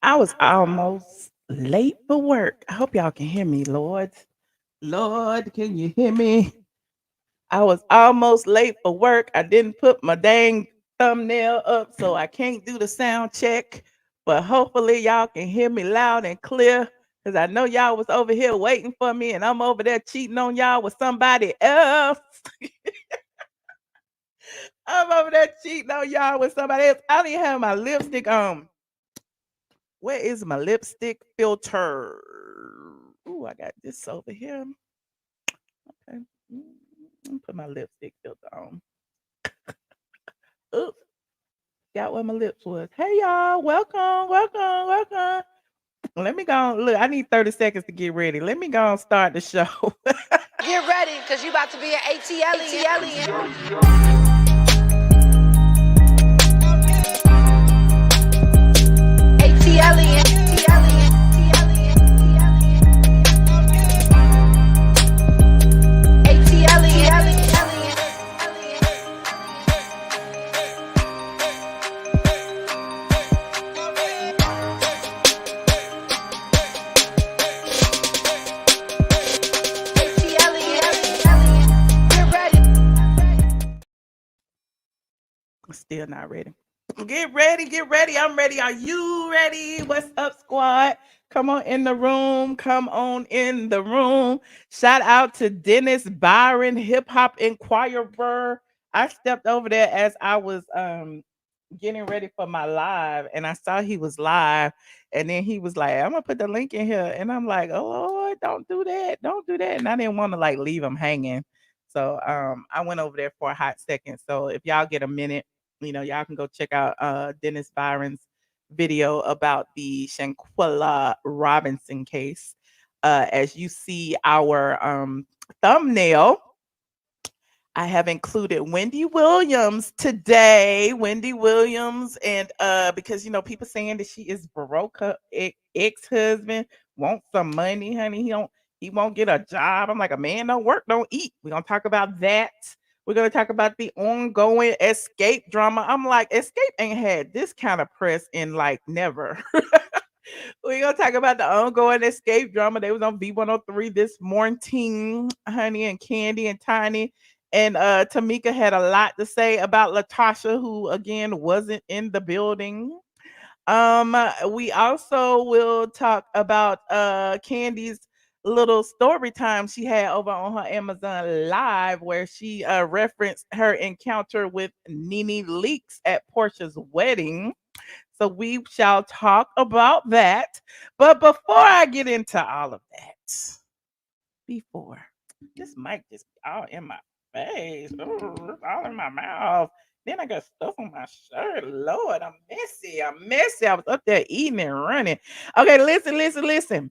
I was almost late for work. I hope y'all can hear me, Lord. Lord, can you hear me? I was almost late for work. I didn't put my dang thumbnail up, so I can't do the sound check. But hopefully, y'all can hear me loud and clear because I know y'all was over here waiting for me, and I'm over there cheating on y'all with somebody else. I'm over there cheating on y'all with somebody else. I don't even have my lipstick on. Where is my lipstick filter? Ooh, I got this over here. Okay. Let me put my lipstick filter on. Oops. Got where my lips was. Hey y'all, welcome, welcome, welcome. Let me go. Look, I need 30 seconds to get ready. Let me go and start the show. Get ready, because you about to be an ATL. Still not ready. Get ready, get ready. I'm ready. Are you ready? What's up, squad? Come on in the room. Come on in the room. Shout out to Dennis Byron, Hip Hop Inquirer. I stepped over there as I was getting ready for my live, and I saw he was live, and then he was like, I'm gonna put the link in here. And I'm like, oh Lord, don't do that. Don't do that. And I didn't want to like leave him hanging. So I went over there for a hot second. So if y'all get a minute, y'all can go check out Dennis Byron's video about the Shanquella Robinson case. As you see our thumbnail, I have included Wendy Williams today. Wendy Williams, and because people saying that she is broke, her ex-husband wants some money, honey. He won't get a job. I'm like, a man don't work, don't eat. We're gonna talk about that. We're gonna talk about the ongoing Xscape drama. I'm like, Xscape ain't had this kind of press in like never. We're gonna talk about the ongoing Xscape drama. They was on V103 this morning, honey, and Candy and Tiny. And Tamika had a lot to say about LaTocha, who again wasn't in the building. We also will talk about Candy's little story time she had over on her Amazon Live, where she referenced her encounter with Nene Leakes at Portia's wedding. So we shall talk about that. But before I get into all of that, before this mic just all in my face, ooh, all in my mouth. Then I got stuff on my shirt. Lord, I'm messy. I'm messy. I was up there eating and running. Okay, listen, listen, listen.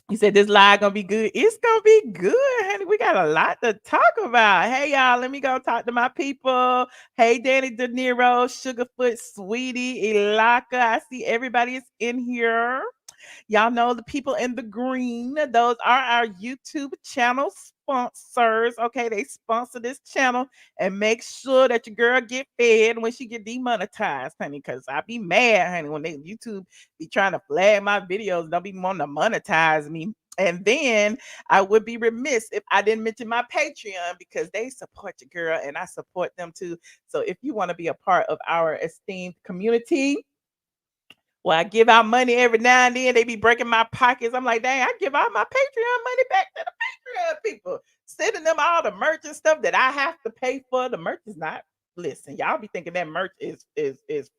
You said this live gonna be good. It's gonna be good, honey. We got a lot to talk about. Hey, y'all, let me go talk to my people. Hey, Danny De Niro, Sugarfoot, Sweetie, Ilaka. I see everybody is in here. Y'all know the people in the green. Those are our YouTube channel sponsors. Okay, they sponsor this channel and make sure that your girl get fed when she get demonetized, honey. Cause I be mad, honey, when they YouTube be trying to flag my videos. Don't be wanting to monetize me. And then I would be remiss if I didn't mention my Patreon because they support your girl and I support them too. So if you want to be a part of our esteemed community, well, I give out money every now and then. They be breaking my pockets. I'm like, dang, I give all my Patreon money back to the Patreon people, sending them all the merch and stuff that I have to pay for. The merch is not. Listen, y'all be thinking that merch is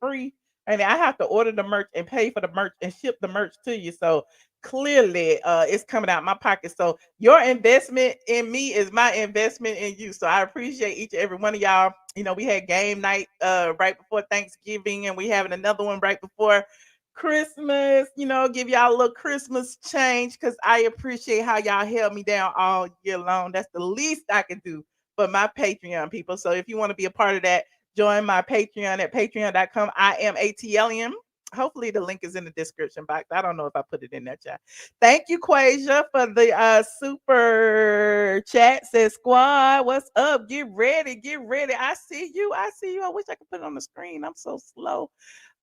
free, and I have to order the merch and pay for the merch and ship the merch to you. So clearly, it's coming out my pocket. So your investment in me is my investment in you. So I appreciate each and every one of y'all. We had game night right before Thanksgiving, and we having another one right before Christmas, give y'all a little Christmas change because I appreciate how y'all held me down all year long. That's the least I can do for my Patreon people. So if you want to be a part of that, join my Patreon at patreon.com. I am ATLM. Hopefully the link is in the description box. I don't know if I put it in there, chat. Thank you, Quasia, for the super chat. Says squad, what's up? Get ready, get ready. I see you. I see you. I wish I could put it on the screen. I'm so slow.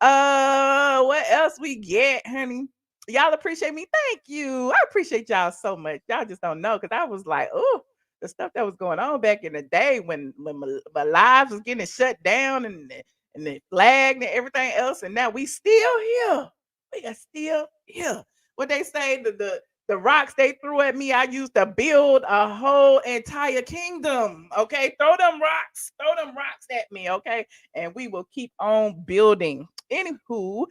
What else? else we get, honey? Y'all appreciate me? Thank you. I appreciate y'all so much. Y'all just don't know because I was like, oh, the stuff that was going on back in the day when my lives was getting shut down and they flagged and everything else, and now we still here. We are still here. What they say, the rocks they threw at me, I used to build a whole entire kingdom. Okay, throw them rocks at me. Okay, and we will keep on building. Anywho,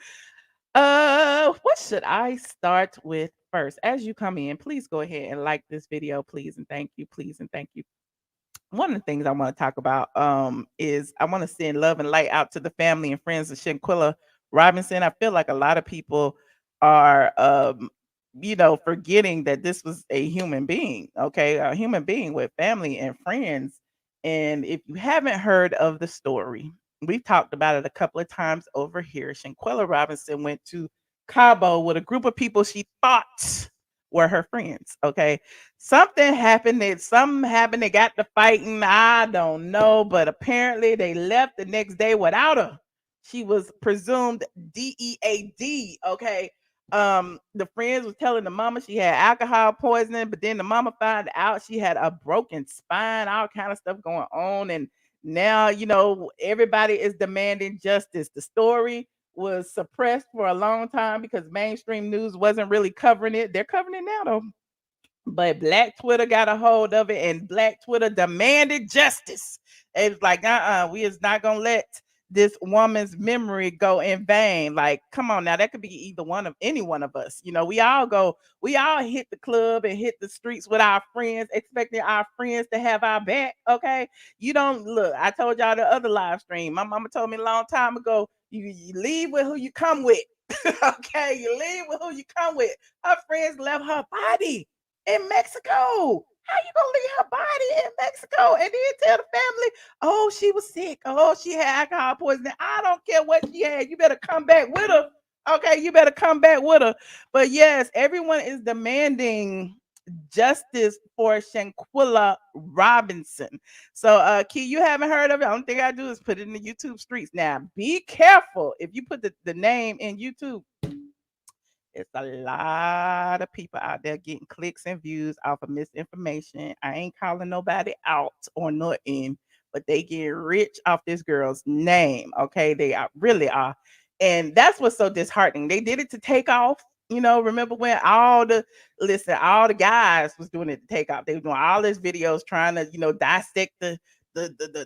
what should I start with first? As you come in, please go ahead and like this video, please and thank you, please and thank you. One of the things I want to talk about is I want to send love and light out to the family and friends of Shanquella Robinson. I feel like a lot of people are forgetting that this was a human being, okay? A human being with family and friends. And if you haven't heard of the story, we've talked about it a couple of times over here. Shanquella Robinson went to Cabo with a group of people she thought were her friends, okay? Something happened, they got to fighting, I don't know, but apparently they left the next day without her. She was presumed DEAD, okay? The friends was telling the mama she had alcohol poisoning, but then the mama found out she had a broken spine, all kind of stuff going on, and now everybody is demanding justice. The story was suppressed for a long time because mainstream news wasn't really covering it. They're covering it now though. But Black Twitter got a hold of it, and Black Twitter demanded justice. It's like, we is not gonna let this woman's memory go in vain. Like, come on now, that could be either one of any one of us. We all hit the club and hit the streets with our friends, expecting our friends to have our back. Okay. You don't look, I told y'all the other live stream. My mama told me a long time ago, you leave with who you come with. Okay, you leave with who you come with. Her friends left her body in Mexico. How you gonna leave her body in Mexico and then tell the family, oh, she was sick, oh, she had alcohol poisoning? I don't care what she had. You better come back with her. Okay, you better come back with her. But yes, everyone is demanding justice for Shanquella Robinson. So Key, you haven't heard of it. The only thing I do is put it in the YouTube streets. Now be careful if you put the name in YouTube. It's a lot of people out there getting clicks and views off of misinformation. I ain't calling nobody out or nothing, but they get rich off this girl's name. Okay, they are really are, and that's what's so disheartening. They did it to take off. Remember when all the guys was doing it to take off. They were doing all these videos trying to dissect the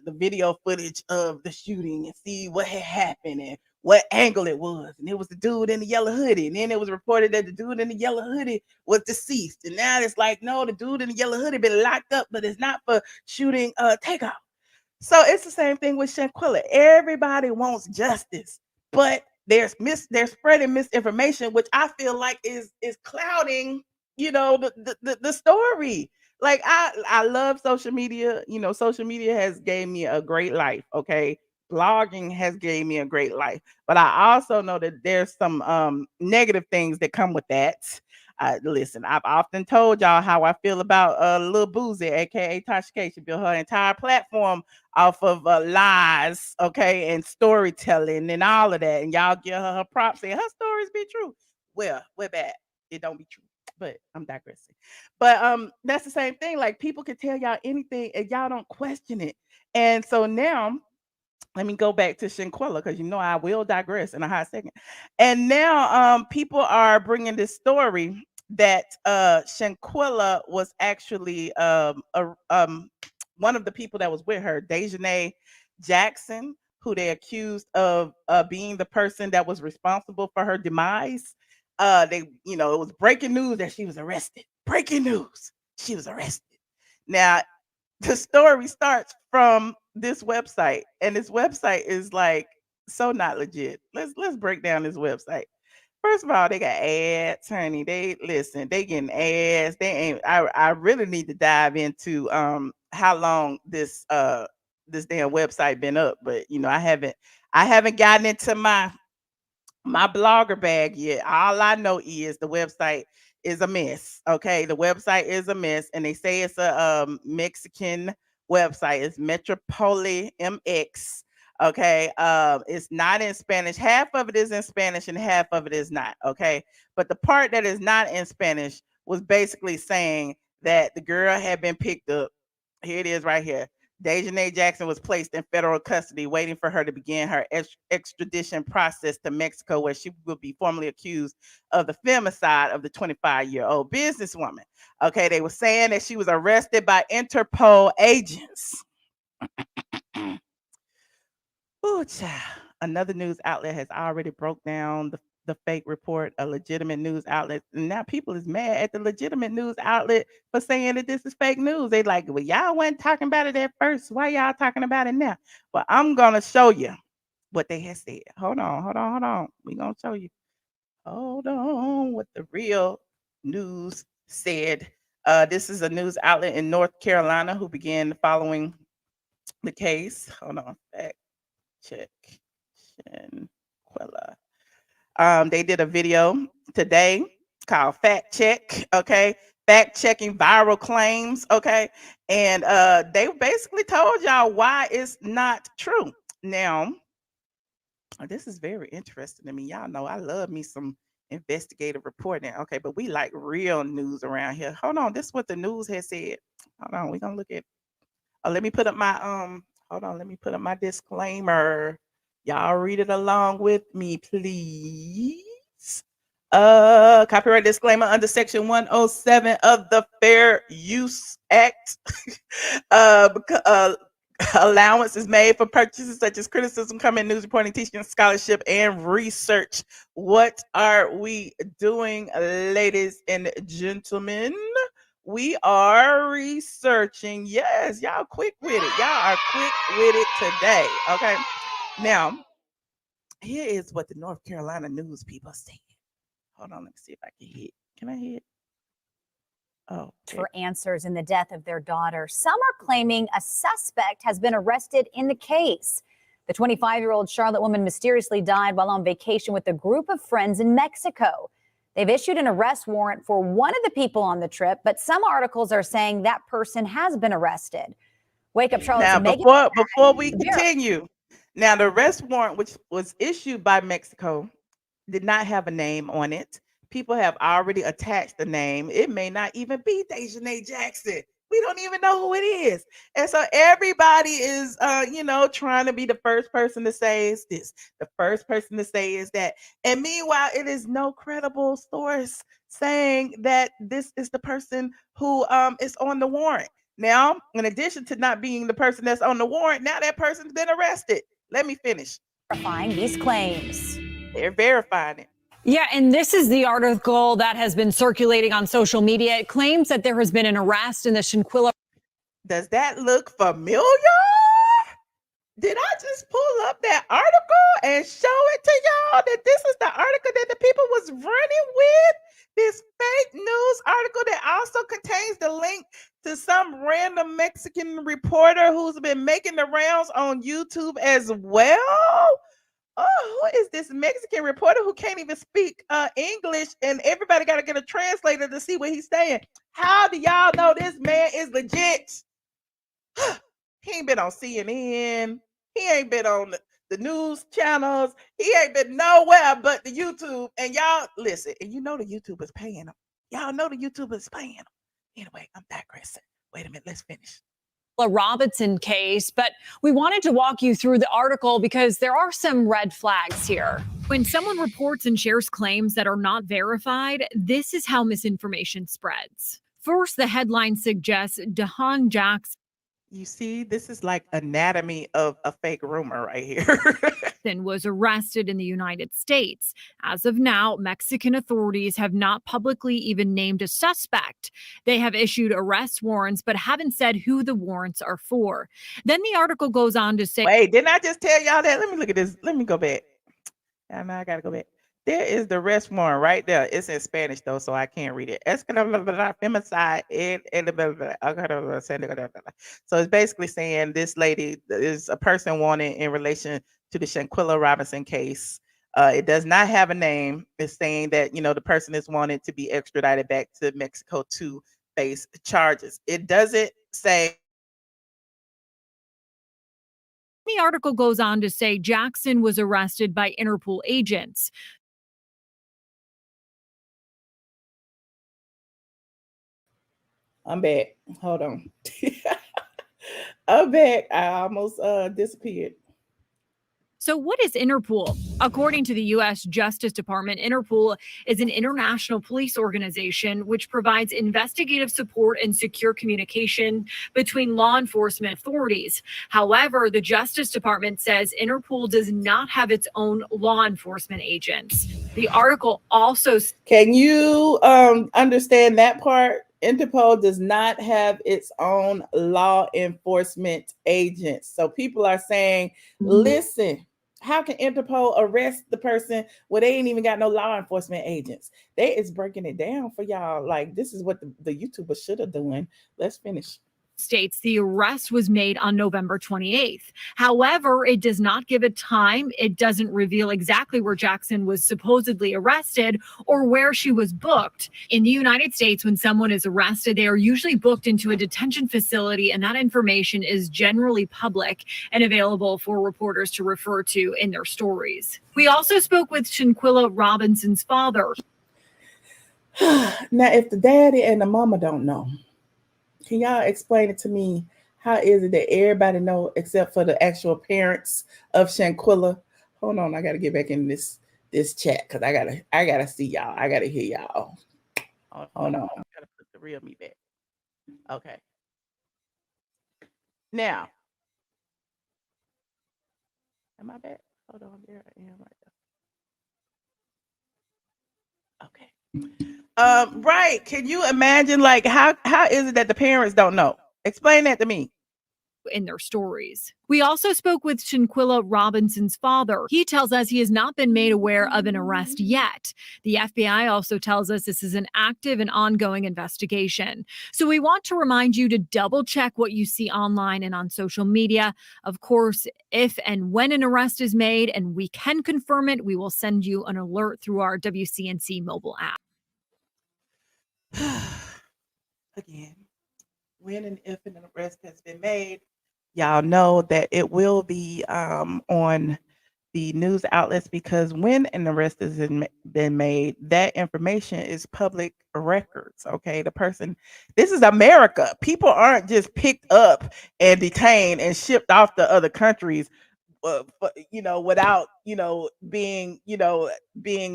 video footage of the shooting and see what had happened and what angle it was. And it was the dude in the yellow hoodie. And then it was reported that the dude in the yellow hoodie was deceased. And now it's like, no, the dude in the yellow hoodie been locked up, but it's not for shooting takeoff. So it's the same thing with Shanquella. Everybody wants justice, but they're spreading misinformation, which I feel like is clouding, the story. Like I love social media. Social media has gave me a great life. Okay, blogging has gave me a great life, but I also know that there's some negative things that come with that. Listen, I've often told y'all how I feel about Lil Boozy, aka Tasha K. She built her entire platform off of lies, okay, and storytelling and all of that. And y'all give her props and her stories be true. Well, we're bad. It don't be true. But I'm digressing. But that's the same thing. Like people can tell y'all anything and y'all don't question it. And so now let me go back to Shanquella because I will digress in a hot second. And now people are bringing this story that Shanquella was actually one of the people that was with her, Daejhanae Jackson, who they accused of being the person that was responsible for her demise. It was breaking news that she was arrested. Breaking news, she was arrested. Now the story starts from this website, and this website is like so not legit. Let's break down this website. First of all, they got ads, honey. They listen, they getting ads. They ain't I really need to dive into how long this damn website been up, but I haven't gotten into my blogger bag yet. All I know is the website is a mess. Okay, the website is a mess, and they say it's a Mexican website. It's Metropolimx. Okay. It's not in Spanish. Half of it is in Spanish and half of it is not. Okay. But the part that is not in Spanish was basically saying that the girl had been picked up. Here it is right here. Daejhanae Jackson was placed in federal custody, waiting for her to begin her extradition process to Mexico, where she will be formally accused of the femicide of the 25-year-old businesswoman. Okay, they were saying that she was arrested by Interpol agents. Oh, child. Another news outlet has already broke down the fake report, a legitimate news outlet. And now people is mad at the legitimate news outlet for saying that this is fake news. They like, well, y'all wasn't talking about it at first. Why y'all talking about it now? Well, I'm gonna show you what they had said. Hold on. We gonna show you. Hold on, what the real news said. This is a news outlet in North Carolina who began following the case. Hold on, fact check. Shanquella. They did a video today called Fact Check. Okay, fact checking viral claims. Okay, and they basically told y'all why it's not true. Now, this is very interesting to me. Y'all know I love me some investigative reporting. Okay, but we like real news around here. Hold on, this is what the news has said. Hold on, we're gonna look at. Oh, let me put up my hold on, let me put up my disclaimer. Y'all read it along with me, please. Copyright disclaimer under section 107 of the Fair Use Act. uh, Allowance is made for purchases such as criticism, comment, news reporting, teaching, scholarship, and research. What are we doing, ladies and gentlemen? We are researching. Yes, y'all quick with it. Y'all are quick with it today. Okay. Now, here is what the North Carolina news people said. Hold on, let me see if I can hit. Can I hit? Oh, for answers in the death of their daughter. Some are claiming a suspect has been arrested in the case. The 25-year-old Charlotte woman mysteriously died while on vacation with a group of friends in Mexico. They've issued an arrest warrant for one of the people on the trip, but some articles are saying that person has been arrested. Wake Up Charlotte's now before we continue, now the arrest warrant, which was issued by Mexico, did not have a name on it. People have already attached the name. It may not even be Daejhanae Jackson. We don't even know who it is. And so everybody is, trying to be the first person to say is this, the first person to say is that. And meanwhile, it is no credible source saying that this is the person who is on the warrant. Now, in addition to not being the person that's on the warrant, now that person's been arrested. Let me finish. Verifying these claims. They're verifying it. Yeah, and this is the article that has been circulating on social media. It claims that there has been an arrest in the Shanquella. Does that look familiar? Did I just pull up that article and show it to y'all that this is the article that the people was running with? This fake news article that also contains the link to some random Mexican reporter who's been making the rounds on YouTube as well. Oh, who is this Mexican reporter who can't even speak English and everybody got to get a translator to see what he's saying? How do y'all know this man is legit? He ain't been on CNN. He ain't been on the news channels. He ain't been nowhere but the YouTube. And y'all, listen, and you know the YouTube is paying him. Y'all know the YouTube is paying him. Anyway, I'm digressing. Wait a minute, let's finish. Robinson case, but we wanted to walk you through the article because there are some red flags here. When someone reports and shares claims that are not verified, this is how misinformation spreads. First, the headline suggests Daejhanae Jackson. You see, this is like anatomy of a fake rumor right here. Was arrested in the United States. As of now, Mexican authorities have not publicly even named a suspect. They have issued arrest warrants, but haven't said who the warrants are for. Then the article goes on to say, wait, didn't I just tell y'all that? Let me look at this. Let me go back. Now I gotta go back. There is the arrest warrant right there. It's in Spanish though, so I can't read it. Femicide. So it's basically saying this lady is a person wanted in relation to the Shanquella Robinson case. It does not have a name. It's saying that the person is wanted to be extradited back to Mexico to face charges. It doesn't say The article goes on to say Jackson was arrested by Interpol agents. I'm back. Hold on. I'm back. I almost disappeared. So, what is Interpol? According to the U.S. Justice Department, Interpol is an international police organization which provides investigative support and secure communication between law enforcement authorities. However, the Justice Department says Interpol does not have its own law enforcement agents. The article also... Can you understand that part? Interpol does not have its own law enforcement agents. So people are saying, listen, how can Interpol arrest the person when they ain't even got no law enforcement agents? They is breaking it down for y'all. Like, this is what the YouTubers should have done. Let's finish. States the arrest was made on November 28th. However, it does not give a time. It doesn't reveal exactly where Jackson was supposedly arrested or where she was booked. In the United States, when someone is arrested, they are usually booked into a detention facility, and that information is generally public and available for reporters to refer to in their stories. We also spoke with Shanquella Robinson's father. Now, if the daddy and the mama don't know, can y'all explain it to me? How is it that everybody know except for the actual parents of Shanquella? Hold on, I gotta get back in this chat because I gotta see y'all. I gotta hear y'all. Hold on, I gotta put the real me back. Okay. Now, am I back? Hold on, there I am right there. Okay. Right. Can you imagine, like, how is it that the parents don't know? Explain that to me. In their stories. We also spoke with Shanquella Robinson's father. He tells us he has not been made aware of an arrest yet. The FBI also tells us this is an active and ongoing investigation. So we want to remind you to double check what you see online and on social media. Of course, if and when an arrest is made and we can confirm it, we will send you an alert through our WCNC mobile app. Again, when and if an arrest has been made, y'all know that it will be on the news outlets, because when an arrest has been made, that information is public records. Okay, this is America. People aren't just picked up and detained and shipped off to other countries, without being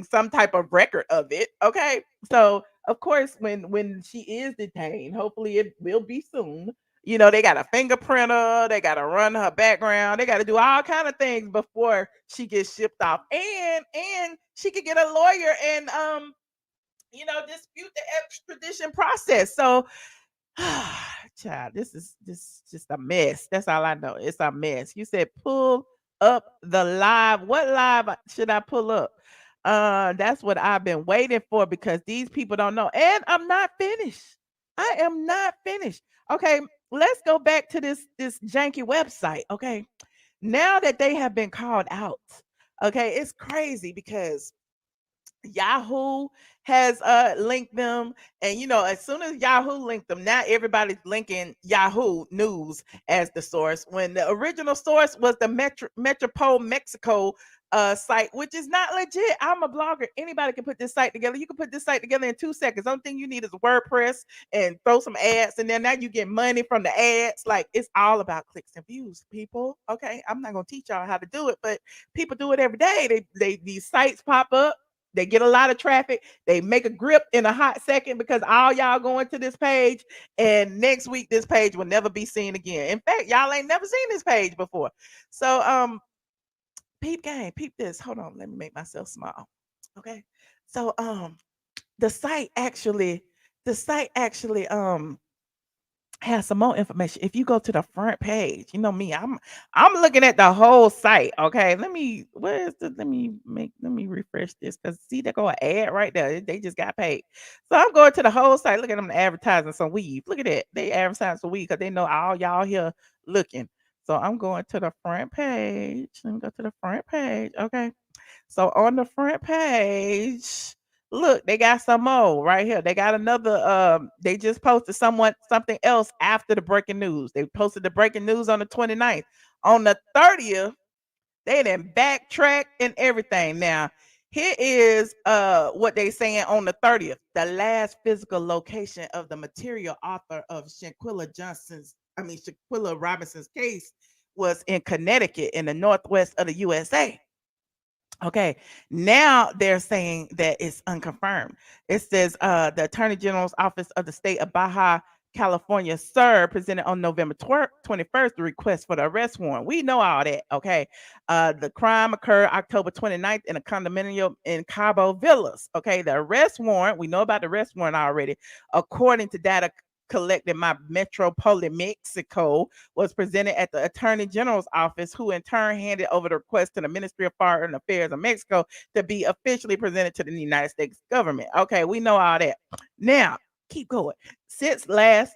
some type of record of it. Okay, so of course, when she is detained, hopefully it will be soon. They got a fingerprinter, they got to run her background, they got to do all kind of things before she gets shipped off, and she could get a lawyer and dispute the extradition process. So child, this is just a mess. That's all I know. It's a mess. You said pull up the live. What live should I pull up? That's what I've been waiting for, because these people don't know. And I'm not finished. I am not finished. Okay, let's go back to this janky website. Okay. Now that they have been called out, okay, it's crazy because Yahoo has linked them, and as soon as Yahoo linked them, now everybody's linking Yahoo News as the source, when the original source was the Metropolimx site, which is not legit. I'm a blogger. Anybody can put this site together. You can put this site together in 2 seconds. Only thing you need is WordPress and throw some ads, and then now you get money from the ads. Like, it's all about clicks and views, people. Okay, I'm not gonna teach y'all how to do it, but people do it every day. These sites pop up. They get a lot of traffic. They make a grip in a hot second, because all y'all going to this page, and next week this page will never be seen again. In fact, y'all ain't never seen this page before. So peep game, peep this. Hold on, let me make myself small. Okay. So the site actually has some more information. If you go to the front page, you know me, I'm looking at the whole site. Okay, let me refresh this, because see, there go an ad right there. They just got paid. So I'm going to the whole site. Look at them advertising some weave. Look at that. They advertising some weave because they know all y'all here looking. So I'm going to the front page. Let me go to the front page. Okay. So on the front page, look, they got some more right here. They got another. They just posted something else after the breaking news. They posted the breaking news on the 29th. On the 30th, they done backtrack and everything. Now, here is what they saying on the 30th. The last physical location of the material author of Shanquella Robinson's case was in Connecticut in the northwest of the USA. Okay, now they're saying that it's unconfirmed. It says the Attorney General's Office of the State of Baja California, sir, presented on November 21st the request for the arrest warrant. We know all that. Okay, the crime occurred October 29th in a condominium in Cabo Villas. Okay, the arrest warrant, we know about the arrest warrant already. According to data collected by Metropolimx, was presented at the Attorney General's office, who in turn handed over the request to the Ministry of Foreign Affairs of Mexico to be officially presented to the United States government. Okay, we know all that. Now, keep going. Since last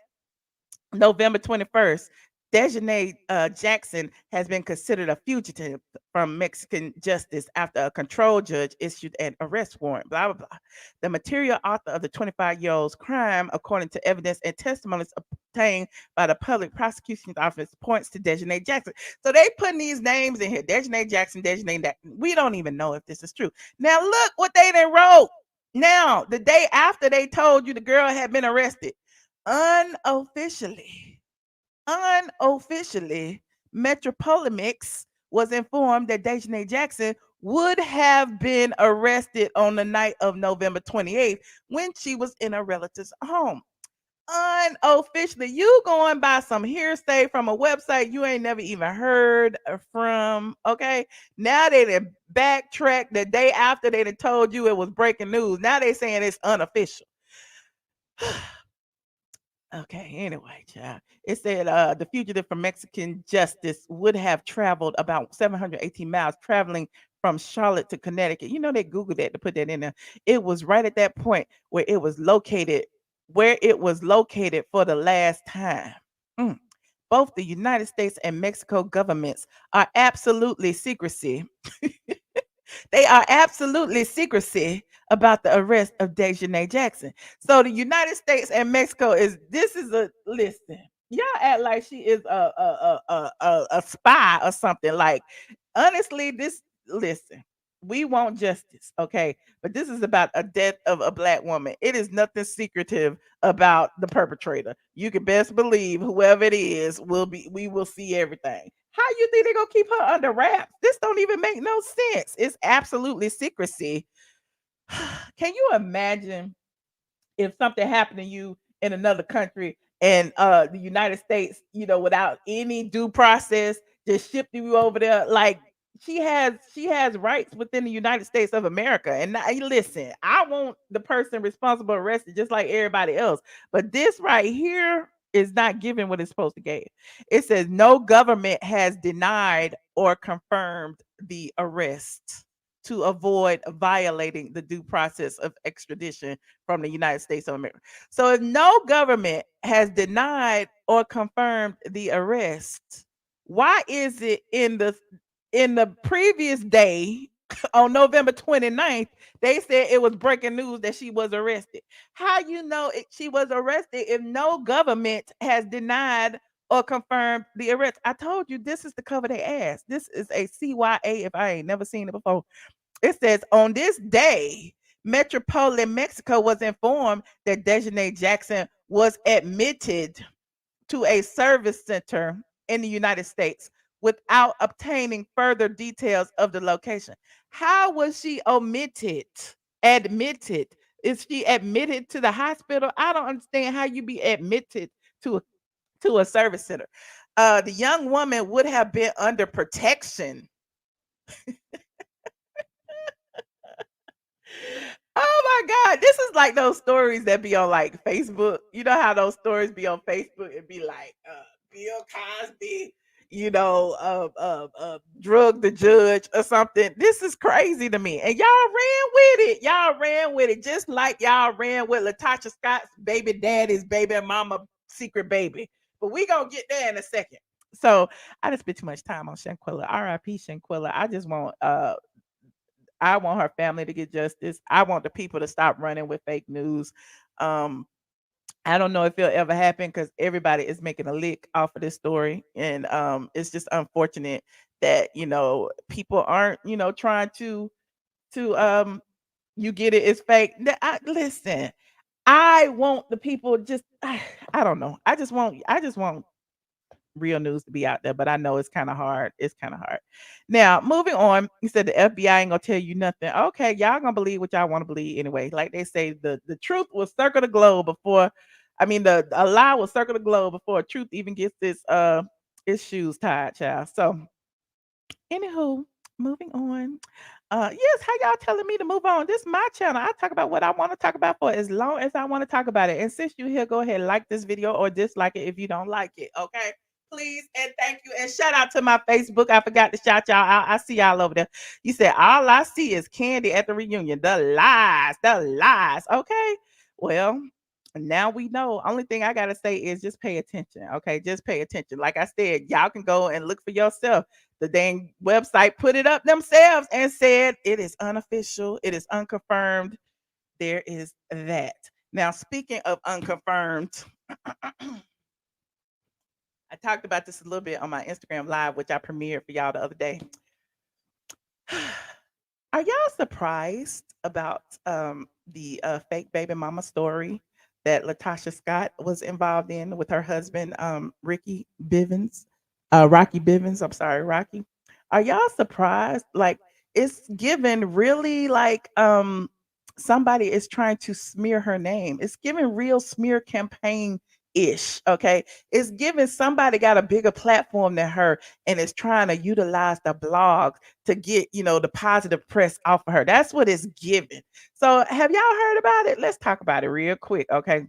November 21st, Daejhanae Jackson has been considered a fugitive from Mexican justice after a control judge issued an arrest warrant. Blah, blah, blah. The material author of the 25-year-old's crime, according to evidence and testimonies obtained by the public prosecution's office, points to Daejhanae Jackson. So they putting these names in here. Daejhanae Jackson, Daejhanae Jackson. We don't even know if this is true. Now look what they done wrote. Now, the day after they told you the girl had been arrested, unofficially, Metropolimx was informed that Daejhanae Jackson would have been arrested on the night of November 28th when she was in a relative's home. Unofficially, you going by some hearsay from a website you ain't never even heard from. Okay, now they done backtrack the day after they done told you it was breaking news. Now they saying it's unofficial. Okay, anyway, child. It said the fugitive from Mexican justice would have traveled about 718 miles, traveling from Charlotte to Connecticut. You know, they Googled that to put that in there. It was right at that point where it was located for the last time. Mm. Both the United States and Mexico governments are absolutely secrecy. They are absolutely secrecy about the arrest of Daejhanae Jackson. So the United States and Mexico listen. Y'all act like she is a spy or something. Like, honestly, listen. We want justice, okay? But this is about a death of a black woman. It is nothing secretive about the perpetrator. You can best believe whoever it is we will see everything. How you think they're gonna keep her under wraps? This don't even make no sense. It's absolutely secrecy. Can you imagine if something happened to you in another country and the United States, without any due process, just shipped you over there? Like, she has rights within the United States of America. And listen, I want the person responsible arrested just like everybody else. But this right here is not giving what it's supposed to give. It says no government has denied or confirmed the arrest to avoid violating the due process of extradition from the United States of America. So if no government has denied or confirmed the arrest, why is it in the previous day on November 29th, they said it was breaking news that she was arrested? How you know she was arrested if no government has denied or confirmed the arrest? I told you this is the cover they asked. This is a CYA if I ain't never seen it before. It says on this day, Mexico was informed that Daejhanae Jackson was admitted to a service center in the United States without obtaining further details of the location. How was she admitted? Is she admitted to the hospital? I don't understand how you be admitted to a service center. The young woman would have been under protection. Oh my God. This is like those stories that be on like Facebook. You know how those stories be on Facebook and be like, Bill Cosby, drug the judge or something. This is crazy to me. And y'all ran with it. Y'all ran with it just like y'all ran with LaTocha Scott's baby daddy's baby mama secret baby. But we gonna get there in a second. So I just spent too much time on Shanquella. R.I.P. Shanquella. I want her family to get justice. I want the people to stop running with fake news. Um, I don't know if it'll ever happen because everybody is making a lick off of this story, and it's just unfortunate that people aren't trying to you get it, it's fake. Listen, I want the people just I don't know. I just want real news to be out there, but I know it's kind of hard. It's kind of hard. Now, moving on, he said the FBI ain't gonna tell you nothing. Okay, y'all gonna believe what y'all want to believe anyway. Like they say, the truth will circle the globe before. I mean, the a lie will circle the globe before truth even gets its shoes tied, child. So, anywho, moving on. Yes, how y'all telling me to move on? This is my channel. I talk about what I want to talk about for as long as I want to talk about it. And since you're here, go ahead and like this video or dislike it if you don't like it. Okay. Please and thank you. And shout out to my Facebook. I forgot to shout y'all out. I see y'all over there. You said all I see is Kandi at the reunion. The lies, the lies. Okay. Well, now we know. Only thing I gotta say is just pay attention. Okay, just pay attention. Like I said, y'all can go and look for yourself. The dang website put it up themselves and said it is unofficial, it is unconfirmed. There is that. Now, speaking of unconfirmed, I talked about this a little bit on my Instagram live, which I premiered for y'all the other day. Are y'all surprised about the fake baby mama story that LaTocha Scott was involved in with her husband, Ricky Bivens? Rocky Bivens. I'm sorry, Rocky. Are y'all surprised? Like it's given really like somebody is trying to smear her name. It's given real smear campaign ish. Okay. It's given somebody got a bigger platform than her and is trying to utilize the blog to get, the positive press off of her. That's what it's given. So have y'all heard about it? Let's talk about it real quick. Okay.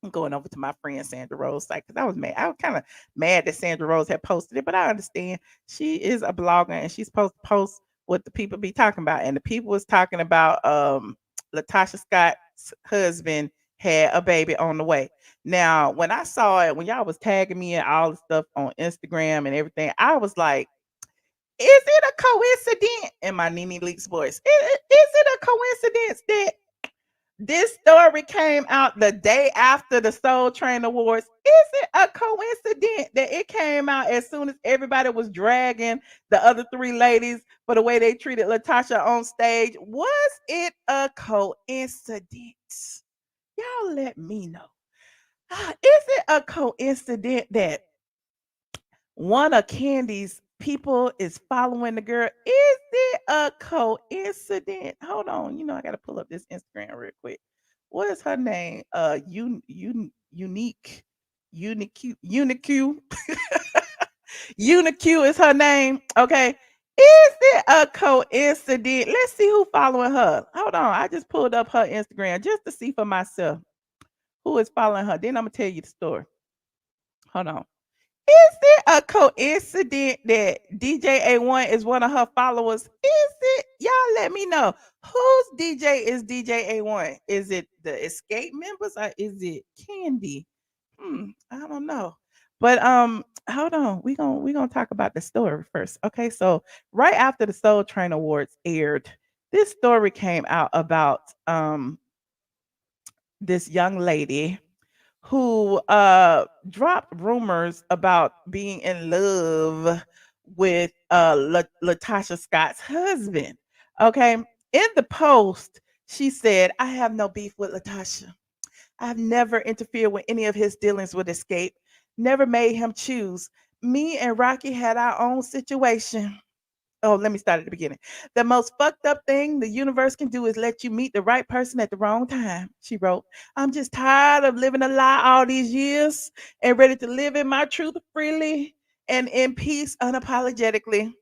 I'm going over to my friend Sandra Rose site because I was mad. I was kind of mad that Sandra Rose had posted it, but I understand she is a blogger and she's supposed to post what the people be talking about. And the people was talking about LaTocha Scott's husband had a baby on the way. Now, when I saw it, when y'all was tagging me and all the stuff on Instagram and everything, I was like, is it a coincidence? In my Nene Leaks voice, is it a coincidence that this story came out the day after the Soul Train Awards? Is it a coincidence that it came out as soon as everybody was dragging the other three ladies for the way they treated LaTocha on stage? Was it a coincidence? Y'all let me know. Is it a coincidence that one of Kandi's people is following the girl? Is it a coincidence? Hold on, I gotta pull up this Instagram real quick. What is her name? Unique, Unique, Unique is her name. Okay. Is it a coincidence? Let's see who following her. Hold on, I just pulled up her Instagram just to see for myself who is following her. Then I'm gonna tell you the story. Hold on. Is it a coincidence that DJ A1 is one of her followers? Is it? Y'all let me know. Whose DJ is DJ A1? Is it the Xscape members or is it Kandi? I don't know. But hold on. We gonna talk about the story first. Okay, so right after the Soul Train Awards aired, this story came out about this young lady who dropped rumors about being in love with LaTocha Scott's husband. Okay. In the post, she said, I have no beef with LaTocha. I've never interfered with any of his dealings with Xscape, never made him choose. Me and Rocky had our own situation. Oh, let me start at the beginning. The most fucked up thing the universe can do is let you meet the right person at the wrong time, she wrote. I'm just tired of living a lie all these years and ready to live in my truth freely and in peace unapologetically.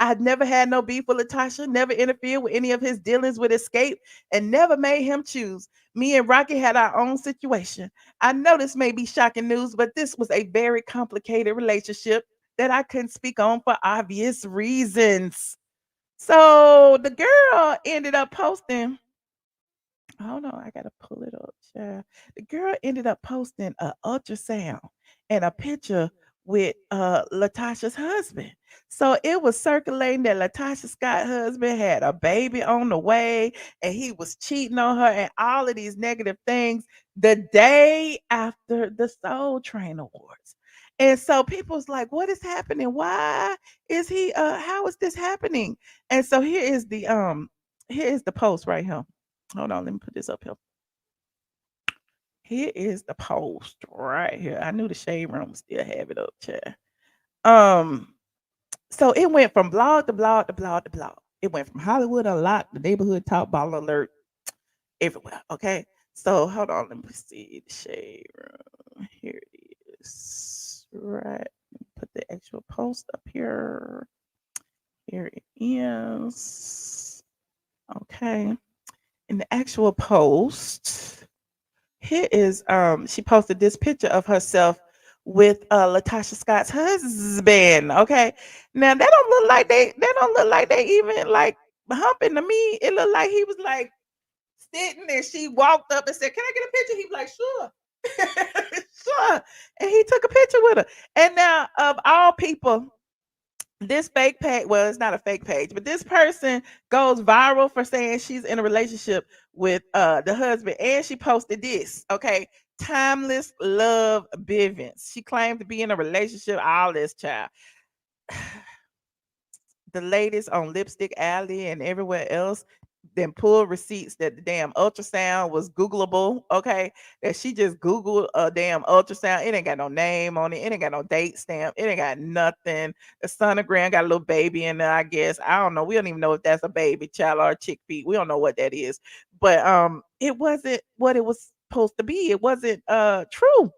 I've never had no beef with LaTocha, never interfered with any of his dealings with Xscape, and never made him choose. Me and Rocky had our own situation. I know this may be shocking news, but this was a very complicated relationship that I couldn't speak on for obvious reasons. So the girl ended up posting. Hold on, I gotta pull it up. Child. The girl ended up posting an ultrasound and a picture with LaTocha's husband. So it was circulating that LaTocha Scott's husband had a baby on the way and he was cheating on her and all of these negative things the day after the Soul Train Awards. And so people's like, what is happening? Why is he how is this happening? And so here is the post right here. Hold on, let me put this up here. Here is the post right here. I knew the shade room still have it up, chat. So it went from blog to blog to blog to blog. It went from Hollywood Unlocked, the neighborhood top ball alert, everywhere. Okay. So hold on, let me see the shade room. Here it is. Right. Put the actual post up here. Here it is. Okay. In the actual post, here is she posted this picture of herself with LaTocha Scott's husband. Okay. Now that don't look like they even like humping to me. It looked like he was like sitting and she walked up and said, "Can I get a picture?" He was like, "Sure." Sure. And he took a picture with her. And now of all people, this fake page, well, it's not a fake page, but this person goes viral for saying she's in a relationship with the husband, and she posted this. Okay. Timeless love Bivens. She claimed to be in a relationship, all this child. The ladies on Lipstick Alley and everywhere else then pull receipts that the damn ultrasound was Googleable. Okay. That she just Googled a damn ultrasound. It ain't got no name on it. It ain't got no date stamp. It ain't got nothing. The sonogram got a little baby in there, I guess. I don't know. We don't even know if that's a baby child or a chick feet. We don't know what that is. But it wasn't what it was supposed to be. It wasn't true.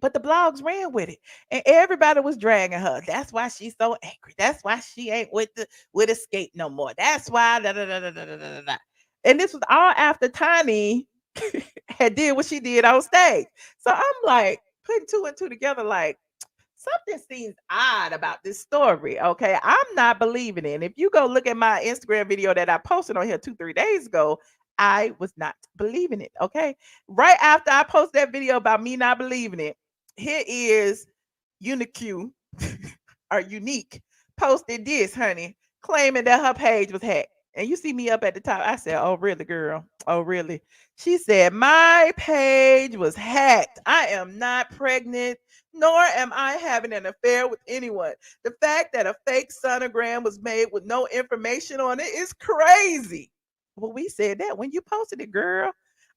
But the blogs ran with it, and everybody was dragging her. That's why she's so angry. That's why she ain't with Xscape no more. That's why. Da, da, da, da, da, da, da, da. And this was all after Tiny had did what she did on stage. So I'm like putting two and two together, like something seems odd about this story. Okay, I'm not believing it. And if you go look at my Instagram video that I posted on here 2-3 days ago, I was not believing it. Okay, right after I posted that video about me not believing it, here is Unique or Unique posted this, honey, claiming that her page was hacked. And you see me up at the top. I said, "Oh, really, girl? Oh, really?" She said, "My page was hacked. I am not pregnant, nor am I having an affair with anyone. The fact that a fake sonogram was made with no information on it is crazy." Well, we said that when you posted it, girl.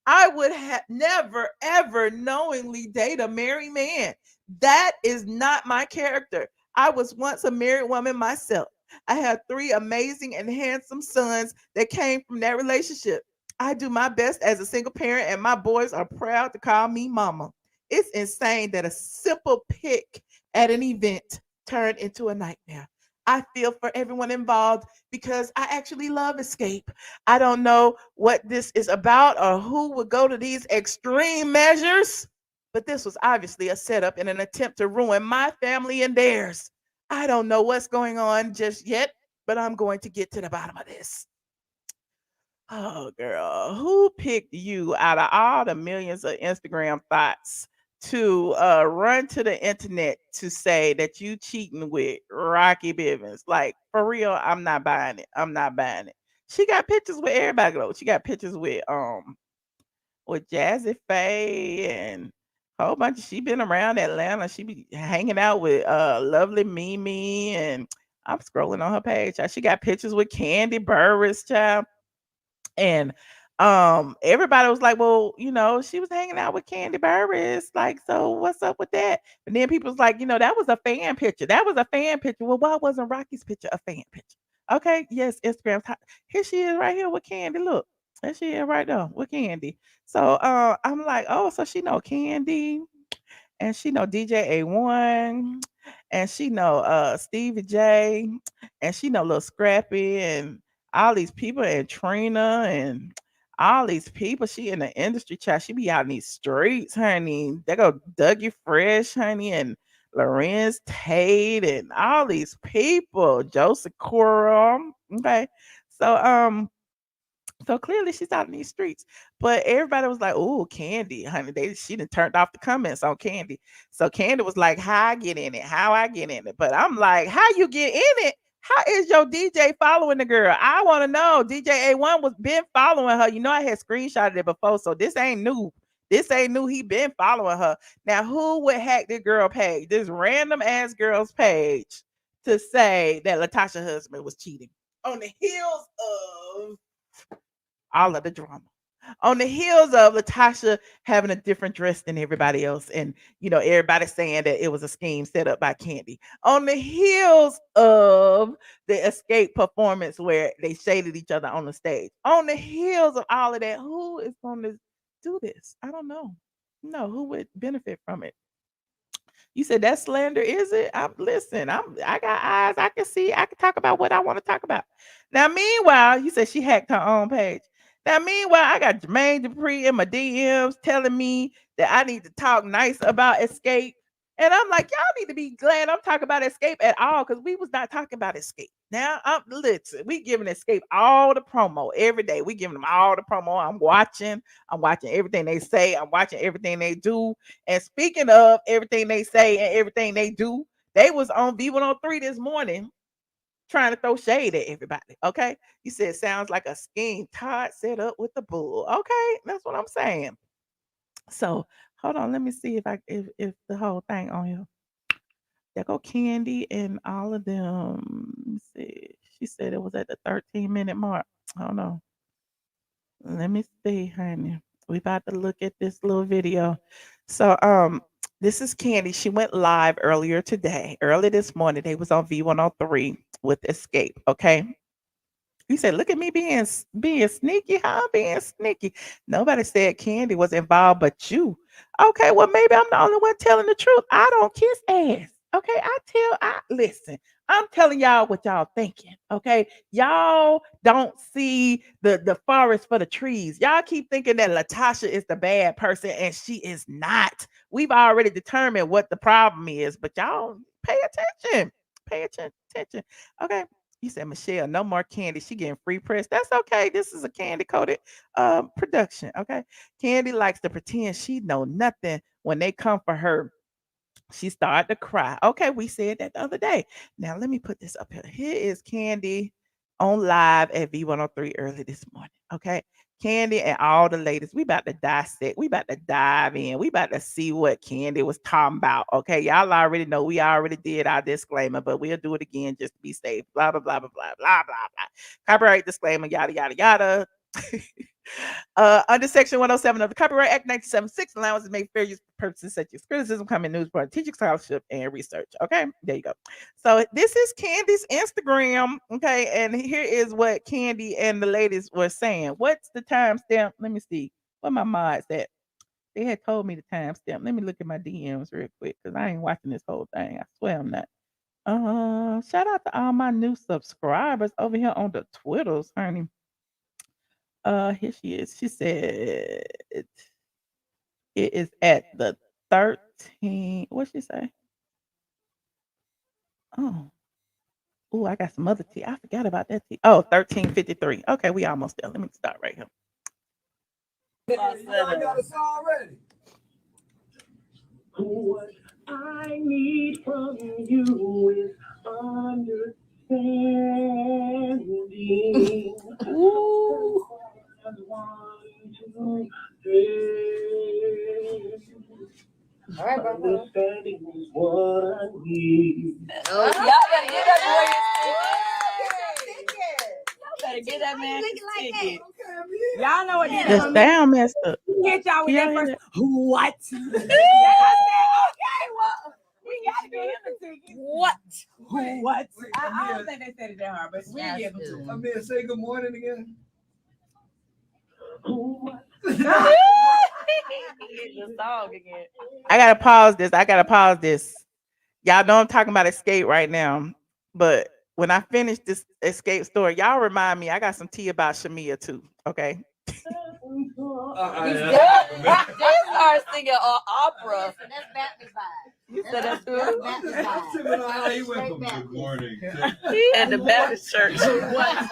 I would have never, ever knowingly date a married man. That is not my character. I was once a married woman myself. I have 3 amazing and handsome sons that came from that relationship. I do my best as a single parent, and my boys are proud to call me mama. It's insane that a simple pic at an event turned into a nightmare. I feel for everyone involved because I actually love Xscape. I don't know what this is about or who would go to these extreme measures, but this was obviously a setup in an attempt to ruin my family and theirs. I don't know what's going on just yet, but I'm going to get to the bottom of this. Oh, girl, who picked you out of all the millions of Instagram thoughts to run to the internet to say that you cheating with Rocky Bivens? Like, for real, I'm not buying it. I'm not buying it. She got pictures with everybody though. She got pictures with Jazzy Faye and a whole bunch of, she been around Atlanta. She be hanging out with lovely Mimi, and I'm scrolling on her page. She got pictures with Kandi Burruss, child. And everybody was like, "Well, she was hanging out with Kandi Burruss. Like, so what's up with that?" And then people was like, "That was a fan picture. That was a fan picture." Well, why wasn't Rocky's picture a fan picture? Okay, yes, Instagram. Here she is right here with Kandi. Look, there she is right there with Kandi. So I'm like, oh, so she know Kandi, and she know DJ A1, and she know Stevie J, and she know Little Scrappy, and all these people, and Trina, and all these people. She in the industry, child. She be out in these streets, honey. They go Dougie Fresh, honey, and Lorenz Tate, and all these people. Joseph Coral. Okay. So So clearly she's out in these streets. But everybody was like, "Oh, Kandi, honey." She done turned off the comments on Kandi. So Kandi was like, "How I get in it? How I get in it?" But I'm like, "How you get in it? How is your DJ following the girl? I want to know." DJ A1 was been following her. You know, I had screenshotted it before, so this ain't new. This ain't new. He been following her. Now, who would hack this girl page? This random ass girl's page to say that LaTocha husband was cheating on the heels of all of the drama. On the heels of LaTocha having a different dress than everybody else, and everybody saying that it was a scheme set up by Kandi. On the heels of the Xscape performance where they shaded each other on the stage. On the heels of all of that, who is going to do this? I don't know. No, who would benefit from it? You said that slander, is it? I got eyes. I can see. I can talk about what I want to talk about. Now, meanwhile, you said she hacked her own page. Now, meanwhile, I got Jermaine Dupri in my DMs telling me that I need to talk nice about Xscape. And I'm like, y'all need to be glad I'm talking about Xscape at all, because we was not talking about Xscape. Now, listen, we giving Xscape all the promo every day. We giving them all the promo. I'm watching everything they say. I'm watching everything they do. And speaking of everything they say and everything they do, they was on V103 this morning trying to throw shade at everybody. Okay. You said sounds like a scheme Todd set up with the bull. Okay. That's what I'm saying. So hold on. Let me see if the whole thing on here. There go Kandi and all of them. Let me see. She said it was at the 13-minute mark. I don't know. Let me see, honey. We about to look at this little video. So this is Kandi. She went live earlier today. Early this morning, they was on V103 with Xscape. Okay. You said, look at me being sneaky. How I'm being sneaky. Nobody said Kandi was involved but you. Okay, well, maybe I'm the only one telling the truth. I don't kiss ass. Okay, listen. I'm telling y'all what y'all thinking. Okay, y'all don't see the forest for the trees. Y'all keep thinking that LaTocha is the bad person, and she is not. We've already determined what the problem is, but y'all pay attention. Pay attention. Okay. You said, Michelle, no more Kandi. She getting free press. That's okay. This is a Kandi coded production. Okay. Kandi likes to pretend she know nothing when they come for her. She started to cry. Okay, we said that the other day. Now let me put this up here. Here is Kandi on live at V103 early this morning. Okay. Kandi and all the ladies, we about to dissect. We about to dive in. We about to see what Kandi was talking about. Okay. Y'all already know we already did our disclaimer, but we'll do it again just to be safe. Blah, blah, blah, blah, blah, blah, blah, blah. Copyright disclaimer, yada, yada, yada. Under Section 107 of the Copyright Act 1976, allowances made fair use for purposes such as criticism, comment, news, teaching, scholarship, and research. Okay, there you go. So this is Kandi's Instagram. Okay, and here is what Kandi and the ladies were saying. What's the timestamp? Let me see. What my mods at? They had told me the timestamp. Let me look at my DMs real quick because I ain't watching this whole thing. I swear I'm not. Shout out to all my new subscribers over here on the Twitters, honey. Here she is. She said it is at the 13. What'd she say? Oh, I got some other tea. I forgot about that tea. Oh, 13:53. Okay, we almost there. Let me start right here. I got a song ready. What I need from you is understanding. Ooh. All right, bro. Understanding is what I need. Y'all better get that boy. Better get that man his ticket. Y'all know what it is. The sound messed up. Hit y'all with that first. What? I said, okay, well, we gotta get him a ticket. What? What? I don't think they said it that hard, but we'll give them to him. I'm here. Say good morning again. I gotta pause this. Y'all know I'm talking about Xscape right now, but when I finish this Xscape story, y'all remind me I got some tea about Shamea too. Okay. They start singing opera. That's Baptist vibe. You said that's true. I'm sipping on how he went from good morning. He at the Baptist church. What?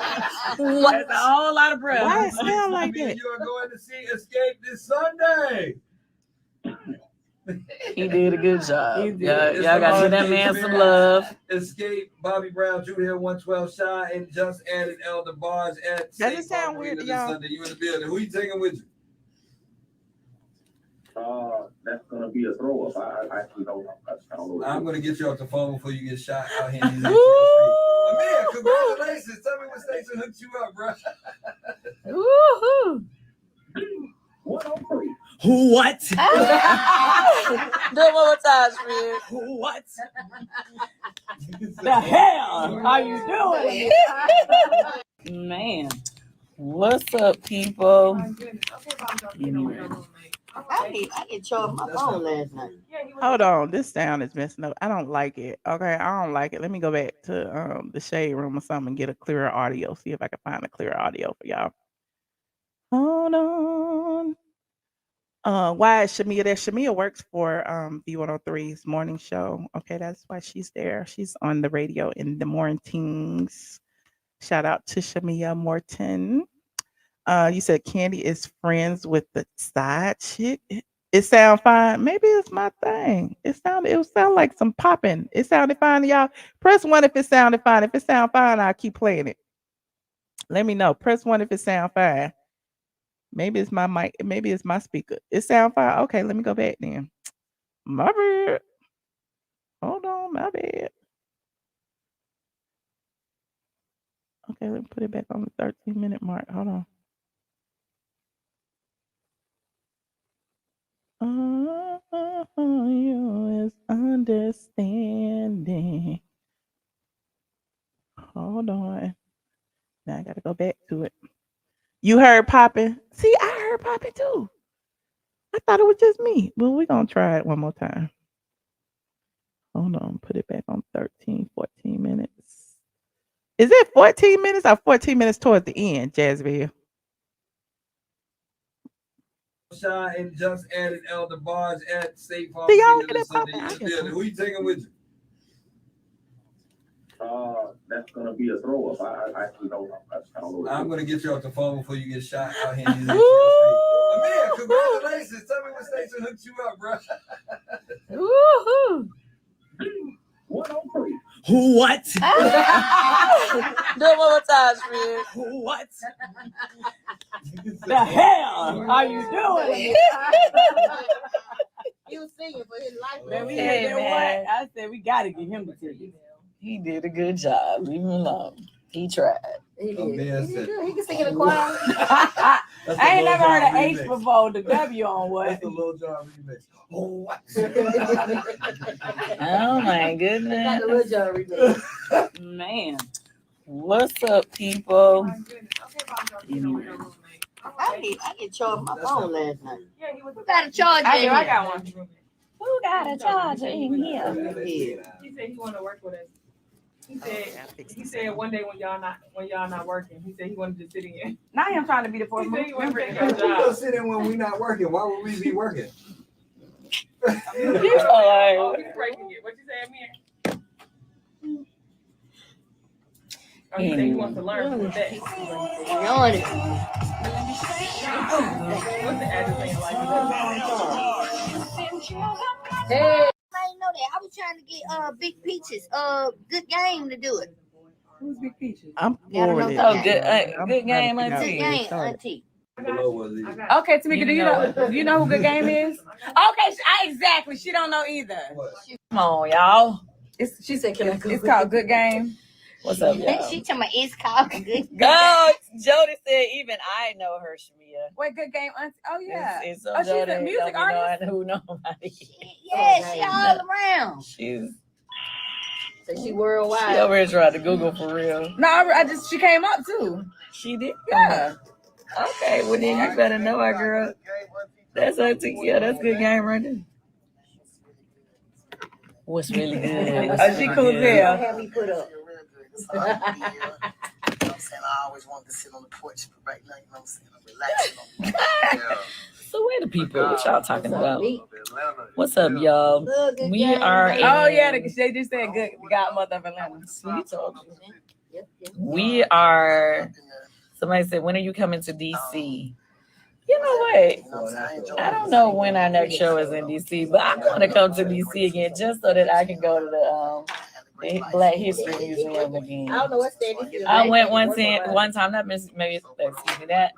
That's a whole lot of breath. Why it sound like Me and that? you are going to see Xscape this Sunday. He did a good job. He did. Y'all gotta give that man some love. Xscape, Bobby Brown, Drew Hill, 112 Shy, and just added Elder Bars at Does it sound weird to y'all? Sunday. You in the building. Who you taking with you? That's gonna be a throw up. I actually don't know. I'm gonna get you off the phone before you get shot out here. Man, congratulations. Tell me what station hooked you up, bro. Woohoo! 103. What? Do it one more time, Smith. What? The hell are you doing? Man, what's up, people? I get charged my phone last night. Hold on, this sound is messing up. I don't like it. Okay, I don't like it. Let me go back to the shade room or something and get a clearer audio. See if I can find a clearer audio for y'all. Hold on. Why is Shamea there? Shamea works for V103's morning show. Okay, that's why she's there. She's on the radio in the mornings. Shout out to Shamea Morton. You said Kandi is friends with the side chick. It sound fine. Maybe it's my thing. It sound like some popping. It sounded fine to y'all. Press 1 if it sounded fine. If it sound fine, I'll keep playing it. Let me know. Press 1 if it sound fine. Maybe it's my mic. Maybe it's my speaker. It sound fine. Okay, let me go back then. My bad. Hold on, my bad. Okay, let me put it back on the 13-minute mark. Hold on. You is understanding. Hold on. Now I gotta go back to it. You heard popping? See, I heard popping too. I thought it was just me. Well, we're gonna try it one more time. Hold on, put it back on 13, 14 minutes. Is it 14 minutes or 14 minutes towards the end, Jazzville? Shy and just added Elder Bars at State Farm. Do y'all get this it Sunday. popping? You in the building. Who you taking with you? That's gonna be a throw up. I actually don't know. I'm gonna get you off the phone before you get shot out here. Man, congratulations. Tell me what station hooked you up, bro. Woohoo! 103. What? Do it one more time, Smith. What? The hell are you doing? He was singing for his life. Man, we Hey, had that man. one. I said we gotta get him the ticket. He did a good job. Leave him alone. He tried. He Oh, did. man, He said- did good. He can sing in the choir. I ain't never heard an H remix. before. The W on what? That's the Lil Jon remix. Oh, what? Oh my Got goodness. the little John remix. Man. What's up, people? I get charged my phone last night. Who got a charger? I in do. I here? got one. Who got a charger in here? Yeah. He said he wanted to work with us. He said one day when y'all not working, he said he wanted to sit in. Now I'm trying to be the fourth He said he wanted member. to take your We gonna job. sit in when we not working. Why would we be working? Oh, he's breaking it. What you saying, man? Oh, he said he wants to learn from that. Knowing it. What's the address in like? Hey. I didn't know that. I was trying to get Big Peaches Good Game to do it. Who's Big Peaches? I'm Gotta for know it. that. Oh, good. Good game, Good auntie. Game, Auntie. Below was it? Okay, Tamika, do you know who Good Game is? Okay, exactly. She don't know either. What? Come on, y'all. She said, "Can I go?" It's called Good Game. What's up, y'all? She told me it's called Good Game. Oh, Jody said even I know her, Shamea. Wait, Good Game, auntie. Oh yeah. It's Oh, she's a Jody music don't be artist? knowing who nobody. Yeah, she all around. She's So she she worldwide. over here trying to Google for real. No, she came up too. She did. Yeah. Okay, well then you better know her, girl. That's her. Yeah, that's good game right there. What's really good? Oh, she cool as hell. Have me put up. I always wanted to sit on the porch, but right now, you know what I'm saying? I'm relaxing. So where the people? What y'all talking about? Atlanta, What's up, y'all? Good We game. are. Oh yeah, they just said good godmother of Atlanta. We told you. Yep. We are. Somebody said, when are you coming to DC? You know what? I don't know when our next show is in DC, but I want to come to DC again just so that I can go to the Black History Museum again. I don't know what's that. I went one time. That maybe excuse me. That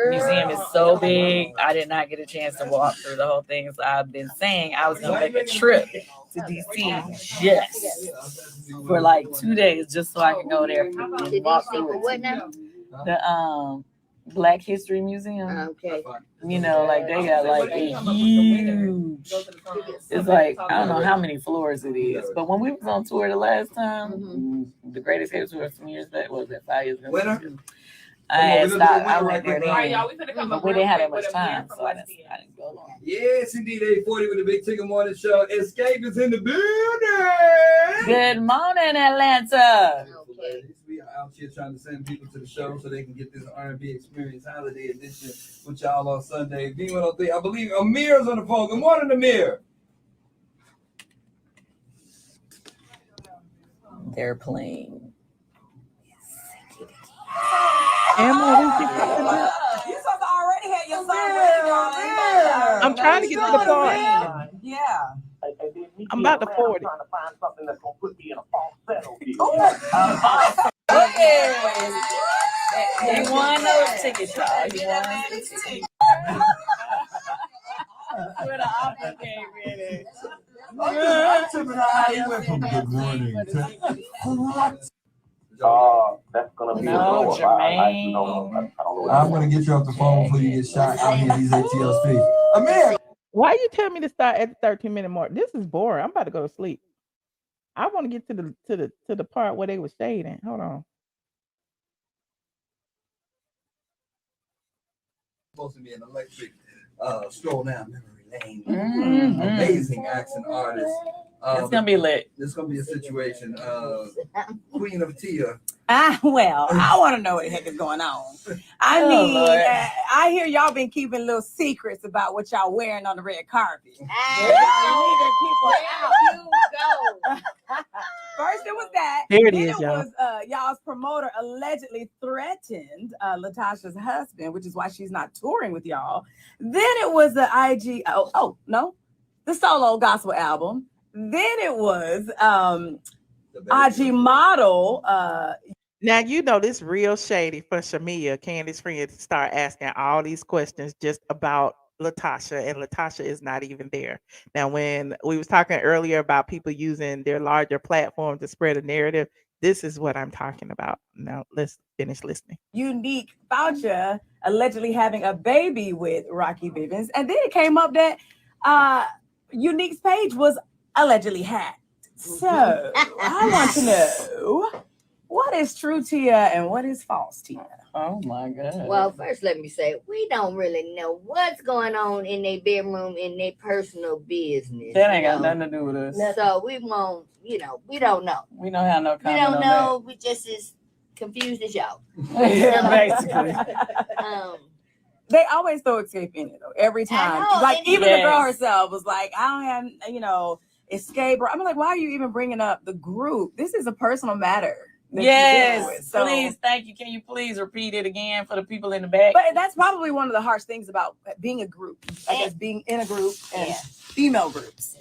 museum is so big. I did not get a chance to walk through the whole thing. So I've been saying I was gonna make a trip to DC just for like 2 days, just so I can go there and walk through What now? the Black History Museum. Okay. You know, like they got like a huge. It's like I don't know how many floors it is, but when we was on tour the last time, the Great Escape tour some years back, what was that 5 years ago? I went there then, but we didn't have that much time, so I didn't go long. Yes, indeed, 840 with the Big Chicken Morning Show. Xscape is in the building. Good morning, Atlanta. We are out here trying to send people to the show so they can get this R&B experience holiday edition with y'all on Sunday. V103, I believe Amir's on the phone. Good morning, Amir. They're playing. You supposed to already have your song ready, darling. I'm trying to get to the part. Yeah. I'm about to 40. He won those tickets, y'all. He won the tickets. Where the opera came in. Good morning. That's gonna be No, a Jermaine. I'm going to get you off the phone before you get shot out here in these ATL streets. Amir. Why you tell me to start at the 13-minute mark? This is boring. I'm about to go to sleep. I want to get to the part where they were shading. Hold on. Supposed to be an electric stroll down memory lane. Amazing accent artist. It's gonna be lit. This gonna be a situation. Queen of Tia. Well, I want to know what the heck is going on. I mean, I hear y'all been keeping little secrets about what y'all wearing on the red carpet. Y'all leaving people out. First, it was that. Here it then is, y'all. Was y'all's promoter allegedly threatened LaTocha's husband, which is why she's not touring with y'all. Then it was the IG. The solo gospel album. Then it was IG model. Now you know this real shady for Shamea, Candy's friend, to start asking all these questions just about LaTocha, and LaTocha is not even there. Now, when we was talking earlier about people using their larger platform to spread a narrative, this is what I'm talking about. Now let's finish listening. Unique voucher allegedly having a baby with Rocky Vivens, and then it came up that Unique's page was allegedly hacked. So I want to know what is true Tia and what is false Tia. Oh my God. Well, first let me say we don't really know what's going on in their bedroom in their personal business. That ain't got nothing to do with us. So we won't, we don't know. We don't have no comment. We don't know. We just as confused as y'all. Basically. They always throw Xscape in it though. Every time. Like even the girl herself was like, I don't have, Xscape. I'm like, why are you even bringing up the group? This is a personal matter. Yes, please, thank you. Can you please repeat it again for the people in the back? But that's probably one of the harsh things about being a group. I guess being in a group and female groups.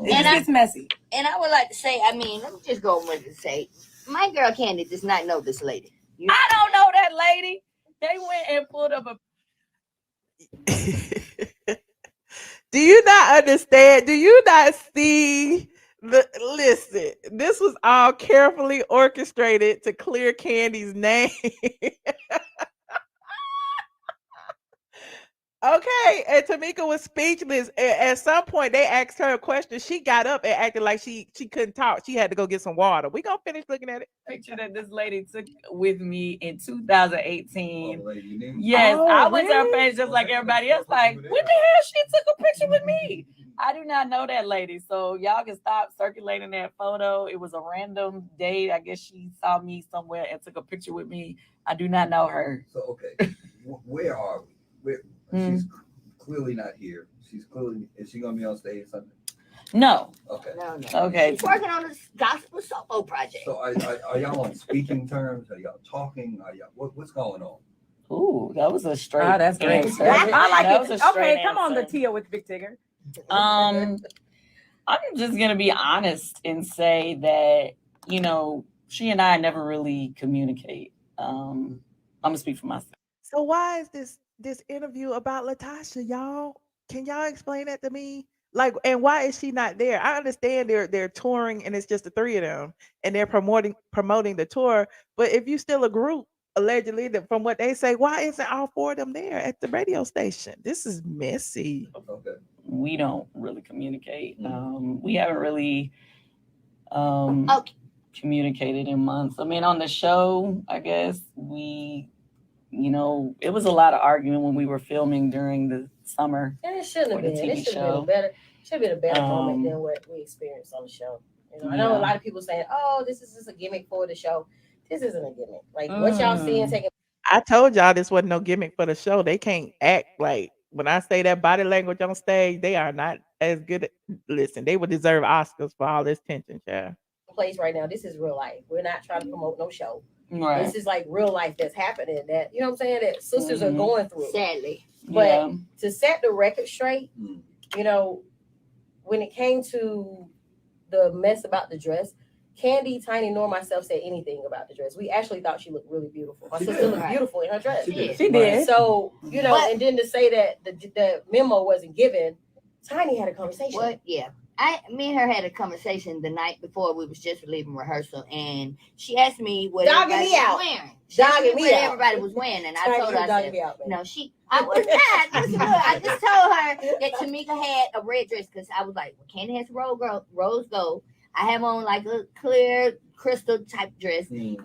It gets messy. And I would like to say, let me just go with it and say, my girl Candy does not know this lady. I don't know that lady. They went and pulled up a. Do you not understand? Do you not see? Listen, this was all carefully orchestrated to clear Candy's name. Okay, and Tameka was speechless. At some point, they asked her a question. She got up and acted like she couldn't talk. She had to go get some water. We gonna finish looking at it. Picture that this lady took with me in 2018. Yes, I went to her page just like everybody else. Like, when the hell she took a picture with me? I do not know that lady, so y'all can stop circulating that photo. It was a random date. I guess she saw me somewhere and took a picture with me. I do not know her. So okay, where are we? She's clearly not here. She's clearly, is she gonna be on stage Sunday? No. Okay. No. Okay. She's working on this gospel solo project. So are y'all on speaking terms? Are y'all talking? Are y'all what's going on? Ooh, that was a straight. Oh, that's great. answer. I like That was a it. straight Okay, come on, answer. Latia with Big Tigger. I'm just gonna be honest and say that, you know, she and I never really communicate. I'm gonna speak for myself. So why is this interview about LaTocha, y'all? Can y'all explain that to me? Like, and why is she not there? I understand they're touring and it's just the three of them and they're promoting the tour. But if you still a group, allegedly, that from what they say, why isn't all four of them there at the radio station? This is messy. Okay. We don't really communicate. We haven't really communicated in months. I mean, on the show, I guess we, you know, it was a lot of arguing when we were filming during the summer. And it shouldn't have for the been. TV It should have show. been a better moment than what we experienced on the show. You know, I know a lot of people saying, "Oh, this is just a gimmick for the show." This isn't a gimmick. Like what y'all seeing taking. I told y'all this wasn't no gimmick for the show. They can't act like, when I say that body language on stage, they are not as good. Listen, they would deserve Oscars for all this tension, child. Place right now. This is real life. We're not trying to promote no show. Right. This is like real life that's happening. That you know what I'm saying. That sisters are going through. Sadly, but to set the record straight, you know, when it came to the mess about the dress, Kandi, Tiny, nor myself said anything about the dress. We actually thought she looked really beautiful. My sister looked beautiful in her dress. She did. So, you know, and then to say that the memo wasn't given, Tiny had a conversation. What? Yeah. Me and her had a conversation the night before we was just leaving rehearsal, and she asked me what everybody was wearing. She asked me what everybody was wearing, and I told her, I said, no, I was not. Listen, look, I just told her that Tameka had a red dress because I was like, well, Kandi has rose gold. I have on like a clear crystal type dress, and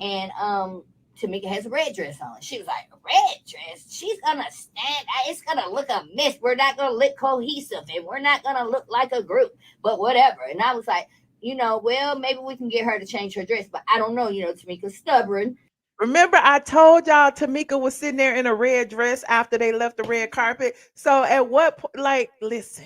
Tameka has a red dress on. She was like, a red dress? She's gonna stand. It's gonna look a mess. We're not gonna look cohesive, and we're not gonna look like a group. But whatever. And I was like, you know, well, maybe we can get her to change her dress, but I don't know. You know, Tameka's stubborn. Remember, I told y'all Tameka was sitting there in a red dress after they left the red carpet. So at what point, like, listen,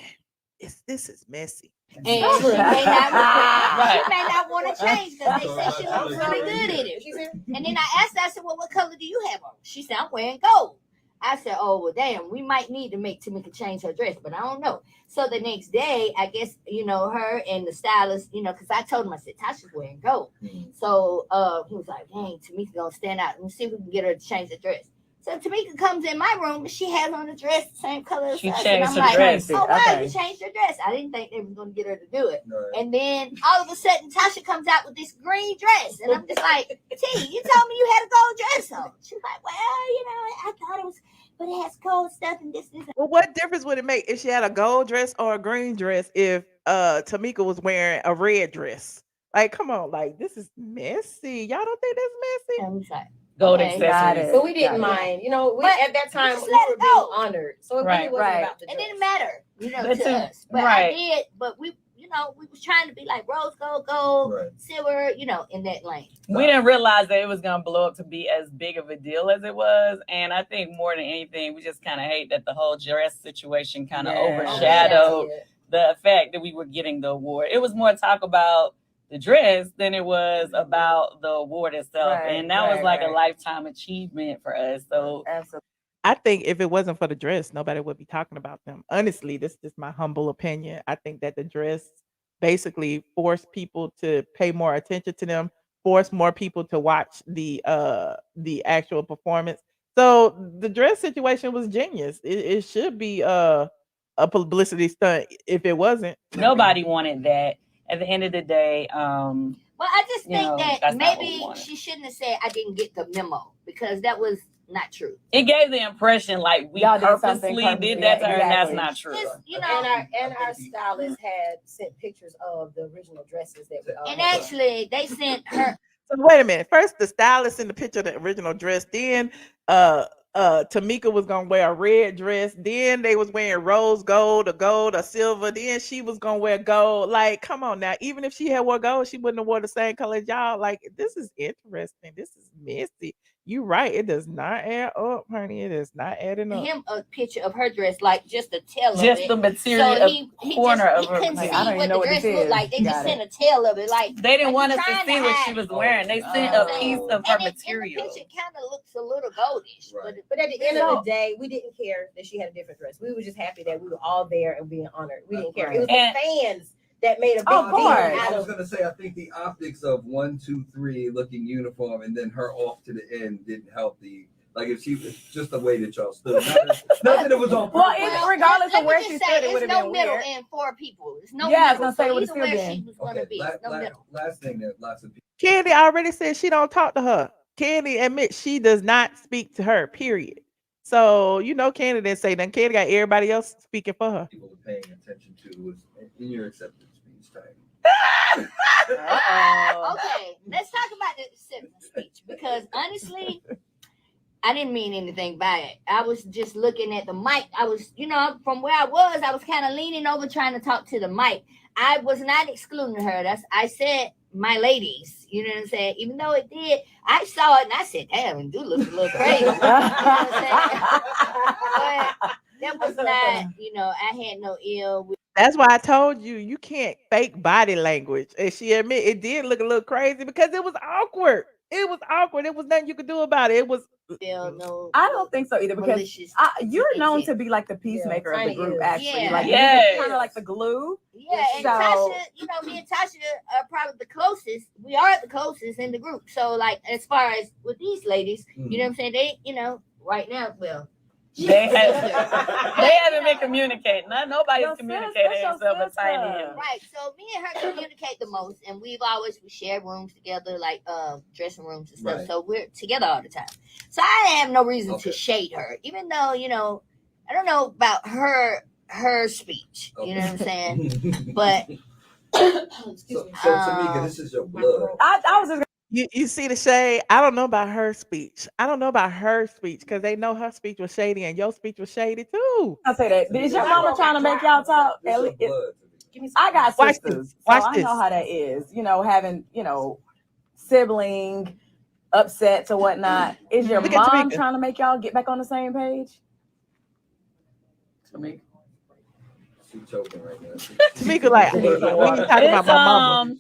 this is messy. And she may not want to change because they said she looks really good in it. And then I asked her, I said, well, what color do you have on? She said, I'm wearing gold. I said, oh, well, damn, we might need to make Tameka change her dress, but I don't know. So the next day, I guess, you know, her and the stylist, you know, because I told him, I said, Tasha's wearing gold. So he was like, dang, Tameka going to stand out. Let me see if we can get her to change the dress. So Tameka comes in my room and she has on a dress the same color as us. And I'm like, dress. oh, wow, you changed your dress. I didn't think they were going to get her to do it. Right. And then all of a sudden, Tasha comes out with this green dress. And I'm just like, T, you told me you had a gold dress on. She's like, well, you know, I thought it was, but it has gold stuff and this. Well, what difference would it make if she had a gold dress or a green dress if Tameka was wearing a red dress? Like, come on, like, this is messy. Y'all don't think that's messy? I'm sorry. Gold accessories. But we didn't mind. You know, at that time, we were being honored. So it really wasn't about the dress. It didn't matter, you know, to us. But I did, but we, you know, we was trying to be like rose gold, silver, you know, in that lane. We didn't realize that it was going to blow up to be as big of a deal as it was. And I think more than anything, we just kind of hate that the whole dress situation kind of overshadowed the fact that we were getting the award. It was more talk about the dress than it was about the award itself. And that was like a lifetime achievement for us. So I think if it wasn't for the dress, nobody would be talking about them. Honestly, this is my humble opinion. I think that the dress basically forced people to pay more attention to them, forced more people to watch the actual performance. So the dress situation was genius. It should be a publicity stunt if it wasn't. Nobody wanted that. At the end of the day, well, I just think that maybe we she shouldn't have said I didn't get the memo because that was not true. It gave the impression like we purposely did that to her, and that's not true. You know, and our stylist had sent pictures of the original dresses that we all and actually they sent her. So wait a minute. First, the stylist in the picture of the original dress. Then, Tameka was gonna wear a red dress. Then they was wearing rose gold, a silver. Then she was gonna wear gold. Like, come on now. Even if she had wore gold, she wouldn't have worn the same color as y'all. Like, this is interesting. This is messy. You right. It does not add up, honey. It is not adding up. Him a picture of her dress, like just a tail of Just it. the material, So he corner just, of he her. couldn't Like, see I don't what even know the what dress this looked is. like. They just Got sent it. a tail of it. Like They didn't want us to trying see to what hide she was it. wearing. They sent Oh. a piece of her And in the material. picture, it kind of looks a little goldish. Right. But at the end of the day, we didn't care that she had a different dress. We were just happy that we were all there and being honored. We didn't care. It was And- the fans that made a big Of deal course. out I was of gonna say, I think the optics of 1, 2, 3 looking uniform and then her off to the end didn't help the. Like if she was just the way that y'all stood. Not that it was on Well, purpose. regardless let of me where just she say, stood, it it's would have no been middle weird. in 4 people. It's no Yeah, I was middle. gonna say it So would've either still where been. she was going to be, no middle. Last thing that lots of people. Candy already said she don't talk to her. Candy admits she does not speak to her, period. So, Candy didn't say nothing. Candy got everybody else speaking for her. People are paying attention to was in your acceptance speech time. Okay, let's talk about the acceptance speech because honestly, I didn't mean anything by it. I was just looking at the mic. I was, from where I was kind of leaning over trying to talk to the mic. I was not excluding her. I said my ladies. You know what I'm saying? Even though it did, I saw it and I said, damn, it do look a little crazy. You know what I'm saying? But that was not, I had no ill with. That's why I told you, you can't fake body language. And she admit it did look a little crazy because it was awkward. It was awkward. There was nothing you could do about it. It was. No, I don't think so either because malicious you're known to intent. be like the peacemaker of the Tiny group, is. actually. Yeah. Like, Yes. you're kind of like the glue. Yeah, and So- Tasha, me and Tasha are probably the closest. We are the closest in the group. So, like, as far as with these ladies, you know what I'm saying? They, right now, well, They haven't been communicating. Nobody's communicating that's except your for Tiny. sister. right. So me and her communicate the most, and we share rooms together, like dressing rooms and stuff. Right. So we're together all the time. So I have no reason Okay. to shade her, even though I don't know about her speech. You know what I'm saying? But So Tamika, this is your blood. I was just You see the shade? I don't know about her speech. I don't know about her speech because they know her speech was shady and your speech was shady too. I'll say that. Is your mama trying to make y'all talk? This your blood. I got Watch sisters, this. Watch so I this. know how that is. Having sibling upsets or whatnot. Is your Look at mom Tamika. trying to make y'all get back on the same page? Tamika. She choking right now. Tamika, like, we ain't talking about my mama.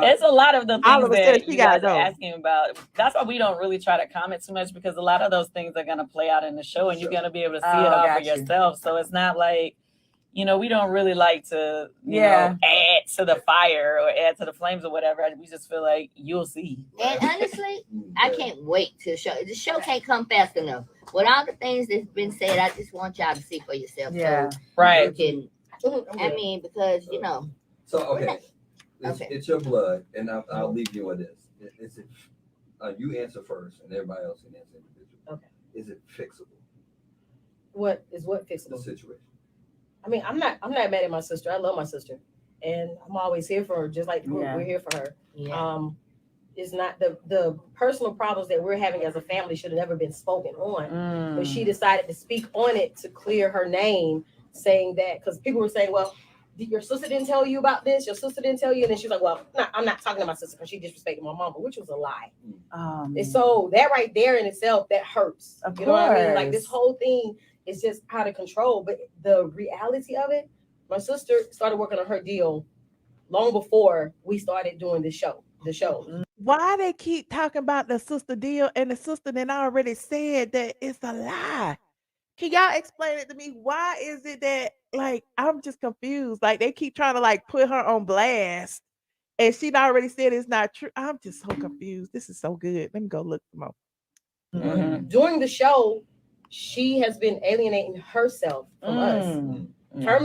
It's a lot of the All things of a that sudden, she you gotta guys are go. asking about. That's why we don't really try to comment too much because a lot of those things are going to play out in the show and you're going to be able to see it all for got you. yourself. So it's not like, we don't really like to, Yeah. add to the fire or add to the flames or whatever. We just feel like you'll see. And honestly, I can't wait to show. The show can't come fast enough. With all the things that's been said, I just want y'all to see for yourself. Yeah. So Right. you can, I mean, because So okay, Okay. it's your blood, and I'll leave you with this. You answer first, and everybody else can answer individually. Okay. Is it fixable? What The fixable? situation. I mean, I'm not mad at my sister. I love my sister, and I'm always here for her, just like the group. Yeah. We're here for her. yeah. It's not the personal problems that we're having as a family should have never been spoken on, but she decided to speak on it to clear her name, saying that because people were saying, well, your sister didn't tell you about this, your sister didn't tell you, and then she's like, well, I'm not talking to my sister because she disrespected my mama, which was a lie. And so that right there in itself, that hurts. Of You know what I mean? Like course. this whole thing is just out of control. But the reality of it, my sister started working on her deal long before we started doing the show. Why they keep talking about the sister deal and the sister then already said that it's a lie? Can y'all explain it to me? Why is it that I'm just confused? Like they keep trying to put her on blast and she already said it's not true. I'm just so confused. This is so good. Let me go look some more. Mm-hmm. During the show, she has been alienating herself from us. Her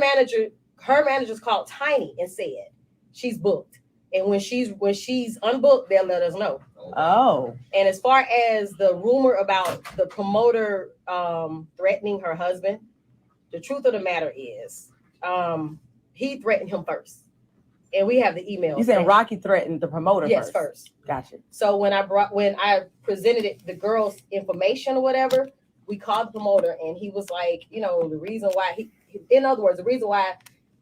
manager's called Tiny and said she's booked. And when she's unbooked, they'll let us know. Oh. And as far as the rumor about the promoter threatening her husband, the truth of the matter is he threatened him first. And we have the email. You saying Rocky threatened the promoter Yes, first. Gotcha. So when I presented the girl's information or whatever, we called the promoter and he was like, the reason why in other words, the reason why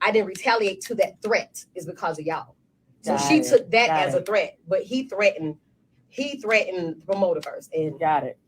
I didn't retaliate to that threat is because of y'all. So she took that as a threat, but he threatened he threatened the promoter first. And got it.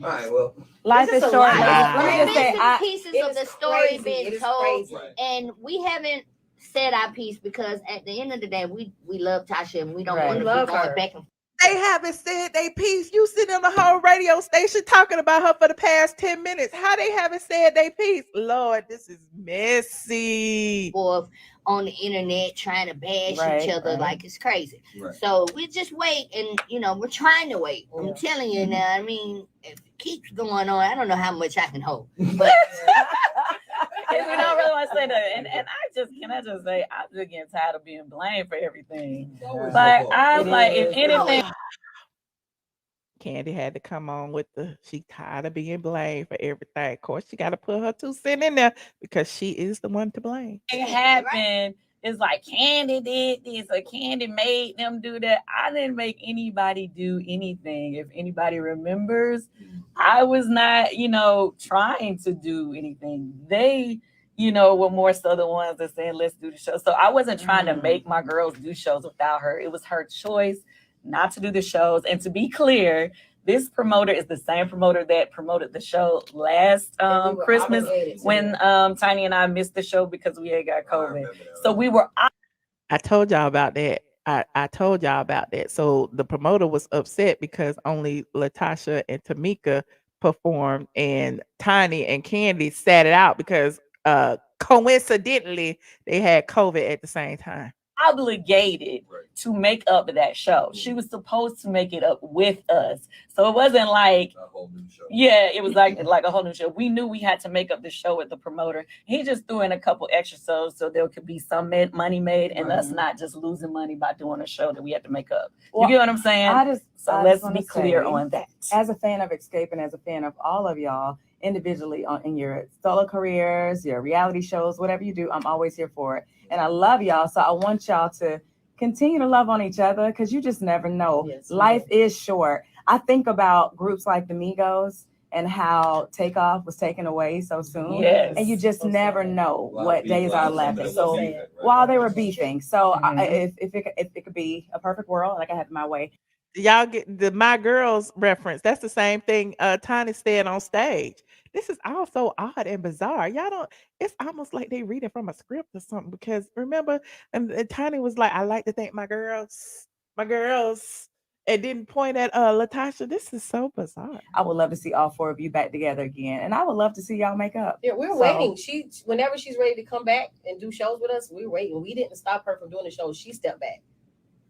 All right, well, Life is a short. lot. Let me just say, pieces it of is the story crazy. being It is told, crazy. and we haven't said our piece because at the end of the day, we love Tasha and we don't Right. want to Love be going her. back and They haven't said they piece. You sitting on the whole radio station talking about her for the past 10 minutes. How they haven't said they piece? Lord, this is messy. forth on the internet trying to bash Right, each other right. like it's crazy. Right. So we just wait, and we're trying to wait. Yeah. I'm telling you now. I mean, if it keeps going on, I don't know how much I can hold. But We don't really want to say that. And can I just say, I'm just getting tired of being blamed for everything. always But your fault. I'm It like, is. if anything, Candy had to come on with she tired of being blamed for everything. Of course, she got to put her 2 cents in there because she is the one to blame. happened, it's like Candy did this or Candy made them do that. I didn't make anybody do anything. If anybody remembers, I was not, trying to do anything. They, were more so the ones that said, let's do the show. So I wasn't trying to make my girls do shows without her. It was her choice not to do the shows. And to be clear, this promoter is the same promoter that promoted the show last And we were Christmas obligated to. when Tiny and I missed the show because we had got COVID. So we were I told y'all about that. I told y'all about that. So the promoter was upset because only LaTocha and Tameka performed, and Tiny and Candy sat it out because coincidentally they had COVID at the same time. obligated to make up that show. She was supposed to make it up with us. So it wasn't like A whole new show. yeah, it was like a whole new show. We knew we had to make up the show with the promoter. He just threw in a couple extra shows so there could be some money made and us not just losing money by doing a show that we had to make up. You Well, get what I'm saying? So I let's just be wanna clear say, on that. as a fan of Xscape and as a fan of all of y'all individually in your solo careers, your reality shows, whatever you do, I'm always here for it. And I love y'all. So I want y'all to continue to love on each other because you just never know. Yes, Life is short. I think about groups like the Migos and how Takeoff was taken away so soon. Yes. And you just So never sad. know A lot of what people days out are there left. that So believe it, right? while they were beefing, so Mhm. if it could be a perfect world, like I had my way, Y'all get the My Girls reference. That's the same thing Tiny said on stage. This is all so odd and bizarre. Y'all don't, it's almost like they reading from a script or something because remember, and Tiny was like, I like to thank my girls, and didn't point at LaTocha. This is so bizarre. I would love to see all 4 of you back together again. And I would love to see y'all make up. Yeah, we're So- waiting. Whenever she's ready to come back and do shows with us, we're waiting. We didn't stop her from doing the show. She stepped back.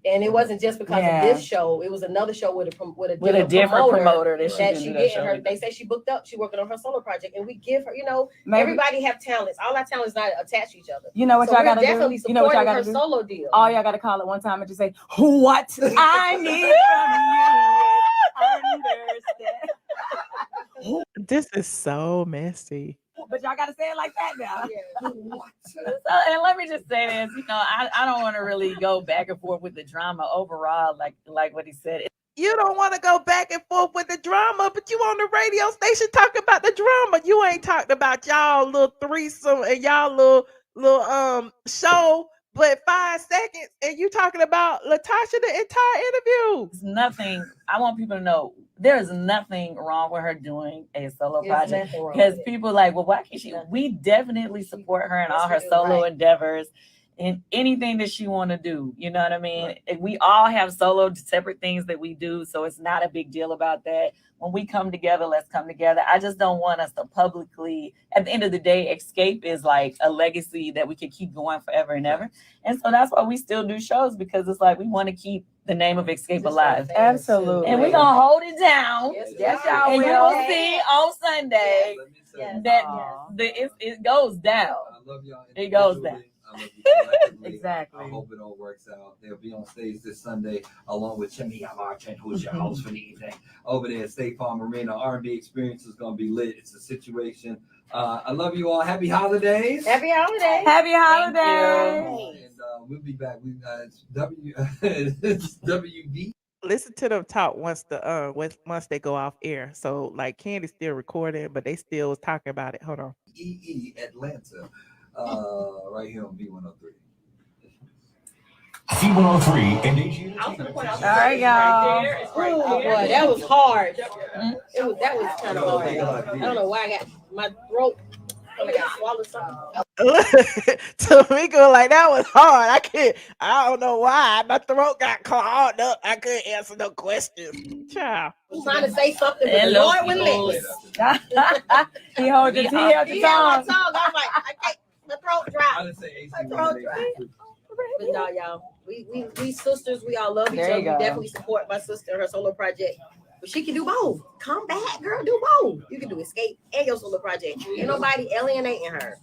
And it wasn't just because Yeah. of this show. It was another show with a Different promoter that she that didn't she do that getting show her. with. They say she booked up. She working on her solo project, and we give her. Maybe, Everybody have talents. All our talents not attached to each other. you know what So y'all we're gotta do? definitely You know what y'all supporting her gotta do? solo deal. All y'all gotta call it one time and just say, what I need from you is understand. This is so messy. But y'all gotta say it like that now. So, and let me just say this, I don't want to really go back and forth with the drama overall, like what he said. You don't want to go back and forth with the drama, but you on the radio station talking about the drama. You ain't talked about y'all little threesome and y'all little show, but 5 seconds, and you talking about LaTocha the entire interview. There's nothing. I want people to know there is nothing wrong with her doing a solo project because people like, well, why can't she? We definitely support her in all her solo endeavors and anything that she want to do. You know what I mean? And we all have solo separate things that we do, so it's not a big deal about that. When we come together, let's come together. I just don't want us to publicly, at the end of the day, Xscape is like a legacy that we can keep going forever and ever. And so that's why we still do shows, because it's like we want to keep the name of Xscape alive. Absolutely. And we're going to hold it down. Yes, And y'all you will. will see on Sunday that it goes down. I love y'all. It goes down. I love you collectively. Exactly. I hope it all works out. They'll be on stage this Sunday along with Shamea Morton, who's your host for the evening. Over there at State Farm Arena, R&B experience is going to be lit. It's a situation. I love you all. Happy holidays. Happy holidays. Happy holidays. And we'll be back. It's it's WB. Listen to them talk once they go off air. So like Candy's still recording, but they still was talking about it. Hold on. EE Atlanta. Right here on V103. V103 and All right, y'all. Oh boy, that was hard. That was kind of hard. I don't know why I got my throat. I got swallowed something. Tameka, like that was hard. I don't know why. My throat got clogged up. I couldn't answer no questions. Child. I'm trying to say something, but the Lord wouldn't let me. He held your tongue. I'm like, I can't. My throat dry. My throat dry. But y'all, we sisters, we all love each other. We definitely support my sister and her solo project. But she can do both. Come back, girl, do both. You can do Xscape and your solo project. Ain't nobody alienating her.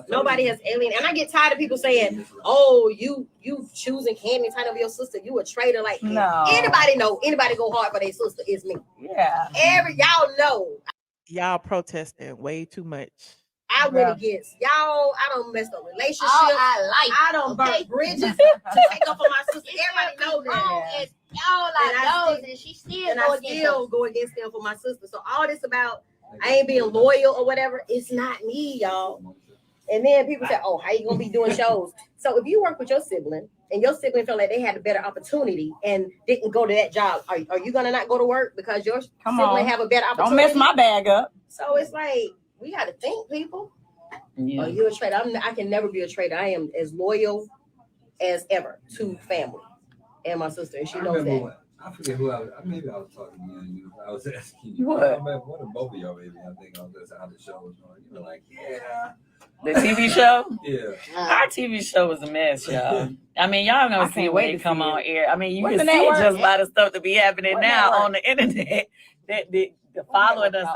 Nobody has alien. And I get tired of people saying, "Oh, you choosing Kandi Tiny over your sister. You a traitor." Like, no. Anybody go hard for their sister is me. Yeah. Y'all know. Y'all protesting way too much. I went against y'all. I don't mess up relationships. I don't burn bridges to take up for my sister. Everybody knows that. And she still go against them for my sister. So all this about I ain't being loyal or whatever, it's not me, y'all. And then people say, "Oh, how you gonna be doing shows?" So if you work with your sibling and your sibling felt like they had a better opportunity and didn't go to that job, are you gonna not go to work because your sibling have a better opportunity? Don't mess my bag up. So it's like we got to think, people. Yeah. Are you a traitor? I can never be a traitor. I am as loyal as ever to family and my sister, and she knows that. I forget who I was. Maybe I was talking to you. I was asking you. What? One of both of y'all, maybe. I think I was just how the show was going. You were like, yeah. The TV show? Yeah. Our TV show was a mess, y'all. I mean, y'all gonna see when it come on air. I mean, you can see just a lot of stuff to be happening now on the internet. That the following us.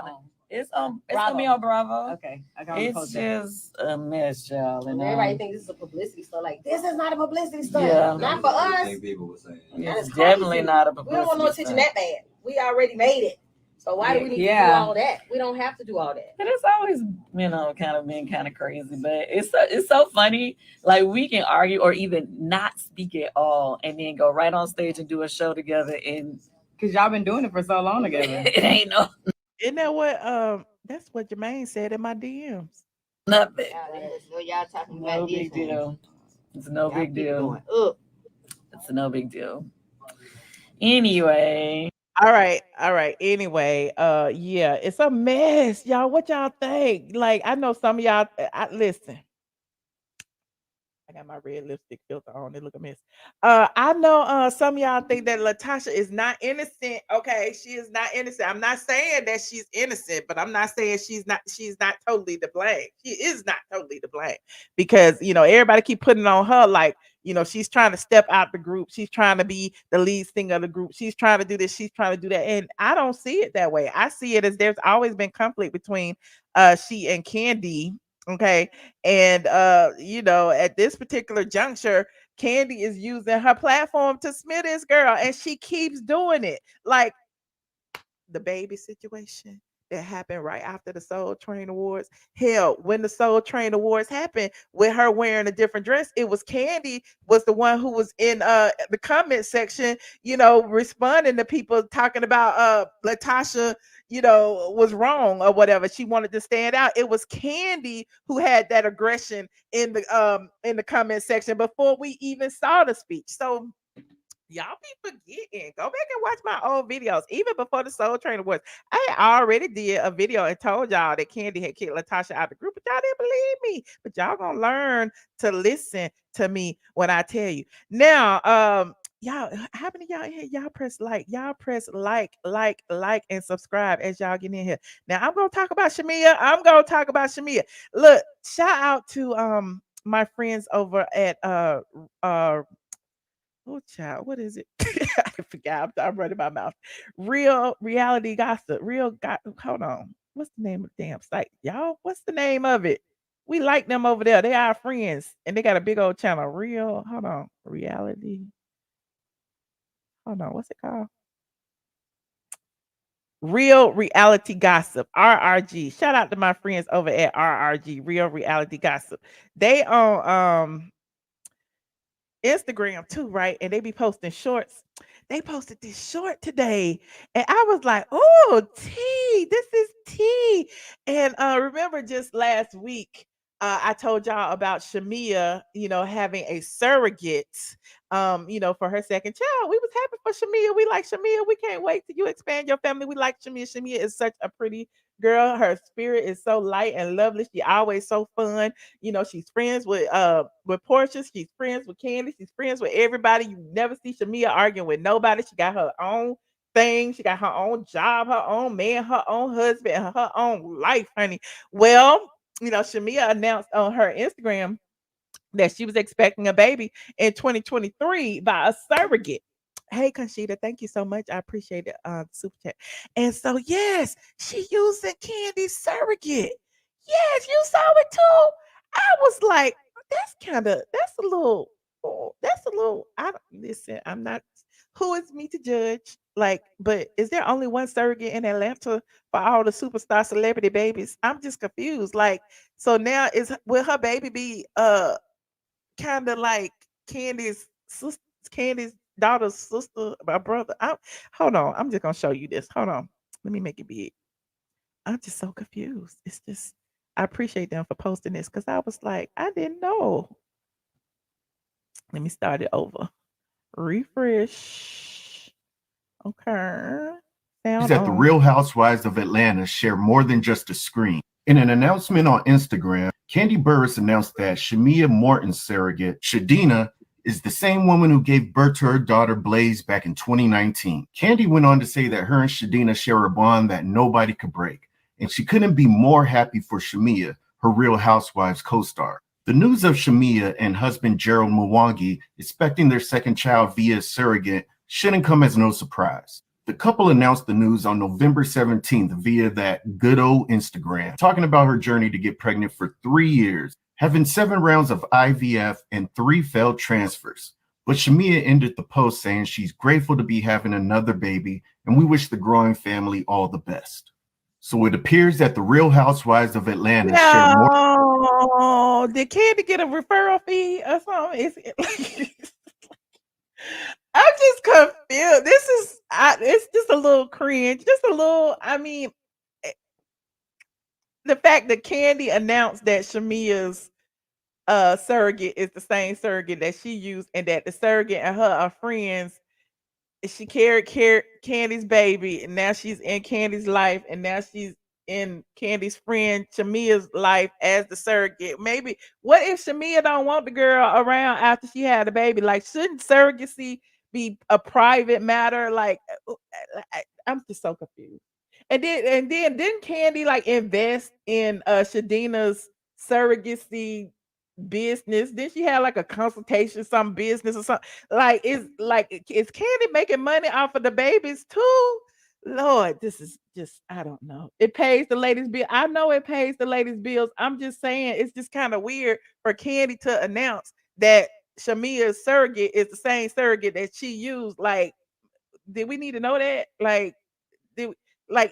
It's gonna be on Bravo. Okay. It's just a mess, y'all. And everybody thinks this is a publicity stunt. Like, this is not a publicity stunt. Yeah. Not for us. It's definitely not a publicity. We don't want no attention that bad. We already made it. So why do we need to do all that? We don't have to do all that. And it's always, kind of been kind of crazy, but it's so funny. Like, we can argue or even not speak at all, and then go right on stage and do a show together. And because y'all been doing it for so long together, it ain't no. Isn't that what that's what Jermaine said in my DMs. Nothing. Y'all talking about No big deal. It's no big deal. It's no big deal. Anyway. All right. Anyway, yeah, it's a mess, y'all. What y'all think? Like, I know some of y'all. Listen. I got my red lipstick filter on. It look a mess. I know some of y'all think that LaTocha is not innocent. Okay, she is not innocent. I'm not saying that she's innocent, but I'm not saying she's not totally to blame. She is not totally to blame because everybody keep putting on her like she's trying to step out the group. She's trying to be the lead singer of the group. She's trying to do this. She's trying to do that. And I don't see it that way. I see it as there's always been conflict between she and Kandi. Okay. And at this particular juncture, Kandi is using her platform to smear this girl, and she keeps doing it. Like the baby situation that happened right after the Soul Train Awards. Hell, when the Soul Train Awards happened with her wearing a different dress, it was Kandi was the one who was in the comment section, responding to people talking about LaTocha was wrong or whatever. She wanted to stand out. It was Kandi who had that aggression in the comment section before we even saw the speech. So y'all be forgetting. Go back and watch my old videos. Even before the Soul Train Awards, I already did a video and told y'all that Kandi had kicked LaTocha out of the group, but y'all didn't believe me. But y'all gonna learn to listen to me when I tell you. Now, y'all, how many of y'all in here? Y'all press like, and subscribe as y'all get in here. Now, I'm gonna talk about Shamea. Look, shout out to my friends over at oh child, what is it? I forgot. I'm running my mouth. Real Reality Gossip. Hold on. What's the name of the damn site, y'all? What's the name of it? We like them over there. They are our friends, and they got a big old channel. Reality. Hold on. What's it called? Real Reality Gossip. RRG. Shout out to my friends over at RRG. Real Reality Gossip. They on Instagram too, right? And they be posting shorts. They posted this short today, and I was like, "Oh, T, this is T." And remember, just last week, I told y'all about Shamea, having a surrogate, for her second child. We was happy for Shamea. We like Shamea. We can't wait till you expand your family. We like Shamea. Shamea is such a pretty girl. Her spirit is so light and lovely. She always so fun. She's friends with Portia. She's friends with Candy. She's friends with everybody. You never see Shamea arguing with nobody. She got her own thing. She got her own job, her own man, her own husband, her own life, honey. Well, Shamea announced on her Instagram that she was expecting a baby in 2023 by a surrogate. Hey, Conchita, thank you so much. I appreciate it. Super chat. And so, yes, she using Candy's surrogate. Yes, you saw it too. I was like, that's a little, I don't listen. I'm not, who is me to judge? Like, but is there only one surrogate in Atlanta for all the superstar celebrity babies? I'm just confused. Like, so now will her baby be kind of like Candy's sister, Candy's daughter's sister, my brother? Hold on, I'm just gonna show you this. Hold on, let me make it big. I'm just so confused. It's just, I appreciate them for posting this because I was like, I didn't know. Let me start it over. Refresh. Okay. Is that the Real Housewives of Atlanta share more than just a screen. In an announcement on Instagram, Kandi Burruss announced that Shamea Morton's surrogate, Shadina, is the same woman who gave birth to her daughter Blaze back in 2019. Kandi went on to say that her and Shadina share a bond that nobody could break, and she couldn't be more happy for Shamea, her Real Housewives co-star. The news of Shamea and husband Gerald Mwangi expecting their second child via surrogate shouldn't come as no surprise. The couple announced the news on November 17th via that good old Instagram, talking about her journey to get pregnant for 3 years, having 7 rounds of IVF and 3 failed transfers. But Shamea ended the post saying she's grateful to be having another baby and we wish the growing family all the best. So it appears that the Real Housewives of Atlanta share more. Did Kandi get a referral fee or something? I'm just confused. It's just a little cringe. Just a little, the fact that Kandi announced that Shamea's surrogate is the same surrogate that she used and that the surrogate and her are friends. She carried Candy's baby, and now she's in Candy's life, and now she's in Candy's friend Shamea's life as the surrogate. Maybe what if Shamea don't want the girl around after she had a baby? Like, shouldn't surrogacy be a private matter? Like, I'm just so confused. And then didn't Kandi like invest in Shadina's surrogacy business? Then she had like a consultation, some business or something. Is Kandi making money off of the babies too? Lord, this is just, I don't know. It pays the ladies' bill. I know it pays the ladies' bills. I'm just saying it's just kind of weird for Kandi to announce that Shamea's surrogate is the same surrogate that she used. Like, did we need to know that? Like,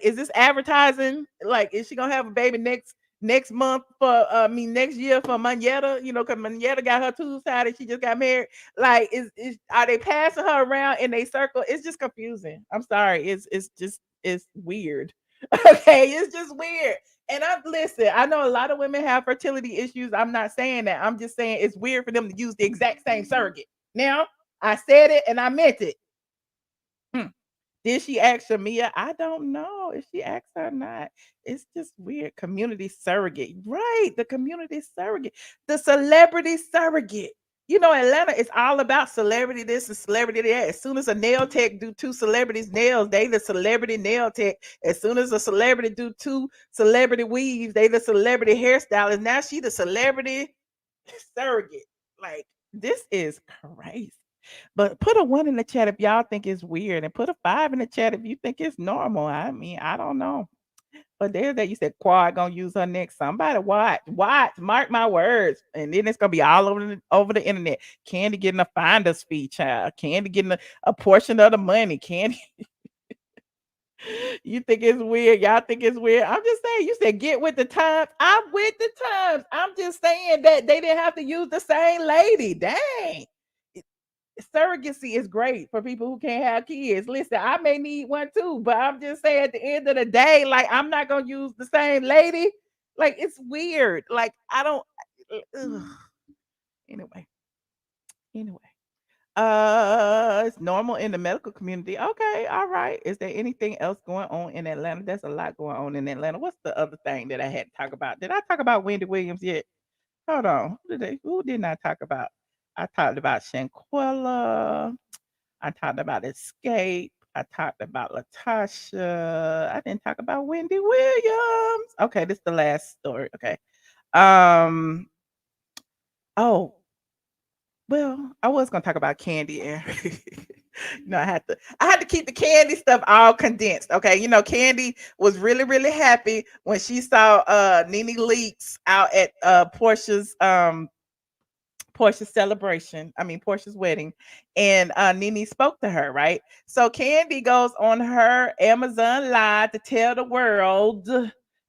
is this advertising? Like, is she gonna have a baby next month for next year for Manetta? Because Manetta got her two-sided, she just got married. Like, are they passing her around in a circle? It's just confusing. I'm sorry. It's weird. Okay, it's just weird. And listen, I know a lot of women have fertility issues. I'm not saying that. I'm just saying it's weird for them to use the exact same surrogate. Now, I said it and I meant it. Did she ask Shamea? I don't know if she asked her or not. It's just weird. Community surrogate. Right. The community surrogate. The celebrity surrogate. Atlanta is all about celebrity this and celebrity that. As soon as a nail tech do 2 celebrities' nails, they the celebrity nail tech. As soon as a celebrity do 2 celebrity weaves, they the celebrity hairstylist. Now she the celebrity surrogate. Like, this is crazy. But put a 1 in the chat if y'all think it's weird, and put a 5 in the chat if you think it's normal. I don't know. But there's that. You said Quad gonna use her next. Somebody watch, mark my words. And then it's gonna be all over the internet. Kandi getting a finder's fee, child. Kandi getting a portion of the money. Kandi. You think it's weird? Y'all think it's weird? I'm just saying, you said get with the times. I'm with the times. I'm just saying that they didn't have to use the same lady. Dang. Surrogacy is great for people who can't have kids. Listen, I may need one too, but I'm just saying at the end of the day, like, I'm not gonna use the same lady. Like, it's weird. Like, Anyway. It's normal in the medical community. Okay, all right. Is there anything else going on in Atlanta? There's a lot going on in Atlanta. What's the other thing that I had to talk about? Did I talk about Wendy Williams yet? Hold on. Who didn't I talk about? I talked about Shanquella. I talked about Xscape. I talked about LaTocha. I didn't talk about Wendy Williams. Okay, this is the last story. Okay. Um. Oh, well, I was gonna talk about Kandi and I had to keep the Kandi stuff all condensed. Okay. Kandi was really, really happy when she saw Nene Leakes out at Portia's celebration. I mean Portia's wedding. And Nene spoke to her, right? So Kandi goes on her Amazon Live to tell the world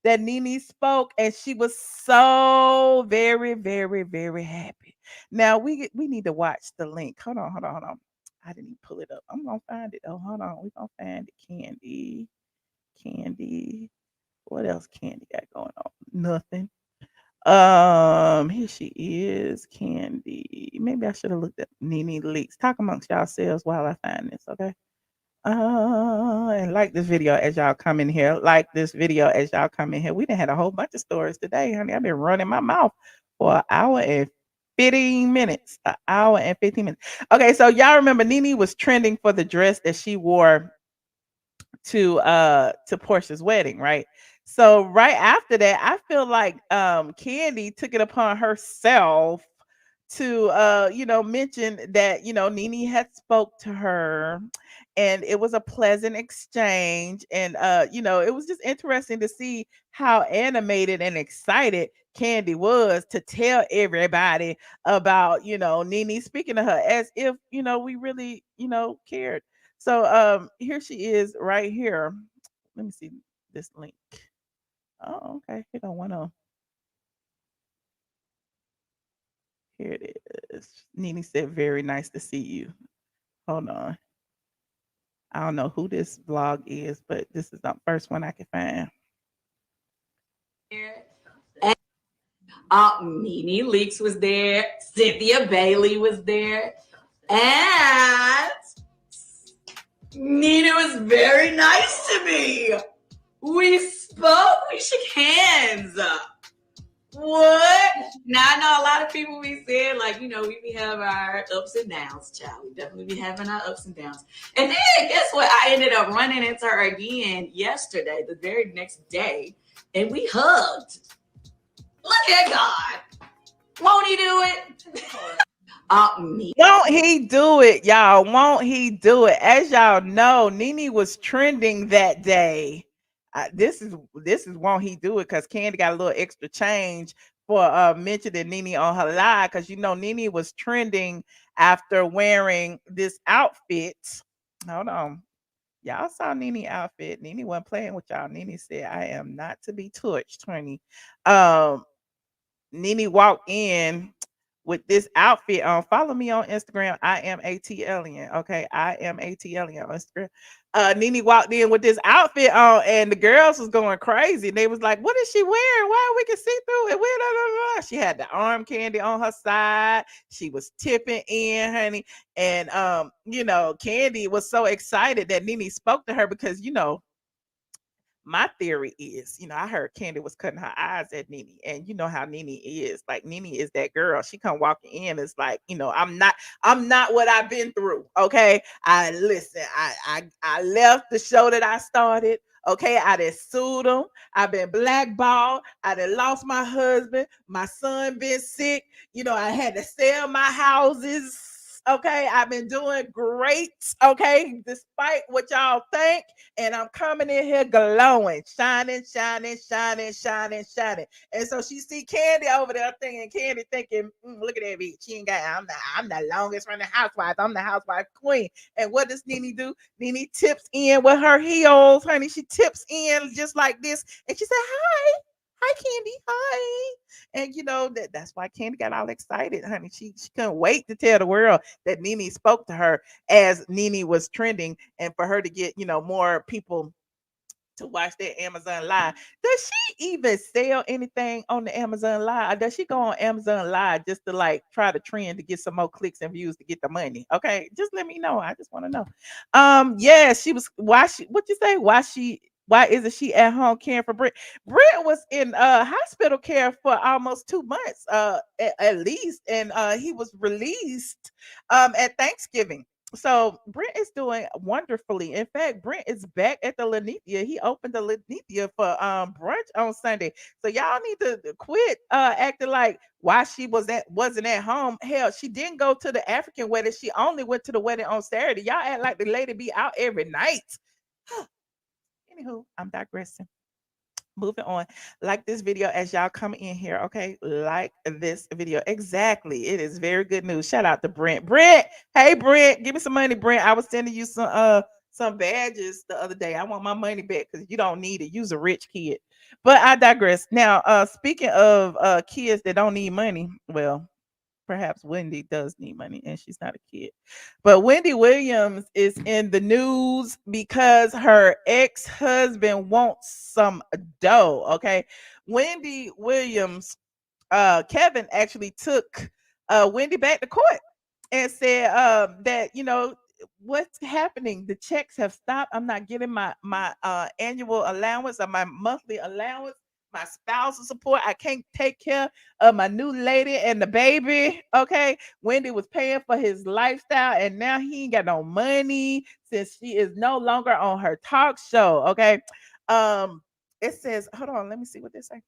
that Nene spoke, and she was so very, very, very happy. Now we need to watch the link. Hold on. I didn't even pull it up. I'm gonna find it. Oh, hold on. We're gonna find it. Kandi. What else Kandi got going on? Nothing. Here she is, Kandi. Maybe I should have looked at Nene Leakes. Talk amongst yourselves while I find this, okay? And like this video as y'all come in here. We done had a whole bunch of stories today, honey. I've been running my mouth for an hour and 15 minutes. Okay, so y'all remember Nene was trending for the dress that she wore to Portia's wedding, right? So right after that, I feel like Kandi took it upon herself to mention that Nene had spoke to her, and it was a pleasant exchange, and it was just interesting to see how animated and excited Kandi was to tell everybody about Nene speaking to her as if we really cared. So here she is right here. Let me see this link. Oh, okay. Here don't want to. Here it is. Nene said, "Very nice to see you." Hold on. I don't know who this vlog is, but this is the first one I can find. Nene Leakes was there. Cynthia Bailey was there. And Nene was very nice to me. We spoke. We shook hands. What? Now, I know a lot of people be saying, like, we be having our ups and downs, child. We definitely be having our ups and downs. And then, guess what? I ended up running into her again yesterday, the very next day, and we hugged. Look at God. Won't he do it? Won't he do it, y'all? Won't he do it? As y'all know, Nene was trending that day. This is won't he do it, because Kandi got a little extra change for mentioning Nene on her live, because Nene was trending after wearing this outfit. Hold on. Y'all saw Nene outfit. Nene wasn't playing with y'all. Nene said, "I am not to be touched," honey. Nene walked in with this outfit on. Follow me on Instagram. I am ATLian. Okay. I am ATLian on Instagram. Nene walked in with this outfit on, and the girls was going crazy. They was like, "What is she wearing? Why we can see through it?" She had the arm candy on her side. She was tipping in, honey. And Kandi was so excited that Nene spoke to her, because my theory is, I heard Kandi was cutting her eyes at Nene, and you know how Nene is. Like, Nene is that girl. She come walking in, it's like, I'm not what I've been through. Okay, I left the show that I started. Okay, I done sued them. I've been blackballed. I done lost my husband. My son been sick. I had to sell my houses. Okay, I've been doing great. Okay, despite what y'all think. And I'm coming in here glowing, shining. And so she see Kandi over there thinking, look at that bitch. She ain't got, I'm the longest running housewife. I'm the housewife queen. And what does Nene do? Nene tips in with her heels, honey. She tips in just like this. And she said, "Hi, Kandi, hi." And that's why Kandi got all excited, honey. She couldn't wait to tell the world that Nene spoke to her as Nene was trending, and for her to get more people to watch that Amazon Live. Does she even sell anything on the Amazon Live? Or does she go on Amazon Live just to like try to trend to get some more clicks and views to get the money? Okay, just let me know. I just want to know. Yeah, she was what you say? Why isn't she at home caring for Britt? Britt was in hospital care for almost 2 months, at least, and he was released at Thanksgiving. So Brent is doing wonderfully. In fact, Brent is back at the Lanithia. He opened the Lanithia for brunch on Sunday. So y'all need to quit acting like why she wasn't at home. Hell, she didn't go to the African wedding. She only went to the wedding on Saturday. Y'all act like the lady be out every night. Anywho, I'm digressing. Moving on. Like this video as y'all come in here. Okay. Like this video. Exactly. It is very good news. Shout out to Brent. Brent. Hey Brent. Give me some money, Brent. I was sending you some badges the other day. I want my money back because you don't need it. You's a rich kid. But I digress. Now, speaking of kids that don't need money, well, perhaps Wendy does need money and she's not a kid. But Wendy Williams is in the news because her ex-husband wants some dough. Okay. Wendy Williams, Kevin actually took Wendy back to court and said that, what's happening? The checks have stopped. I'm not getting my annual allowance or my monthly allowance, my spousal support. I can't take care of my new lady and the baby. Okay. Wendy was paying for his lifestyle and now he ain't got no money since she is no longer on her talk show. Okay. It says, hold on, let me see what they say.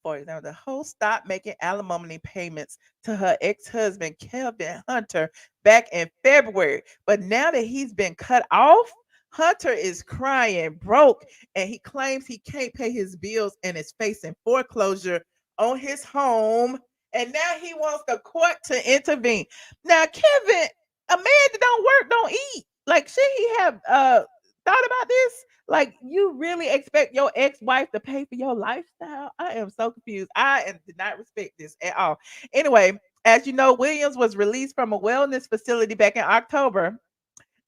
For example, the host stopped making alimony payments to her ex-husband, Kevin Hunter, back in February. But now that he's been cut off, Hunter is crying broke and he claims he can't pay his bills and is facing foreclosure on his home. And now he wants the court to intervene. Now, Kevin, a man that don't work, don't eat. Like, should he have thought about this? Like, you really expect your ex-wife to pay for your lifestyle? I am so confused. Did not respect this at all. Anyway, as you know, Williams was released from a wellness facility back in October.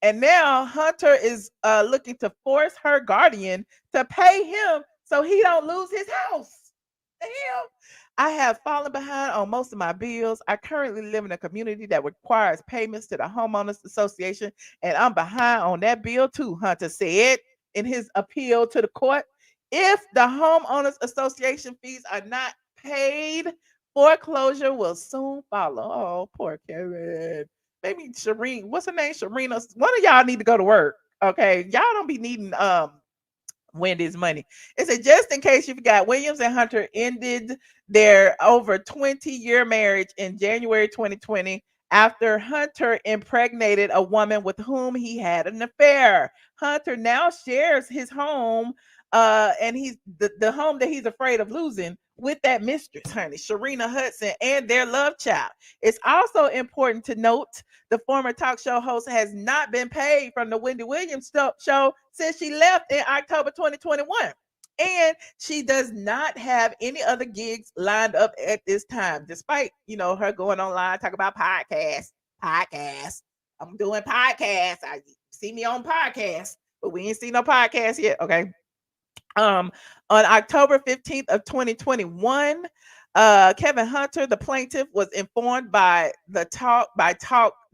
And now Hunter is looking to force her guardian to pay him so he don't lose his house. The hell? I have fallen behind on most of my bills. I currently live in a community that requires payments to the homeowners association, and I'm behind on that bill too, Hunter said in his appeal to the court. If the homeowners association fees are not paid, foreclosure will soon follow. Oh, poor Kevin. Maybe Shireen, what's her name? Sharina. One of y'all need to go to work. Okay. Y'all don't be needing Wendy's money. It said, just in case you forgot, Williams and Hunter ended their over 20-year marriage in January 2020 after Hunter impregnated a woman with whom he had an affair. Hunter now shares his home, and he's the home that he's afraid of losing with that mistress, honey, Sharina Hudson, and their love child. It's also important to note the former talk show host has not been paid from the Wendy Williams show since she left in October 2021. And she does not have any other gigs lined up at this time, despite, her going online, talking about podcasts. I'm doing podcasts. I see me on podcasts, but we ain't seen no podcast yet. Okay. On October 15th of 2021, Kevin Hunter, the plaintiff, was informed by Talk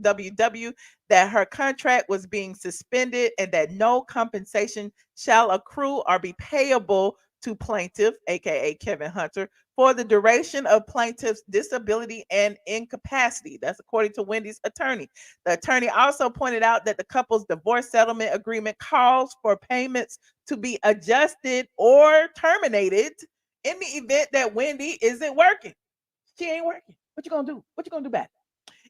WW that her contract was being suspended and that no compensation shall accrue or be payable to plaintiff, aka Kevin Hunter, for the duration of plaintiff's disability and incapacity. That's according to Wendy's attorney. The attorney also pointed out that the couple's divorce settlement agreement calls for payments to be adjusted or terminated in the event that Wendy isn't working. She ain't working. What you gonna do? What you gonna do about it?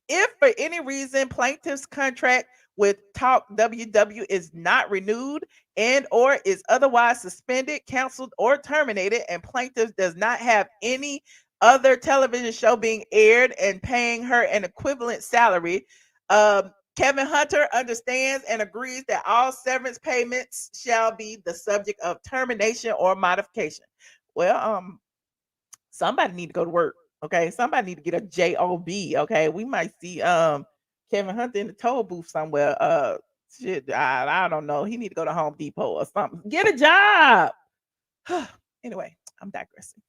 If for any reason plaintiff's contract with Talk WW is not renewed and or is otherwise suspended, canceled, or terminated, and plaintiff does not have any other television show being aired and paying her an equivalent salary, Kevin Hunter understands and agrees that all severance payments shall be the subject of termination or modification. Well, somebody need to go to work. Okay, somebody need to get a job. Okay, we might see Kevin Hunter in the toll booth somewhere Shit, I don't know. He need to go to Home Depot or something. Get a job. Anyway, I'm digressing.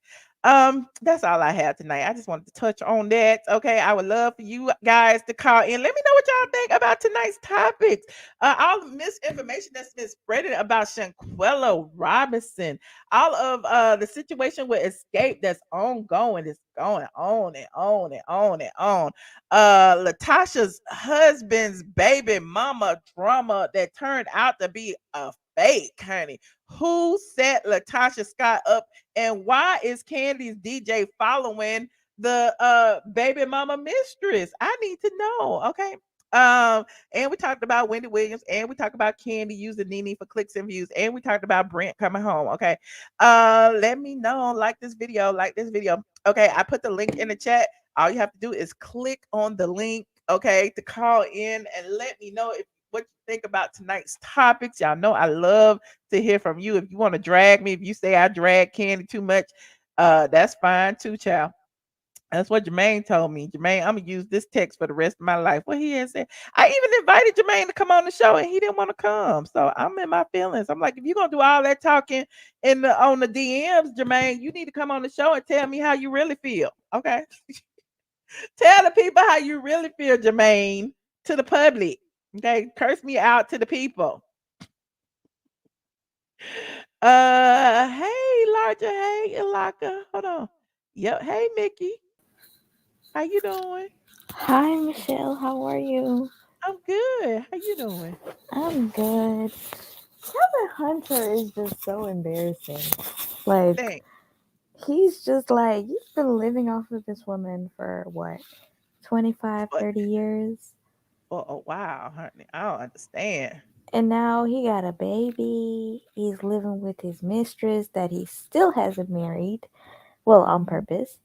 That's all I have tonight. I just wanted to touch on that. Okay, I would love for you guys to call in. Let me know what y'all think about tonight's topics. All the misinformation that's been spreading about Shanquella Robinson, all of the situation with Xscape that's ongoing. It's going on and on and on and on. LaTocha's husband's baby mama drama that turned out to be a fake, honey. Who set LaTocha Scott up, and why is Kandi's DJ following the baby mama mistress? I need to know. Okay. And we talked about Wendy Williams, and we talked about Kandi using Nene for clicks and views, and we talked about Brent coming home. Okay. Let me know. Like this video. Okay, I put the link in the chat. All you have to do is click on the link, okay, to call in and let me know what you think about tonight's topics. Y'all know I love to hear from you. If you want to drag me, if you say I drag Kandi too much, that's fine too, child. That's what Jermaine told me. Jermaine, I'm gonna use this text for the rest of my life. What he had said. I even invited Jermaine to come on the show, and he didn't want to come. So I'm in my feelings. I'm like, if you're gonna do all that talking on the DMs, Jermaine, you need to come on the show and tell me how you really feel. Okay. Tell the people how you really feel, Jermaine, to the public. Okay, curse me out to the people. Hey, Larger. Hey, Ilaka. Hold on. Yep. Hey, Mickey. How you doing? Hi, Michelle. How are you? I'm good. How you doing? I'm good. Kevin Hunter is just so embarrassing. Like, Thanks. he's just like, he's been living off of this woman for what, 25, 30 years? Oh, wow, honey. I don't understand. And now he got a baby. He's living with his mistress that he still hasn't married. Well, on purpose.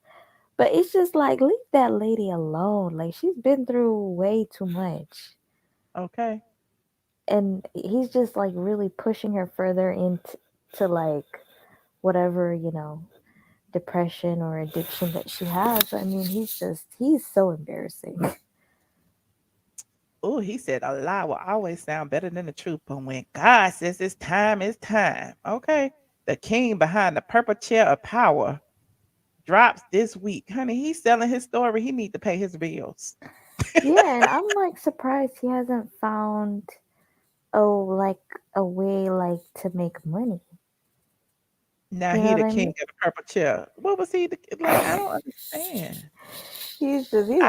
But it's just like, leave that lady alone. Like, she's been through way too much. Okay. And he's just like really pushing her further into like whatever, depression or addiction that she has. I mean, he's so embarrassing. Oh, he said a lie will always sound better than the truth. But when God says it's time, it's time. Okay. The king behind the purple chair of power drops this week. Honey, he's selling his story. He needs to pay his bills. Yeah, and I'm like surprised he hasn't found a way to make money. Now he the king of the purple chair. What was he? I don't understand. I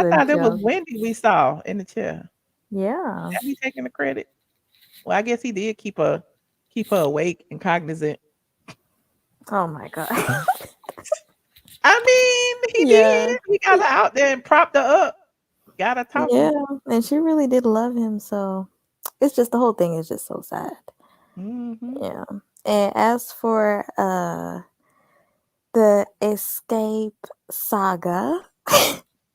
thought it was Wendy we saw in the chair. Yeah. Is he taking the credit? Well, I guess he did keep her awake and cognizant. Oh my God. I mean, he did. He got her out there and propped her up. Got her talking. Yeah, and she really did love him. So it's just, the whole thing is just so sad. Mm-hmm. Yeah. And as for the Xscape saga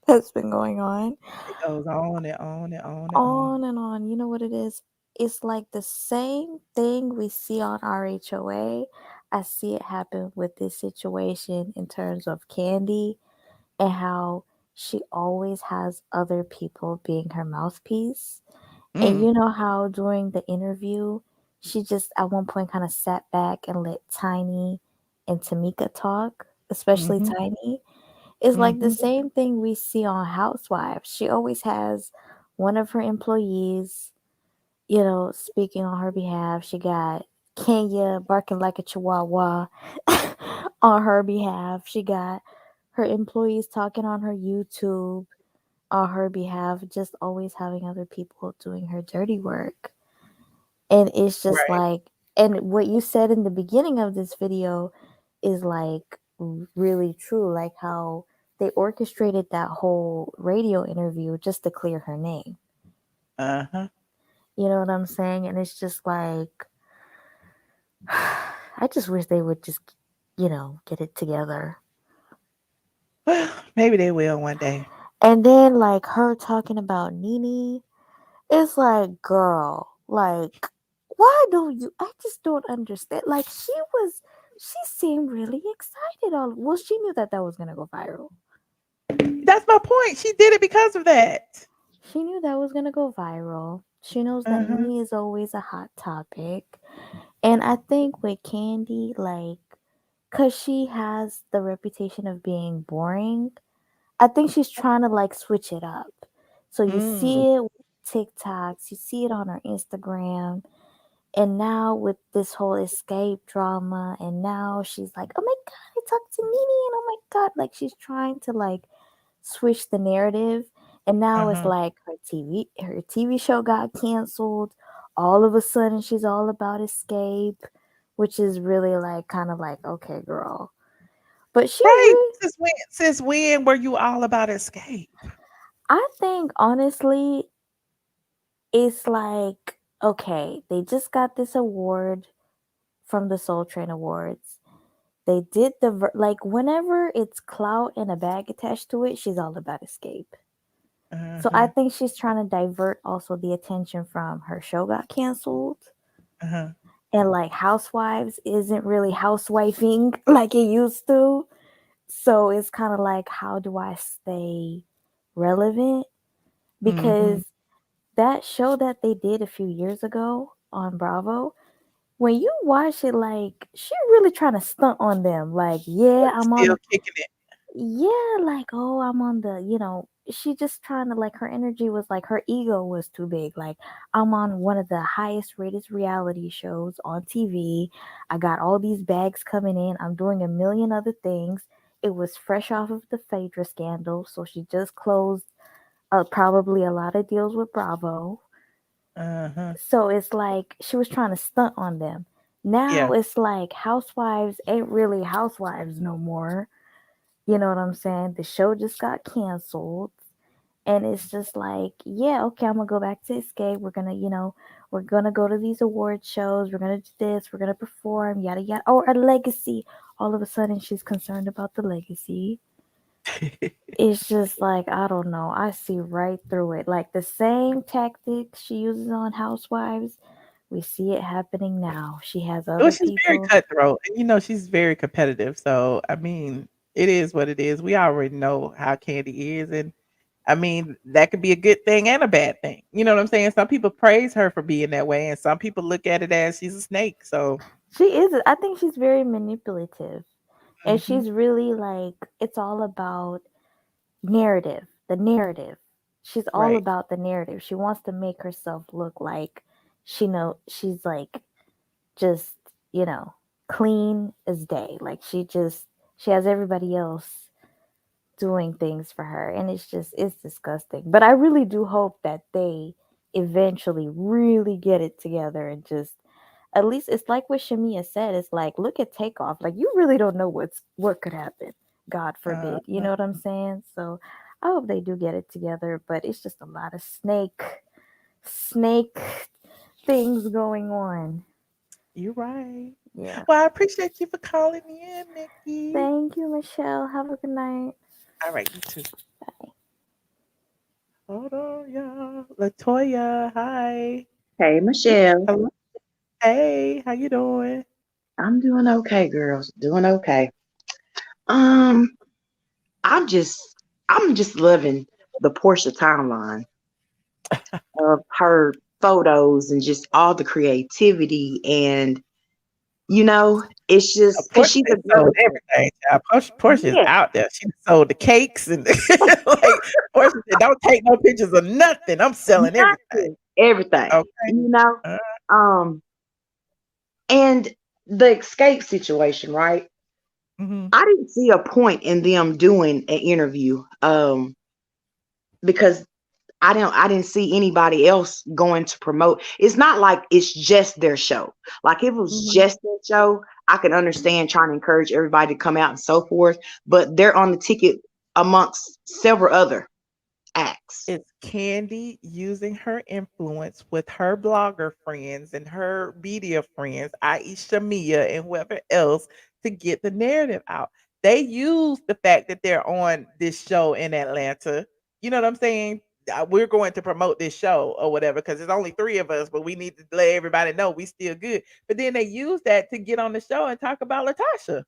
that's been going on, it goes on and on and on and on and on. You know what it is? It's like the same thing we see on RHOA. I see it happen with this situation in terms of Kandi and how she always has other people being her mouthpiece. And you know how during the interview, she just at one point kind of sat back and let Tiny and Tamika talk, especially Tiny. It's like the same thing we see on Housewives. She always has one of her employees, speaking on her behalf. She got Kenya barking like a chihuahua on her behalf. She got her employees talking on her YouTube on her behalf, just always having other people doing her dirty work. And it's just and what you said in the beginning of this video is like really true, like how they orchestrated that whole radio interview just to clear her name. Uh-huh. You know what I'm saying? And it's just like, I just wish they would just, get it together. Well, maybe they will one day. And then like her talking about Nene, it's like, girl, like, why don't you? I just don't understand. Like, she seemed really excited. Well, she knew that was gonna go viral. That's my point. She did it because of that. She knew that was gonna go viral. She knows that money is always a hot topic. And I think with Kandi, like, because she has the reputation of being boring, I think she's trying to like switch it up. So you see it with TikToks, you see it on her Instagram, and now with this whole Xscape drama, and now she's like, oh my god, I talked to Nene, and oh my god, like she's trying to like switch the narrative, and now it's like her TV show got canceled. All of a sudden, she's all about Xscape, which is really like kind of like, okay, girl. But she really, since when were you all about Xscape? I think honestly, it's like, okay, they just got this award from the Soul Train Awards. They did like whenever it's clout and a bag attached to it, she's all about Xscape. So I think she's trying to divert also the attention from her show got canceled. And like Housewives isn't really housewifing like it used to. So it's kind of like, how do I stay relevant? Because that show that they did a few years ago on Bravo, when you watch it, like, she really trying to stunt on them. Like, yeah, I'm still kicking it. Yeah, like, oh, I'm on the, she just trying to, like, her energy was like, her ego was too big. Like, I'm on one of the highest rated reality shows on TV. I got all these bags coming in. I'm doing a million other things. It was fresh off of the Phaedra scandal. So she just closed probably a lot of deals with Bravo. So it's like she was trying to stunt on them. Now it's like Housewives ain't really Housewives no more. You know what I'm saying? The show just got canceled. And it's just like, yeah, okay, I'm going to go back to Xscape. We're going to, we're going to go to these award shows. We're going to do this. We're going to perform, yada, yada. Oh, a legacy. All of a sudden, she's concerned about the legacy. It's just like, I don't know. I see right through it. Like the same tactics she uses on Housewives, we see it happening now. She has other she's people. very cutthroat. And, she's very competitive. So, I mean, it is what it is. We already know how Kandi is. And, I mean, that could be a good thing and a bad thing. You know what I'm saying? Some people praise her for being that way. And some people look at it as she's a snake. So she is. I think she's very manipulative. And she's really like, it's all about narrative. The narrative. She's all about the narrative. She wants to make herself look like she's like just, clean as day. Like she has everybody else doing things for her, and it's disgusting. But I really do hope that they eventually really get it together and just, at least it's like what Shamea said, it's like, look at Takeoff. Like, you really don't know what could happen, God forbid. You know what I'm saying? So I hope they do get it together, but it's just a lot of snake things going on. You're right. Yeah. Well, I appreciate you for calling me in, Nikki. Thank you, Michelle. Have a good night. All right, you too. Bye. Hold on, y'all. LaTocha, hi. Hey, Michelle. Hello. Hey, how you doing? I'm doing okay, girls. Doing okay. I'm just loving the Portia timeline of her photos and just all the creativity, and it's just because she's a girl. Everything. Portia is out there. She sold the cakes and like Portia said, "Don't take no pictures of nothing. I'm selling everything." Everything. Okay. And the Xscape situation, right? I didn't see a point in them doing an interview because I didn't see anybody else going to promote. It's not like it's just their show. Like if it was just their show, I could understand trying to encourage everybody to come out and so forth, but they're on the ticket amongst several other acts. It's Kandi using her influence with her blogger friends and her media friends, i.e. Shamea and whoever else, to get the narrative out. They use the fact that they're on this show in Atlanta. You know what I'm saying? We're going to promote this show or whatever because there's only 3 of us, but we need to let everybody know we still good. But then they use that to get on the show and talk about LaTocha.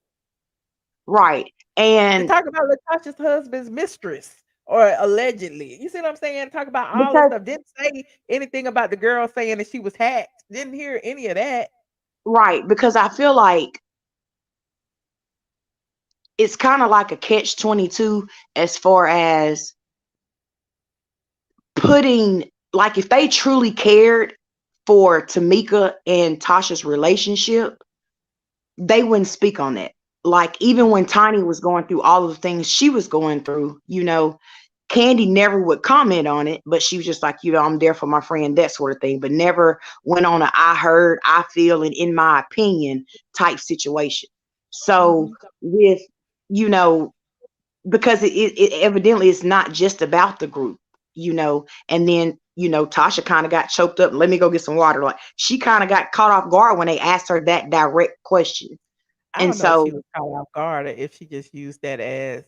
Right. And to talk about LaTocha's husband's mistress or allegedly. You see what I'm saying? Talk about all this stuff. Didn't say anything about the girl saying that she was hacked. Didn't hear any of that. Right, because I feel like it's kind of like a catch-22 as far as putting, like, if they truly cared for Tameka and Tasha's relationship, they wouldn't speak on that. Like, even when Tiny was going through all of the things she was going through, you know, Kandi never would comment on it, but she was just like, you know, I'm there for my friend, that sort of thing, but never went on a I heard, I feel, and in my opinion type situation. So with, you know, because it evidently is not just about the group, you know, and then, you know, Tasha kind of got choked up. Let me go get some water. Like, she kind of got caught off guard when they asked her that direct question. I don't know if she was caught off guard or if she just used that as,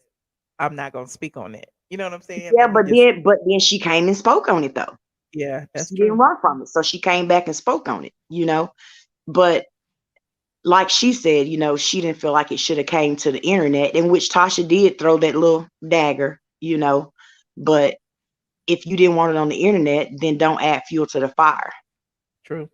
I'm not gonna speak on it. You know what I'm saying? Yeah, but then she came and spoke on it though. Yeah, that's she true. didn't run from it. So she came back and spoke on it, you know. But like she said, you know, she didn't feel like it should have came to the internet, in which Tasha did throw that little dagger, you know. But if you didn't want it on the internet, then don't add fuel to the fire. True.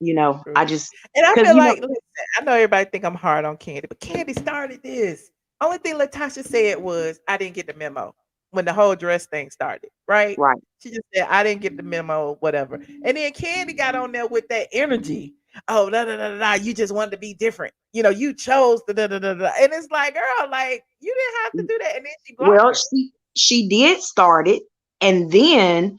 You know, True. I just, and I feel like, know, listen, I know everybody think I'm hard on Kandi, but Kandi started this. Only thing LaTocha said was, I didn't get the memo when the whole dress thing started, right? Right. She just said, I didn't get the memo, whatever. And then Kandi got on there with that energy. Oh, da da da da, you just wanted to be different. You know, you chose the da da da da. And it's like, girl, like, you didn't have to do that. And then she blocked her. She did start it, and then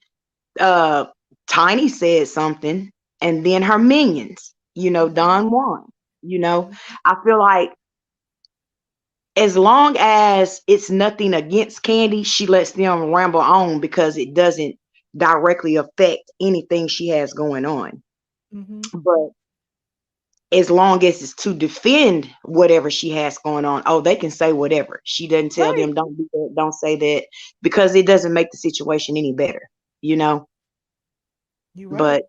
Tiny said something, and then her minions, you know, Don Juan, you know. I feel like as long as it's nothing against Kandi, she lets them ramble on because it doesn't directly affect anything she has going on. But as long as it's to defend whatever she has going on, oh, they can say whatever. She doesn't tell them, don't do that, don't say that, because it doesn't make the situation any better, you know. You're right. But,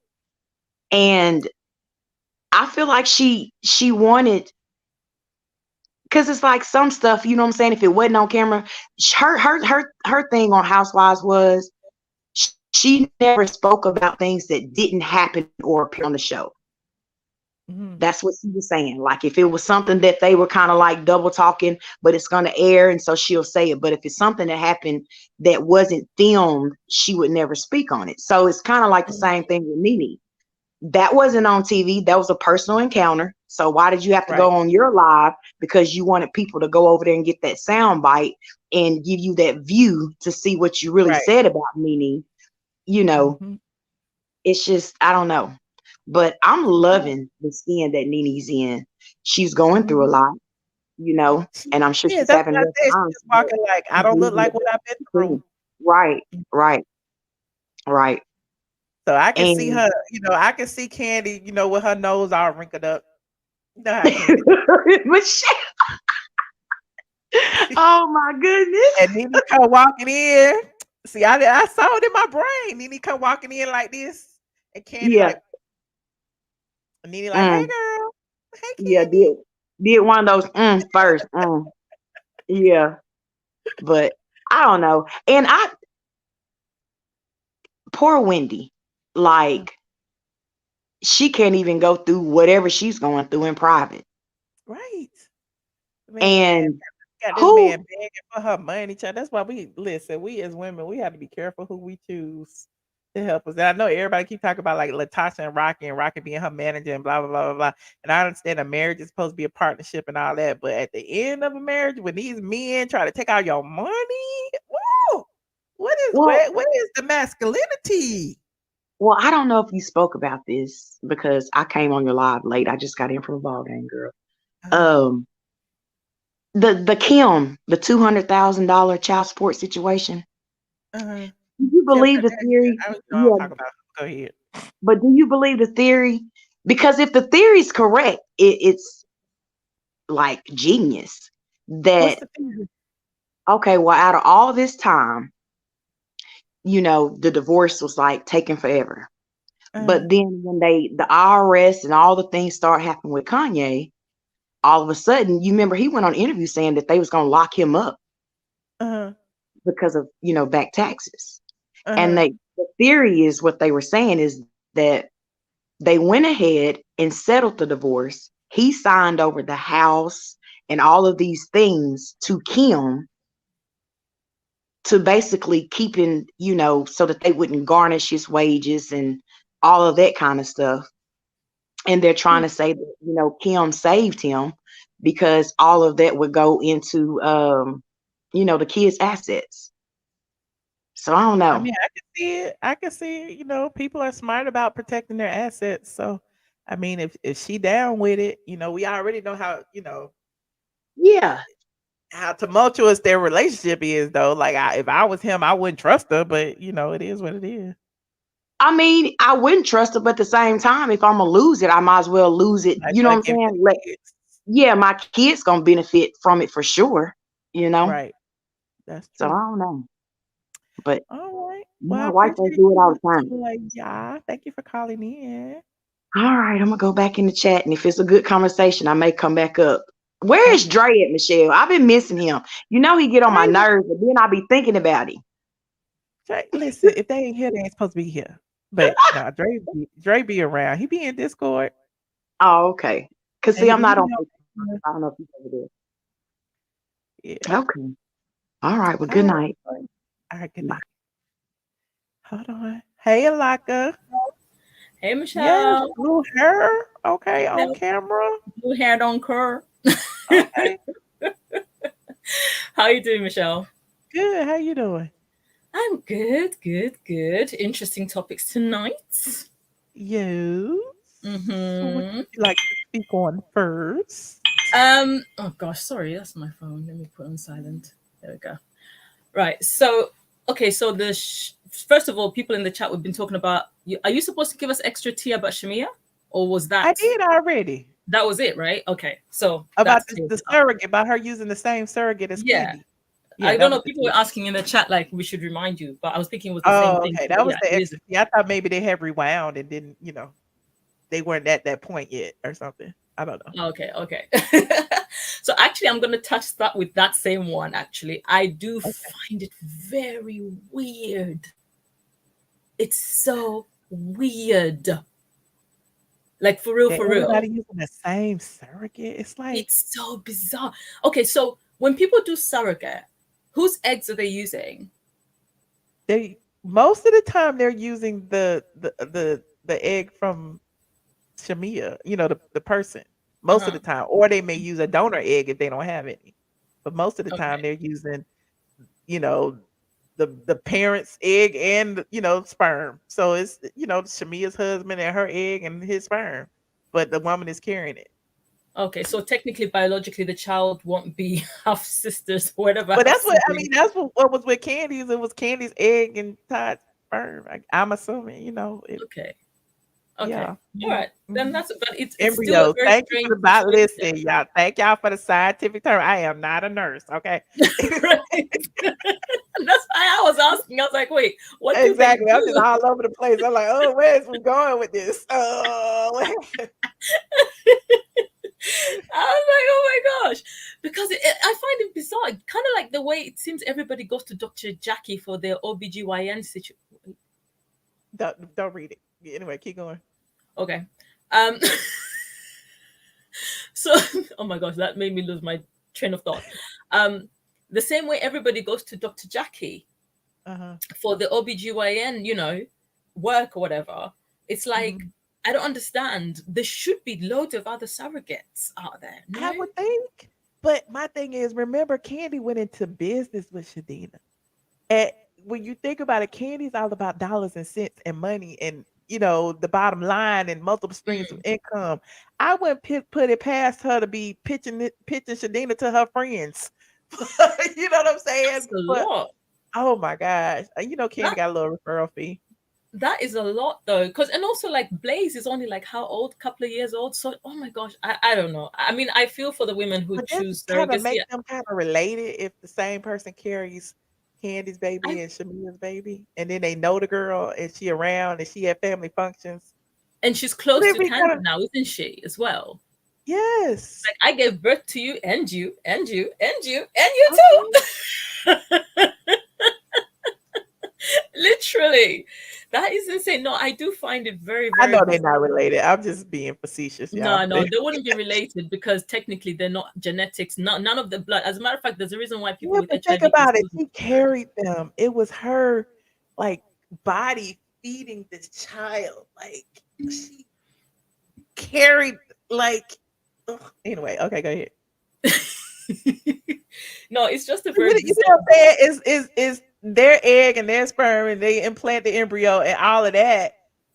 and I feel like she wanted, because it's like some stuff, you know what I'm saying, if it wasn't on camera, her thing on Housewives was she never spoke about things that didn't happen or appear on the show. That's what she was saying. Like, if it was something that they were kind of like double talking, but it's going to air, and so she'll say it. But if it's something that happened that wasn't filmed, she would never speak on it. So it's kind of like the same thing with Nene. That wasn't on TV. That was a personal encounter. So why did you have to go on your live? Because you wanted people to go over there and get that sound bite and give you that view to see what you really said about Nene. You know, it's just, I don't know. But I'm loving the skin that Nene's in. She's going through a lot, you know, and I'm sure she's having a time. She's walking like, I don't look like what I've been through. Right. So I can see her, you know, I can see Kandi, you know, with her nose all wrinkled up. You know how Michelle. Oh my goodness. And Nene come walking in. See, I saw it in my brain. Nene come walking in like this. And Kandi like, and Nene like, hey girl. Hey Kandi. Did one of those first. Yeah. But I don't know. And poor Wendy, like, she can't even go through whatever she's going through in private. Right. Man, and got this man begging for her money. That's why we as women, we have to be careful who we choose to help us. And I know everybody keep talking about like LaTocha and Rocky being her manager and blah, blah, blah, blah, blah. And I understand a marriage is supposed to be a partnership and all that. But at the end of a marriage, when these men try to take out your money, whoa, what is the masculinity? Well, I don't know if you spoke about this because I came on your live late. I just got in from a ball game, girl. The Kim, the $200,000 child support situation. Do you believe the theory? Talk about. Go ahead. But do you believe the theory? Because if the theory is correct, it's like genius. That okay, well, out of all this time, you know, the divorce was like taking forever. But then when the IRS and all the things start happening with Kanye, all of a sudden, you remember he went on an interview saying that they was gonna lock him up. because of, back taxes. And the theory is what they were saying is that they went ahead and settled the divorce. He signed over the house and all of these things to Kim to basically keeping, so that they wouldn't garnish his wages and all of that kind of stuff. And they're trying to say that, Kim saved him because all of that would go into, the kids' assets. So I don't know. I mean, I can see it. I can see it. People are smart about protecting their assets. So, I mean, if she down with it, we already know how, yeah, how tumultuous their relationship is, though. Like, if I was him, I wouldn't trust her. But it is what it is. I mean, I wouldn't trust her, but at the same time, if I'm gonna lose it, I might as well lose it. You know what I'm saying? Yeah, my kids gonna benefit from it for sure. Right. That's true. So I don't know. But all right. My wife does do it all the time. Yeah, thank you for calling in. All right, I'm gonna go back in the chat, and if it's a good conversation, I may come back up. Where is Dre at, Michelle? I've been missing him. He get on my nerves, but then I be thinking about him. Dre, listen, if they ain't here, they ain't supposed to be here. But no, Dre be around. He be in Discord. Oh, okay. Cause see, I'm not on Facebook. I don't know if he's over there. Yeah. Okay. All right. Well, good night. All right. Good night. Hold on. Hey, Alaka. Hey, Michelle. Yes, blue hair. Okay, on camera. Blue hair don't curl. Okay. How you doing, Michelle? Good. How you doing? I'm good. Interesting topics tonight. Yes. So what would you like to speak on first? Oh gosh, sorry, that's my phone. Let me put it on silent. There we go. Right. So, okay. So first of all, people in the chat we've been talking about. Are you supposed to give us extra tea about Shamea, or was that? I did already. That was it, right? Okay. So about the surrogate, about her using the same surrogate as Kandi. Yeah, I don't know. People were asking in the chat, like, we should remind you, but I was thinking it was the same thing. Okay, that was the extra. I thought maybe they had rewound and didn't, they weren't at that point yet or something. I don't know. Okay. So actually, I'm going to touch that with that same one. Actually, I do find it very weird. It's so weird. Like for real. Everybody using the same surrogate. It's like it's so bizarre. Okay, so when people do surrogate, whose eggs are they using? Most of the time they're using the egg from Shamea, the person. Most of the time, or they may use a donor egg if they don't have any. But most of the time they're using, the parent's egg and sperm. So it's Shamea's husband and her egg and his sperm, but the woman is carrying it. Okay, so technically, biologically, the child won't be half sisters, whatever. But that's what I mean. That's what was with Kandi's. It was Kandi's egg and Todd's sperm. I'm assuming, Okay. Yeah. All right. Then but it's embryo. Thank you for about listening, y'all. Thank y'all for the scientific term. I am not a nurse. Okay. Right. That's why I was asking. I was like, wait, what? Exactly. I'm just all over the place. I'm like, oh, where's we going with this? I was like, oh my gosh, because I find it bizarre. Kind of like the way it seems everybody goes to Dr. Jackie for their OBGYN situation. Don't read it. Anyway, keep going. Okay. So, oh my gosh, that made me lose my train of thought. The same way everybody goes to Dr. Jackie for the OBGYN, work or whatever. It's like, I don't understand. There should be loads of other surrogates out there. No? I would think. But my thing is, remember, Kandi went into business with Shadina. And when you think about it, Kandi's all about dollars and cents and money and, the bottom line and multiple streams of income. I wouldn't put it past her to be pitching Shadina to her friends. You know what I'm saying? That's a lot. Oh my gosh. Kandi got a little referral fee. That is a lot though. And also like Blaze is only like how old? Couple of years old. So oh my gosh, I don't know. I mean, I feel for the women who choose kind of make them kind of related if the same person carries Kandi's baby and Shamea's baby, and then they know the girl and she around and she at family functions. And she's close to Kandi now, isn't she, as well? Yes. Like I gave birth to you and you and you and you and you too. Literally, that is insane. No, I do find it very, I very know they're bizarre. not related. I'm just being facetious, y'all. No, they wouldn't be related because technically they're not genetics. None of the blood. As a matter of fact, there's a reason why people Yeah, with but HIV think about it. can She carried them. It was her like body feeding this child. Like she carried like anyway, okay, go ahead. No, it's just a You very know bizarre. what I'm saying? Is their egg and their sperm and they implant the embryo and all of that.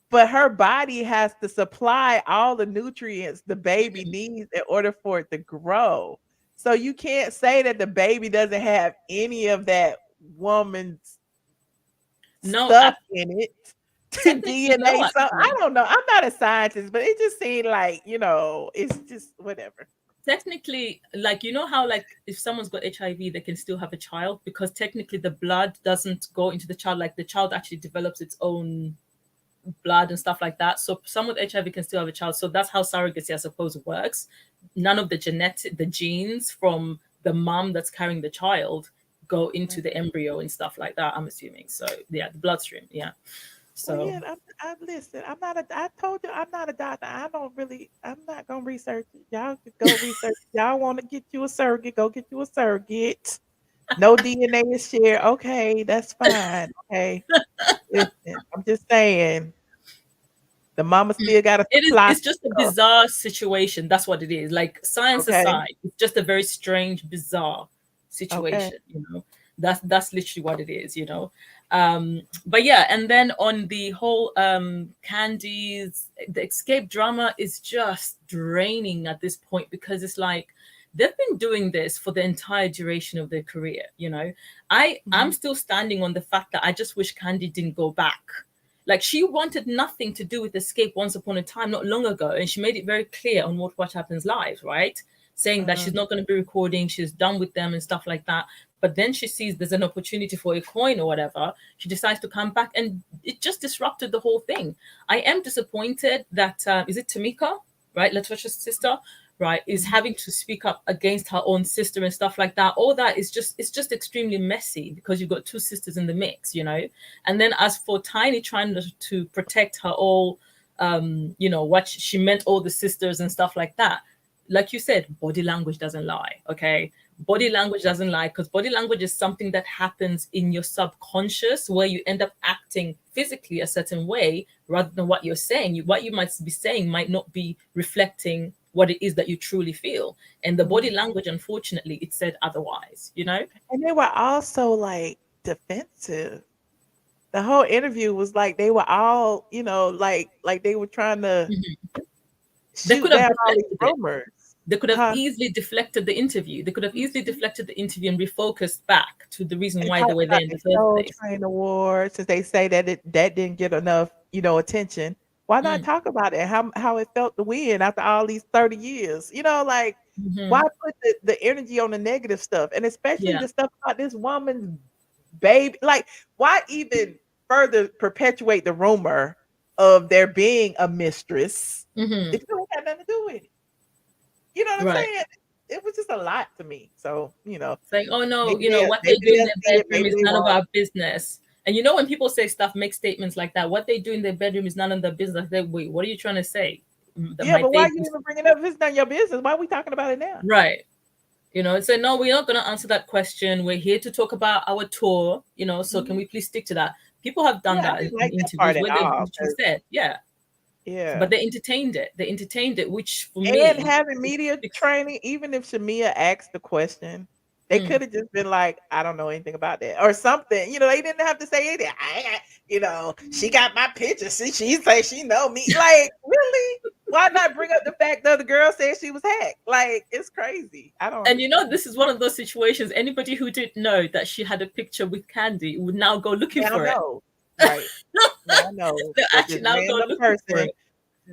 But her body has to supply all the nutrients the baby needs in order for it to grow. So you can't say that the baby doesn't have any of that woman's stuff in it. DNA. So I don't know. I'm not a scientist, but it just seemed like, it's just whatever. Technically, like, you know how, like, if someone's got HIV, they can still have a child because technically the blood doesn't go into the child. Like, the child actually develops its own blood and stuff like that. So someone with HIV can still have a child. So that's how surrogacy, I suppose, works. None of the genes from the mom that's carrying the child go into the embryo and stuff like that, I'm assuming. So yeah, the bloodstream. Yeah. So well, yeah, listen, I told you I'm not a doctor. I'm not gonna research it. Y'all could go research. Y'all want to get you a surrogate, go get you a surrogate. No DNA is shared. Okay, that's fine. Okay. Listen, I'm just saying the mama still gotta supply. It's just a bizarre situation. That's what it is. Like, science aside, it's just a very strange, bizarre situation. That's literally what it is, but yeah, and then on the whole Kandi's, the Xscape drama is just draining at this point because it's like they've been doing this for the entire duration of their career. I'm still standing on the fact that I just wish Kandi didn't go back. Like, she wanted nothing to do with Xscape once upon a time, not long ago, and she made it very clear on What Happens Live, right? Saying that she's not going to be recording, she's done with them and stuff like that. But then she sees there's an opportunity for a coin or whatever. She decides to come back, and it just disrupted the whole thing. I am disappointed that, is it Tameka, right? LaTocha's sister, right, is having to speak up against her own sister and stuff like that. All that is it's just extremely messy because you've got two sisters in the mix, And then as for Tiny trying to protect her all, what she meant, all the sisters and stuff like that. Like you said, body language doesn't lie, okay? Body language doesn't lie because body language is something that happens in your subconscious where you end up acting physically a certain way rather than what you're saying. What you might be saying might not be reflecting what it is that you truly feel. And the body language, unfortunately, it said otherwise, And they were also like defensive. The whole interview was like they were all, like they were trying to shoot down all these rumors. They could have easily deflected the interview. They could have easily deflected the interview and refocused back to the reason why they were there in the first place. Train Award, since they say that that didn't get enough, attention. Why not talk about it? How it felt to win after all these 30 years? Why put the energy on the negative stuff? And especially the stuff about this woman's baby. Like, why even further perpetuate the rumor of there being a mistress if you don't have nothing to do with it? You know what I'm saying? It was just a lot to me. So, it's like, oh no, what they do in their bedroom is none of our business. And when people say stuff, make statements like that, what they do in their bedroom is none of their business. Wait, what are you trying to say? But why are you even bringing it up if it's not your business? Why are we talking about it now? Right. So no, we're not going to answer that question. We're here to talk about our tour, so can we please stick to that? People have done that in interviews where they said, yeah, but they entertained it, which for me, and having media training, even if Shamea asked the question, they could have just been like, I don't know anything about that or something. They didn't have to say anything. She got my picture. She say she know me. Like, really? Why not bring up the fact that the girl said she was hacked? Like, it's crazy. I don't. And this is one of those situations. Anybody who didn't know that she had a picture with Kandi would now go looking for it. Right. I know. They're actually now go looking for it.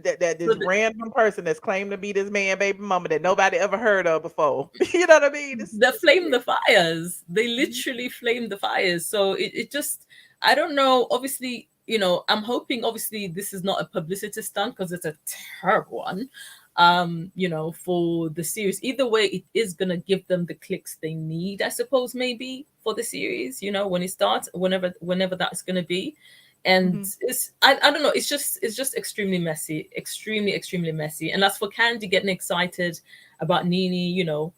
That this random person that's claimed to be this man baby mama that nobody ever heard of before. You know what I mean? They flamed the fires. They literally flamed the fires. So it just, I don't know. Obviously, I'm hoping obviously this is not a publicity stunt because it's a terrible one. you know, for the series. Either way, it is gonna give them the clicks they need, I suppose, maybe for the series, you know, when it starts, whenever that's gonna be. And it's I don't know, it's just extremely messy, extremely messy. And as for Kandi getting excited about Nene, you know,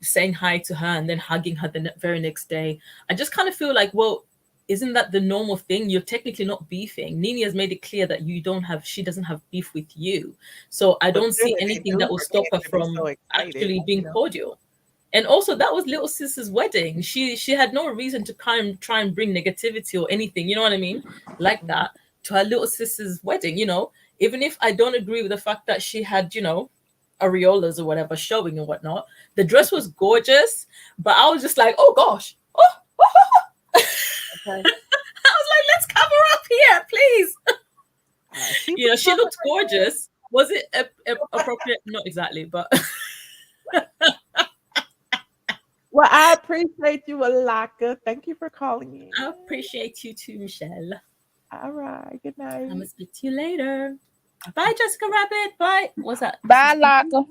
saying hi to her and then hugging her the very next day, I just kind of feel like, well, isn't that the normal thing? You're technically not beefing. Nene has made it clear that she doesn't have beef with you. So I don't see anything that will stop her from actually being cordial. And also, that was little sister's wedding. She had no reason to try and bring negativity or anything, you know what I mean, like that, to her little sister's wedding. You know, even if I don't agree with the fact that she had, you know, areolas or whatever showing and whatnot, the dress was gorgeous. But I was just like, oh gosh, I was like, let's cover up here, please. You know, she looked gorgeous. Was it appropriate? Not exactly, but. Well, I appreciate you, Alaka. Thank you for calling in. I appreciate you too, Michelle. All right. Good night. I'm gonna speak to you later. Bye, Jessica Rabbit. Bye. What's that? Bye, Alaka.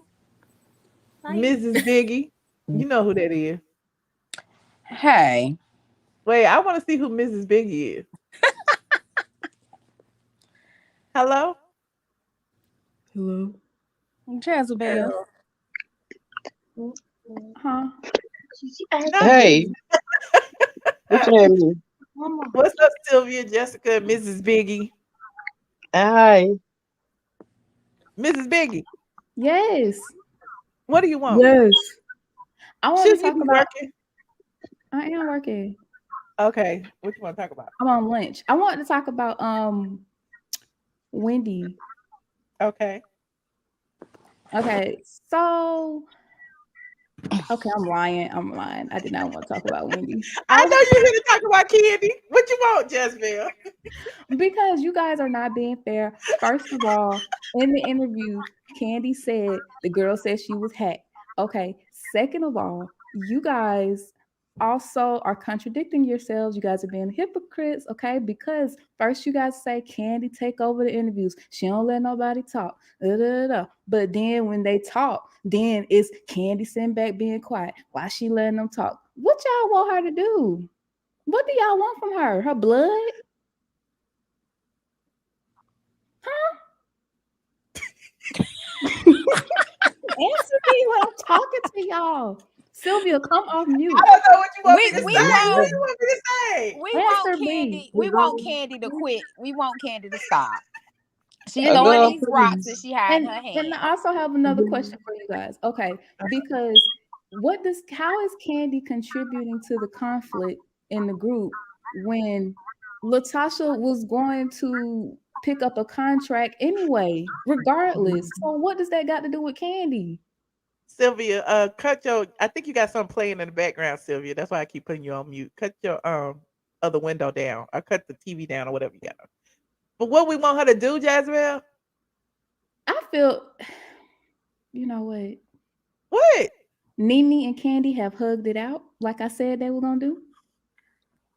Mrs. Biggie. You know who that is. Hey. Wait, I want to see who Mrs. Biggie is. Hello? Hello. Jezebel. Huh? Hey. What's happening? What's up, Sylvia, Jessica, Mrs. Biggie? Hi. Mrs. Biggie. Yes. What do you want? Yes. I want Should to talk you be about. working? I am working. Okay. What you want to talk about? I'm on lunch. I want to talk about Wendy. Okay. Okay. So. Okay, I'm lying. I did not want to talk about Wendy. I know you're here to talk about Kandi. What you want, Jezebel? Because you guys are not being fair. First of all, in the interview, Kandi said the girl said she was hacked. Okay. Second of all, you guys also are contradicting yourselves. You guys are being hypocrites, okay? Because first you guys say Kandi take over the interviews. She don't let nobody talk. But then when they talk, then it's Kandi sitting back being quiet. Why she letting them talk? What y'all want her to do? What do y'all want from her? Her blood? Huh? Answer me when I'm talking to y'all. Sylvia, come off mute. I don't know what you want me to say. We What you want me to say? We want Kandi. We want Kandi to quit. We want Kandi to stop. She's And throwing then- these rocks and she hiding her hand. And I also have another question for you guys. Okay, because how is Kandi contributing to the conflict in the group when LaTocha was going to pick up a contract anyway, regardless? So what does that got to do with Kandi? Sylvia, I think you got something playing in the background, Sylvia. That's why I keep putting you on mute. Cut your other window down. Or cut the TV down or whatever you got. But what we want her to do, Jezebel? I feel, you know what? What? Nene and Kandi have hugged it out, like I said they were gonna do,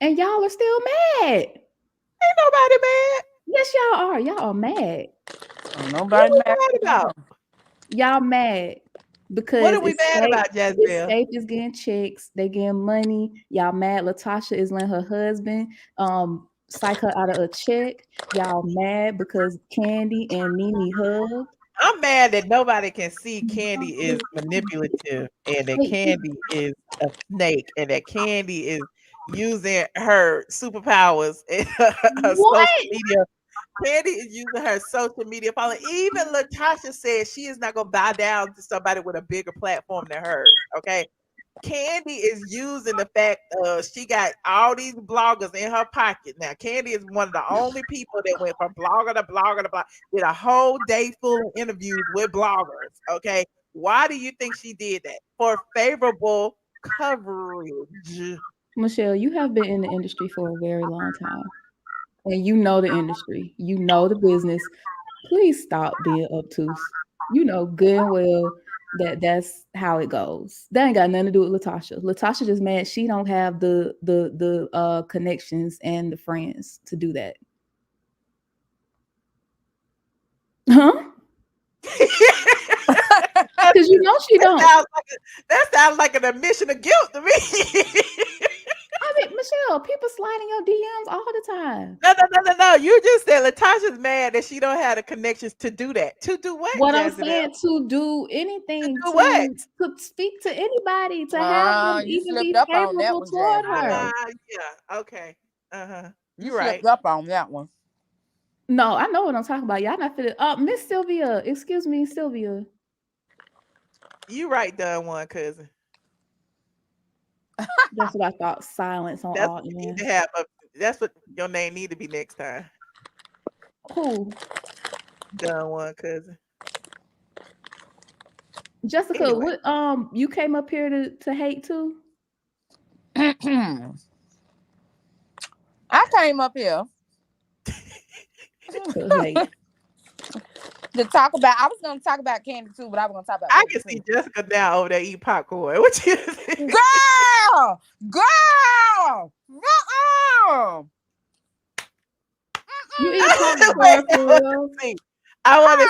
and y'all are still mad. Ain't nobody mad. Yes, y'all are. Y'all are mad. Nobody mad about. Y'all mad because What are we mad about, Jezebel? Xscape is getting checks. They getting money. Y'all mad. LaTocha is letting her husband psych her out of a check. Y'all mad because Kandi and Nene hugged. I'm mad that nobody can see Kandi is manipulative and that Kandi is a snake and that Kandi is using her superpowers and her social media. Kandi is using her social media following. Even LaTocha said she is not going to bow down to somebody with a bigger platform than hers. Okay. Kandi is using the fact she got all these bloggers in her pocket. Now, Kandi is one of the only people that went from blogger to blogger to blogger, did a whole day full of interviews with bloggers. Okay. Why do you think she did that? For favorable coverage. Michelle, you have been in the industry for a very long time. And you know the industry. You know the business. Please stop being obtuse. You know good and well that's how it goes. That ain't got nothing to do with LaTocha. LaTocha just mad she don't have the connections and the friends to do that. Huh? Because you know she don't. That sounds like an admission of guilt to me. I mean, Michelle, people sliding your DMs all the time. No. You just said LaTocha's mad that she don't have the connections to do that. To do what? What I'm saying, to do anything, to what? To speak to anybody, to have them even be favorable toward her. Yeah. Okay. You right. slipped up on that one. No, I know what I'm talking about. Y'all not feeling. Miss Sylvia, excuse me, Sylvia. You right, done one, cousin. That's what I thought. Silence on That's all what you need ends. to have. That's what your name need to be next time. Who? Done one, cousin. Jessica, Anyway. what you came up here to hate too? I came up here to talk about. I was going to talk about Kandi too, but I was going to talk about. I can see Jessica now over there eating popcorn. What you think? Girl. You eat popcorn for real? I want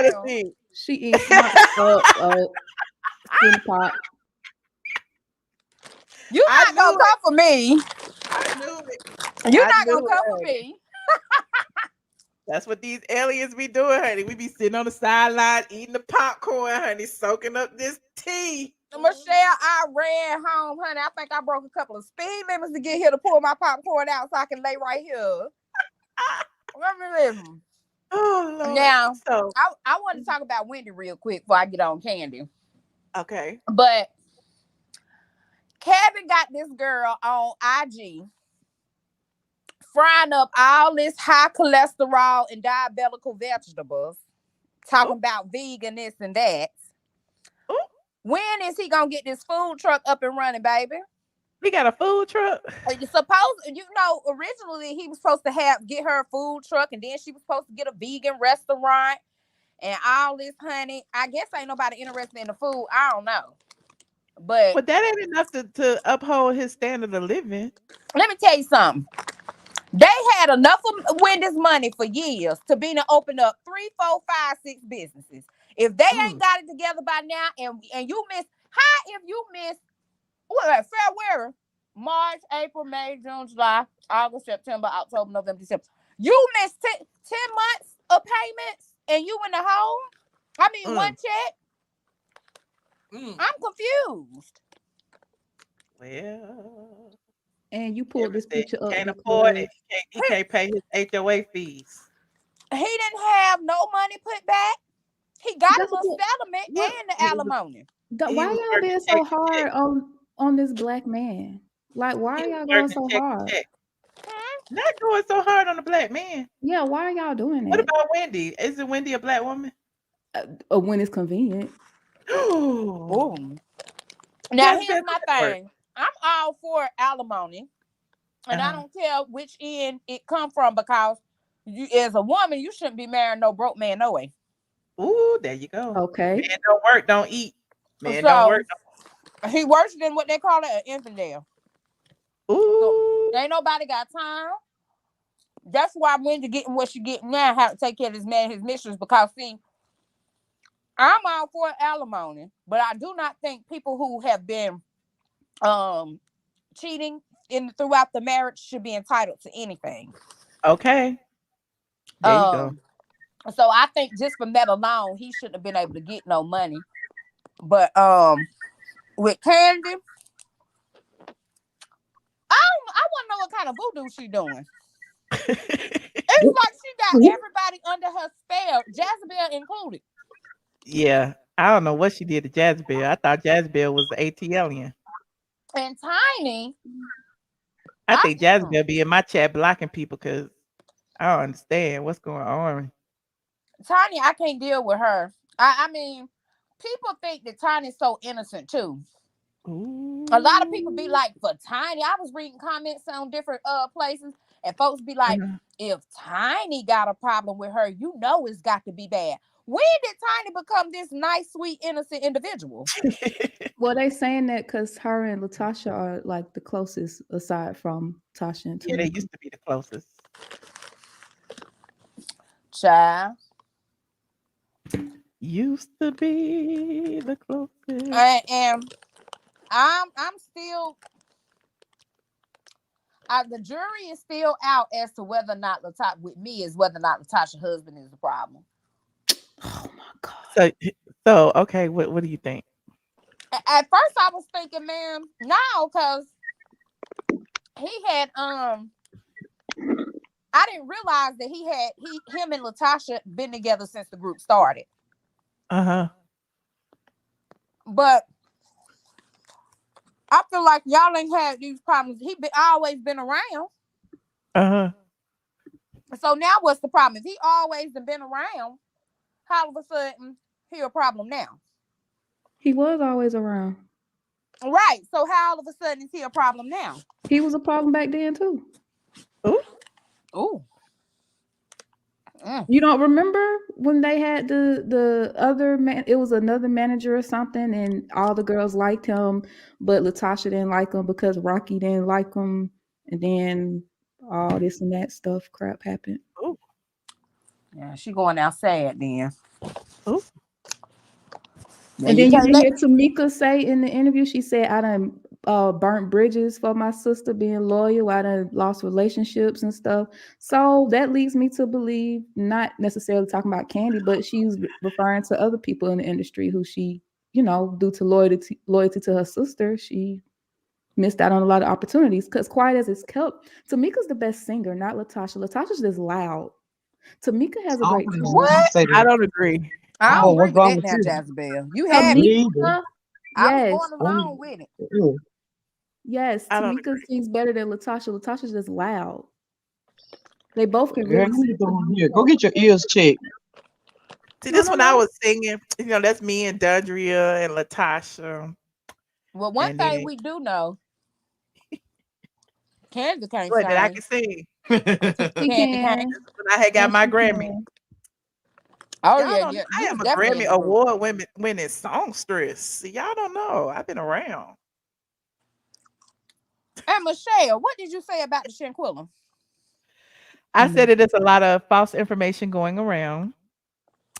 to see. She eats pop. Skin pop. You're not gonna come for me. I knew it. You're not gonna come for me. That's what these aliens be doing, honey. We be sitting on the sideline eating the popcorn, honey, soaking up this tea. Michelle, I ran home, honey. I think I broke a couple of speed limits to get here to pull my popcorn out so I can lay right here. Let me listen. Oh, Lord. Now, so I want to talk about Wendy real quick before I get on Kandi. Okay. But Kevin got this girl on IG frying up all this high cholesterol and diabetical vegetables, talking about vegan this and that. Ooh. When is he gonna get this food truck up and running, baby? We got a food truck. Originally he was supposed to get her a food truck, and then she was supposed to get a vegan restaurant and all this, honey. I guess ain't nobody interested in the food. I don't know. But that ain't enough to uphold his standard of living. Let me tell you something. They had enough of Wendy's money for years to be to open up 3, 4, 5, 6 businesses. If they ain't got it together by now, and you miss, if you miss February, March, April, May, June, July, August, September, October, November, December. You missed 10 months of payments and you in the hole? One check? I'm confused. Well, and you pulled this picture up. Can't afford it. He can't pay his HOA fees. He didn't have no money put back. He got a little settlement and the alimony. Why y'all being so hard on this black man? Like, why are y'all going so hard? Not going so hard on the black man. Yeah, why are y'all doing that? What about Wendy? Isn't Wendy a black woman? When it's convenient. Oh. Now, here's my thing. I'm all for alimony. And I don't care which end it come from, because you, as a woman, you shouldn't be marrying no broke man, no way. Ooh, there you go. Okay. Man don't work, don't eat. Man don't work. He worse than what they call it, an infidel. Ooh. So, ain't nobody got time. That's why Wendy getting what she getting now, have to take care of this man, his mistress, because see, I'm all for alimony, but I do not think people who have been cheating throughout the marriage should be entitled to anything. Okay. There you go. So I think just from that alone, he shouldn't have been able to get no money. But with Kandi, I want to know what kind of voodoo she doing. It's like she got everybody under her spell, Jezebel included. Yeah, I don't know what she did to Jezebel. I thought Jezebel was the ATLian. And Tiny, I think Jezebel be in my chat blocking people because I don't understand what's going on. Tiny, I can't deal with her. I mean, people think that Tiny's so innocent too. Ooh. A lot of people be like, for Tiny, I was reading comments on different places, and folks be like, if Tiny got a problem with her, you know it's got to be bad. When did Tiny become this nice, sweet, innocent individual? Well, they saying that because her and LaTocha are like the closest, aside from Tasha and Tameka. Yeah, they used to be the closest. Child. Used to be the closest. And I'm still. The jury is still out as to whether or not LaTocha's husband is the problem. Oh my God. So okay, what do you think? At first, I was thinking, man, no, because he had I didn't realize that him and LaTocha been together since the group started. But I feel like y'all ain't had these problems. Always been around. So now what's the problem? If he always been around, how all of a sudden he a problem now? He was always around. Right. So how all of a sudden is he a problem now? He was a problem back then too. Ooh. You don't remember when they had the other man? It was another manager or something, and all the girls liked him, but LaTocha didn't like him because Rocky didn't like him, and then all this and that stuff crap happened. Ooh. Yeah, she going out sad then. Ooh. And then you hear Tameka say in the interview, she said, I done burnt bridges for my sister being loyal. I done lost relationships and stuff. So that leads me to believe, not necessarily talking about Kandi, but she's referring to other people in the industry who she, due to loyalty to her sister, she missed out on a lot of opportunities. Because quiet as it's kept, Tameka's the best singer, not LaTocha. LaTocha's just loud. Tameka has a great voice. What? I don't agree. I don't agree with that now, Jezebel. You had me. I was going along with it. Yes, Tameka sings better than LaTocha. LaTocha's just loud. They both can really go get your ears checked. See, this one I was singing, that's me and Dundria and LaTocha. Well, one thing we do know, Kandi can't sing. That I can sing. Kandi can't. When I had got my Grammy. Oh, yeah. I am a Grammy award winning songstress. See, y'all don't know. I've been around. And Michelle, what did you say about the Shanquella? I said that there's a lot of false information going around.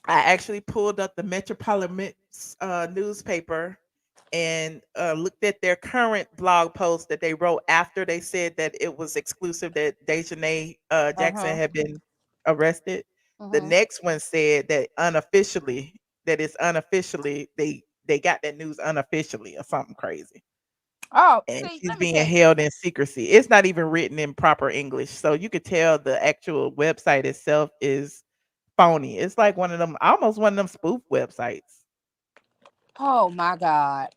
I actually pulled up the Metropolimx newspaper and looked at their current blog post that they wrote after they said that it was exclusive that Daejhanae Jackson had been arrested. The next one said that it's unofficially, they got that news unofficially or something crazy. Oh, and she's being held in secrecy. It's not even written in proper English. So you could tell the actual website itself is phony. It's like almost one of them spoof websites. Oh my God.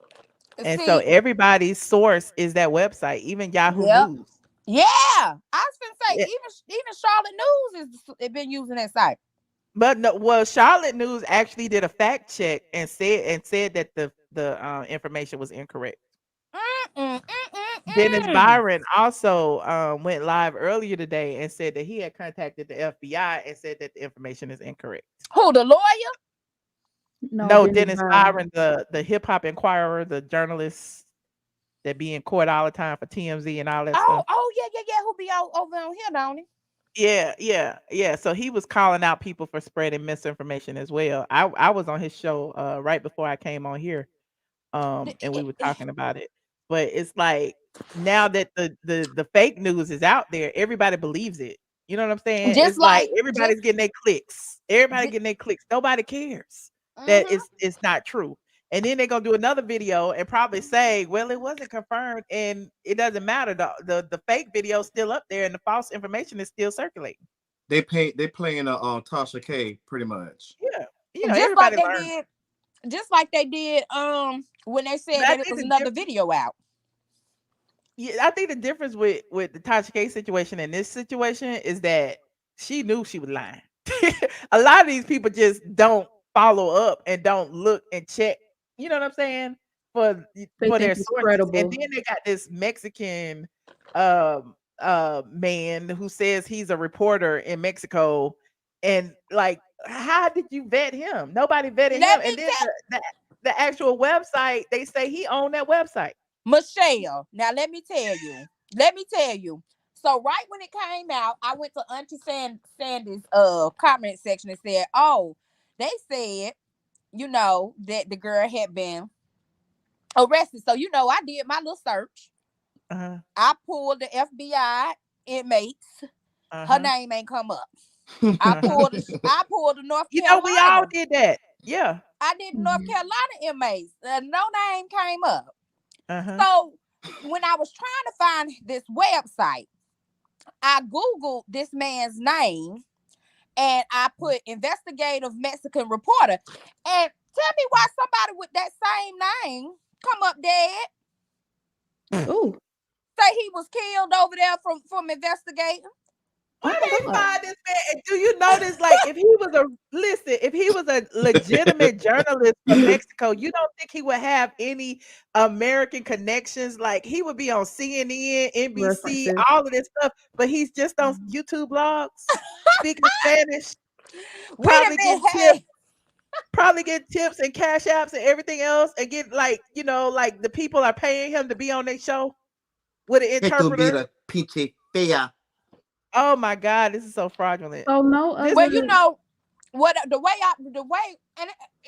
And so everybody's source is that website, even Yahoo News. Yeah, I was gonna say even Charlotte News has been using that site. But no, well, Charlotte News actually did a fact check and said that the information was incorrect. Dennis Byron also went live earlier today and said that he had contacted the FBI and said that the information is incorrect. Who, the lawyer? No, Dennis Byron, the hip hop inquirer, the journalist that be in court all the time for TMZ and all that stuff. Oh, yeah. Who be over on here, don't he? Yeah. So he was calling out people for spreading misinformation as well. I was on his show right before I came on here, and we were talking about it. But it's like now that the fake news is out there, everybody believes it. You know what I'm saying? It's like everybody's getting their clicks. Everybody getting their clicks. Nobody cares that it's not true. And then they're gonna do another video and probably say, well, it wasn't confirmed and it doesn't matter. The fake video is still up there and the false information is still circulating. They playing Tasha K pretty much. Yeah. just everybody like they did, just like they did when they said that it was another video out. Yeah, I think the difference with the Tasha K situation and this situation is that she knew she was lying. A lot of these people just don't follow up and don't look and check. You know what I'm saying? For their sources. Credible. And then they got this Mexican man who says he's a reporter in Mexico. And like, how did you vet him? Nobody vetted him. And then the actual website, they say he owned that website. Michelle, now let me tell you. So right when it came out, I went to Auntie Sandy's comment section and said, oh, they said you know, that the girl had been arrested. So, you know, I did my little search. I pulled the FBI inmates. Her name ain't come up. I pulled the North Carolina. We all did that. Yeah. I did North Carolina inmates. No name came up. So when I was trying to find this website, I Googled this man's name and I put investigative Mexican reporter. And tell me why somebody with that same name come up dead. Ooh. Say he was killed over there from investigating. Why they find this man? And do you notice, like, if he was a legitimate journalist from Mexico, you don't think he would have any American connections? Like, he would be on CNN, NBC, all of this stuff, but he's just on YouTube blogs, speaking Spanish. Probably get tips and cash apps and everything else, and get like the people are paying him to be on their show with an interpreter. Oh my God, this is so fraudulent. Oh no. Well, you know what?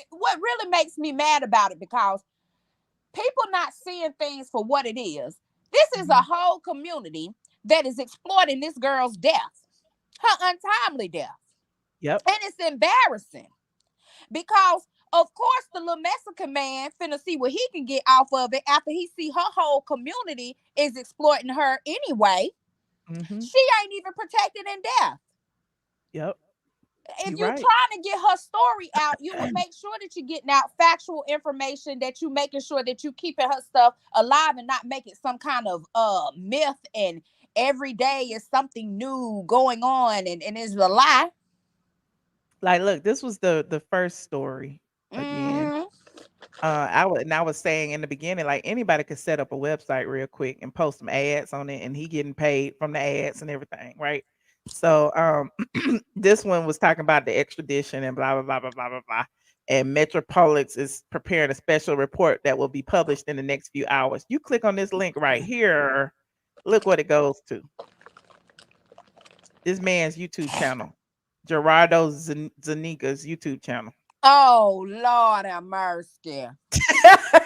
What really makes me mad about it, because people not seeing things for what it is. This is a whole community that is exploiting this girl's death, her untimely death. Yep. And it's embarrassing because, of course, the little Mexican man finna see what he can get off of it after he see her whole community is exploiting her anyway. She ain't even protected in death. Yep. If you're trying to get her story out, you will make sure that you're getting out factual information, that you making sure that you keeping her stuff alive and not make it some kind of myth and every day is something new going on and it's a lie. Like, look, this was the first story again. I was saying in the beginning, like, anybody could set up a website real quick and post some ads on it, and he getting paid from the ads and everything, right? So this one was talking about the extradition and blah blah blah blah blah blah blah. And Metropolimx is preparing a special report that will be published in the next few hours. You click on this link right here. Look what it goes to. This man's YouTube channel, Gerardo Zuniga's YouTube channel. Oh, Lord have mercy.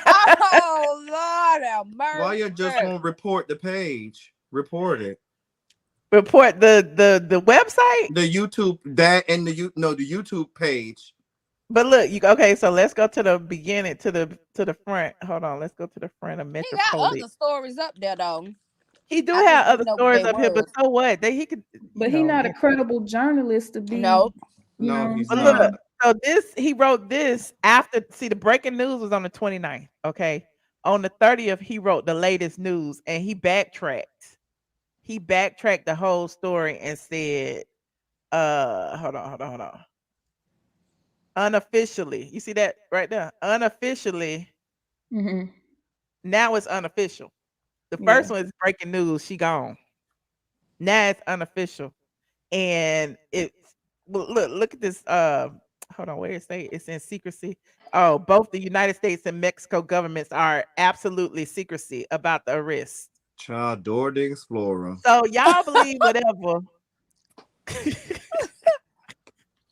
Oh, Lord have mercy. Why you just gonna report the page? Report it. Report the website? The YouTube, that and the YouTube page. But look, okay, so let's go to the beginning, to the front. Hold on, let's go to the front of Metropolimx. He got other stories up there though. He do have other stories up here, but so what? He could. But he's not a credible journalist to be. No, he's but not. Look, so he wrote this after. See, the breaking news was on the 29th. Okay, on the 30th, he wrote the latest news, and he backtracked. He backtracked the whole story and said, hold on. Unofficially, you see that right there? Unofficially. Now it's unofficial. The first one is breaking news. She gone. Now it's unofficial. And it's look at this. Hold on, where it say it's in secrecy. Oh, both the United States and Mexico governments are absolutely secrecy about the arrest. Child, Dora the Explorer. So y'all believe whatever.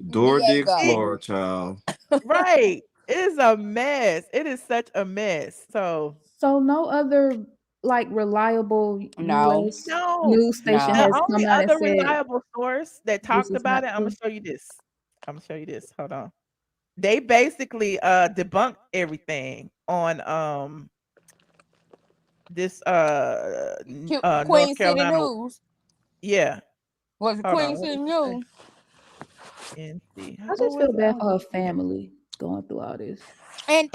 Dora the Explorer, child. Right. It's a mess. It is such a mess. So no other like reliable US news station has the only come out other and said, reliable source that talked about it. I'm gonna show you this. Hold on. They basically debunked everything on this Queen North City Carolina News. Yeah. Was it Queen City News? I just feel bad for her family going through all this. And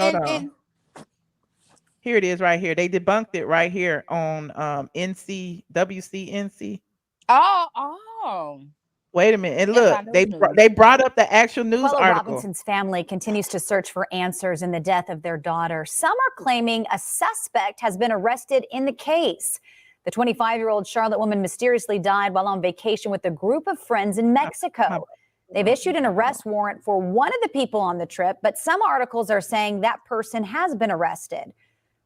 here it is right here. They debunked it right here on WCNC. Oh. Wait a minute. And look, they brought up the actual news Shanquella article. Robinson's family continues to search for answers in the death of their daughter. Some are claiming a suspect has been arrested in the case. The 25-year-old Charlotte woman mysteriously died while on vacation with a group of friends in Mexico. They've issued an arrest warrant for one of the people on the trip, but some articles are saying that person has been arrested.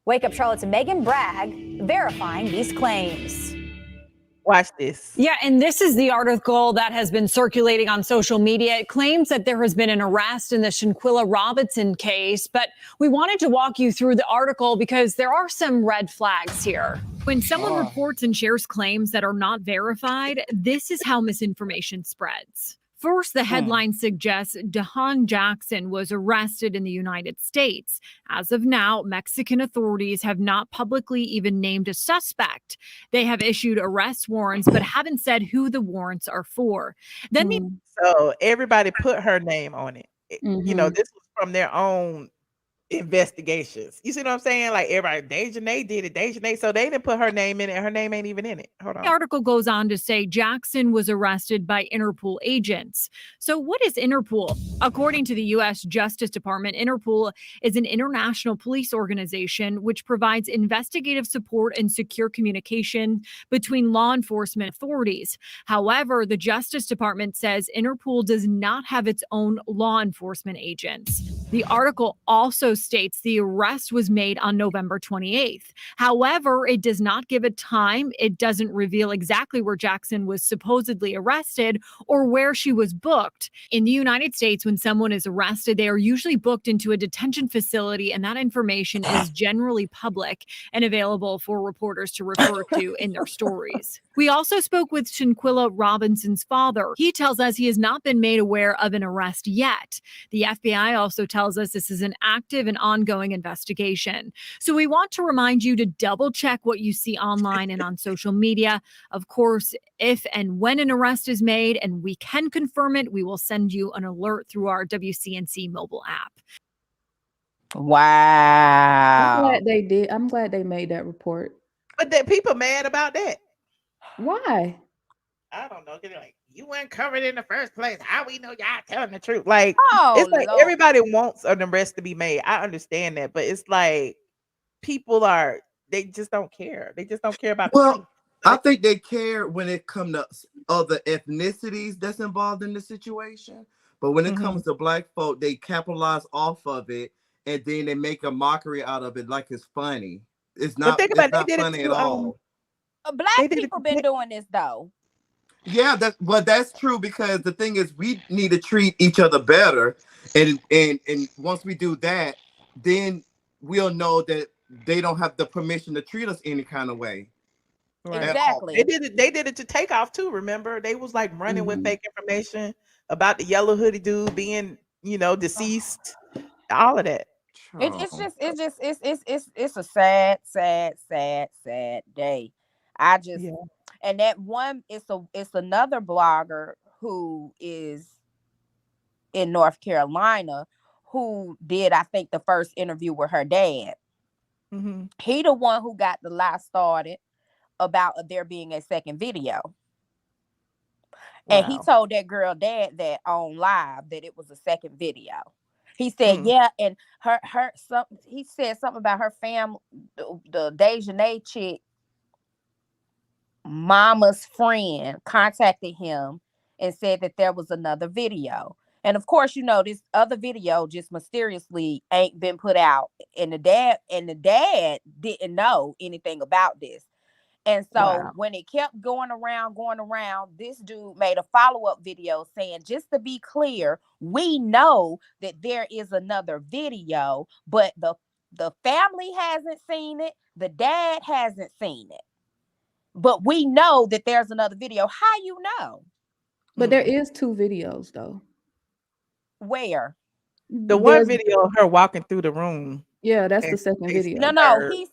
Wake Up Charlotte's Megan Bragg verifying these claims. Watch this. Yeah, and this is the article that has been circulating on social media. It claims that there has been an arrest in the Shanquella Robinson case, but we wanted to walk you through the article because there are some red flags here. When someone reports and shares claims that are not verified, this is how misinformation spreads. First, the headline suggests Daejhanae Jackson was arrested in the United States. As of now, Mexican authorities have not publicly even named a suspect. They have issued arrest warrants, but haven't said who the warrants are for. Then So everybody put her name on it. You know, this was from their own investigations. You see what I'm saying? Like everybody, Daejhanae did it, Daejhanae. So they didn't put her name in it. Her name ain't even in it. Hold on. the article goes on to say Jackson was arrested by Interpol agents. So what is Interpol? According to the U.S. Justice Department, Interpol is an international police organization which provides investigative support and secure communication between law enforcement authorities. However, the Justice Department says Interpol does not have its own law enforcement agents. The article also states the arrest was made on November 28th. However, it does not give a time. It doesn't reveal exactly where Jackson was supposedly arrested or where she was booked. In the United States, when someone is arrested, they are usually booked into a detention facility, and that information is generally public and available for reporters to refer to in their stories. We also spoke with Shanquella Robinson's father. He tells us he has not been made aware of an arrest yet. The FBI also tells us this is an active and ongoing investigation. So we want to remind you to double check what you see online and on social media. Of course, if and when an arrest is made and we can confirm it, we will send you an alert through our WCNC mobile app. I'm Wow. glad they did. I'm glad they made that report. But that people mad about that. Why? I don't know. They're like, you weren't covered in the first place. How we know y'all telling the truth? Like, Oh, it's like Lord. everybody wants an arrest to be made. I understand that, but it's like people they just don't care. They just don't care about the truth. Well, I think they care when it comes to other ethnicities that's involved in the situation. But when it comes to black folk, they capitalize off of it and then they make a mockery out of it like it's funny. It's not, think about it's not they did it funny to, at all. Black people been doing this though. Yeah, that's true, because the thing is we need to treat each other better. And once we do that, then we'll know that they don't have the permission to treat us any kind of way. Right. Exactly. They did it to Takeoff too. Remember, they was like running with fake information about the yellow hoodie dude being, deceased. All of that. It's a sad day. I just and that one it's another blogger who is in North Carolina who did, I think, the first interview with her dad. He the one who got the lie started about there being a second video. And he told that girl dad that on live that it was a second video. He said, yeah, and he said something about her family, the Daejhanae chick, mama's friend contacted him and said that there was another video. And of course, this other video just mysteriously ain't been put out. And the dad didn't know anything about this. And so when it kept going around, this dude made a follow-up video saying, just to be clear, we know that there is another video, but the family hasn't seen it. The dad hasn't seen it. But we know that there's another video. How you know? But there is 2 videos though. Where? The one video of her walking through the room. Yeah, that's the second video.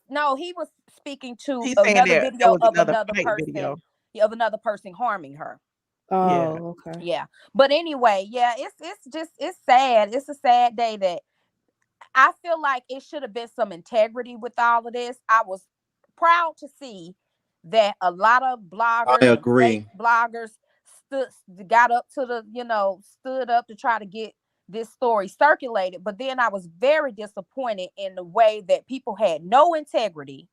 No, he was speaking to another video of another another person video. Of another person harming her. Oh, okay. Yeah. But anyway, it's sad. It's a sad day that I feel like it should have been some integrity with all of this. I was proud to see that a lot of bloggers, I agree. Bloggers got up to stood up to try to get this story circulated. But then I was very disappointed in the way that people had no integrity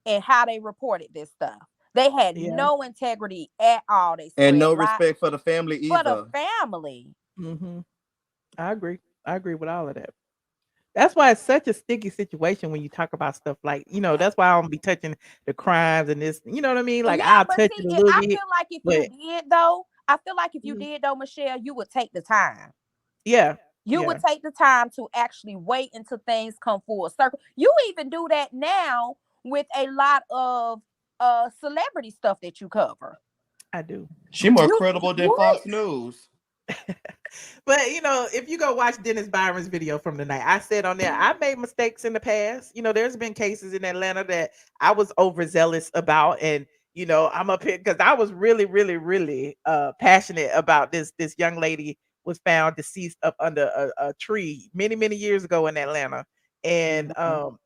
in how they reported this stuff. They had no integrity at all. And no respect for the family either. For the family. I agree with all of that. That's why it's such a sticky situation when you talk about stuff like, that's why I don't be touching the crimes and this, you know what I mean? Like, Yeah, I'll but touch see, it a little I bit, feel like if you but did though, Michelle, you would take the time. yeah. You would take the time to actually wait until things come full circle. You even do that now with a lot of celebrity stuff that you cover. I do. She more credible than Fox News. But if you go watch Dennis Byron's video from the night, I said on there, I made mistakes in the past. There's been cases in Atlanta that I was overzealous about, and I'm up here because I was really, really, really passionate about this. This young lady was found deceased up under a tree many, many years ago in Atlanta, and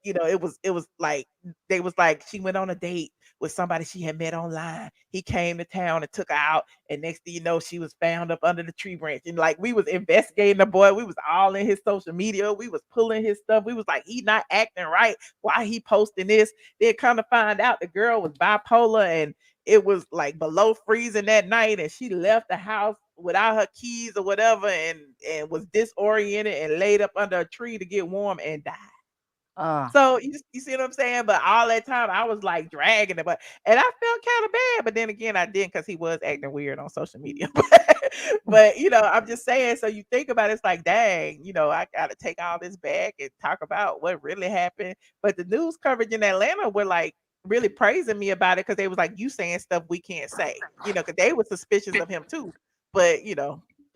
it was like they was like she went on a date with somebody she had met online. He came to town and took her out, and next thing you know, she was found up under the tree branch. And like we was investigating the boy, we was all in his social media, we was pulling his stuff. We was like, he not acting right. Why he posting this? Then come to find out the girl was bipolar, and it was like below freezing that night, and she left the house without her keys or whatever, and was disoriented and laid up under a tree to get warm and died. So you see what I'm saying? But all that time I was like dragging it, and I felt kind of bad. But then again, I didn't, because he was acting weird on social media. but I'm just saying. So you think about it, it's like, dang, I got to take all this back and talk about what really happened. But the news coverage in Atlanta were like really praising me about it, because they was like, you saying stuff we can't say, because they were suspicious of him too. But it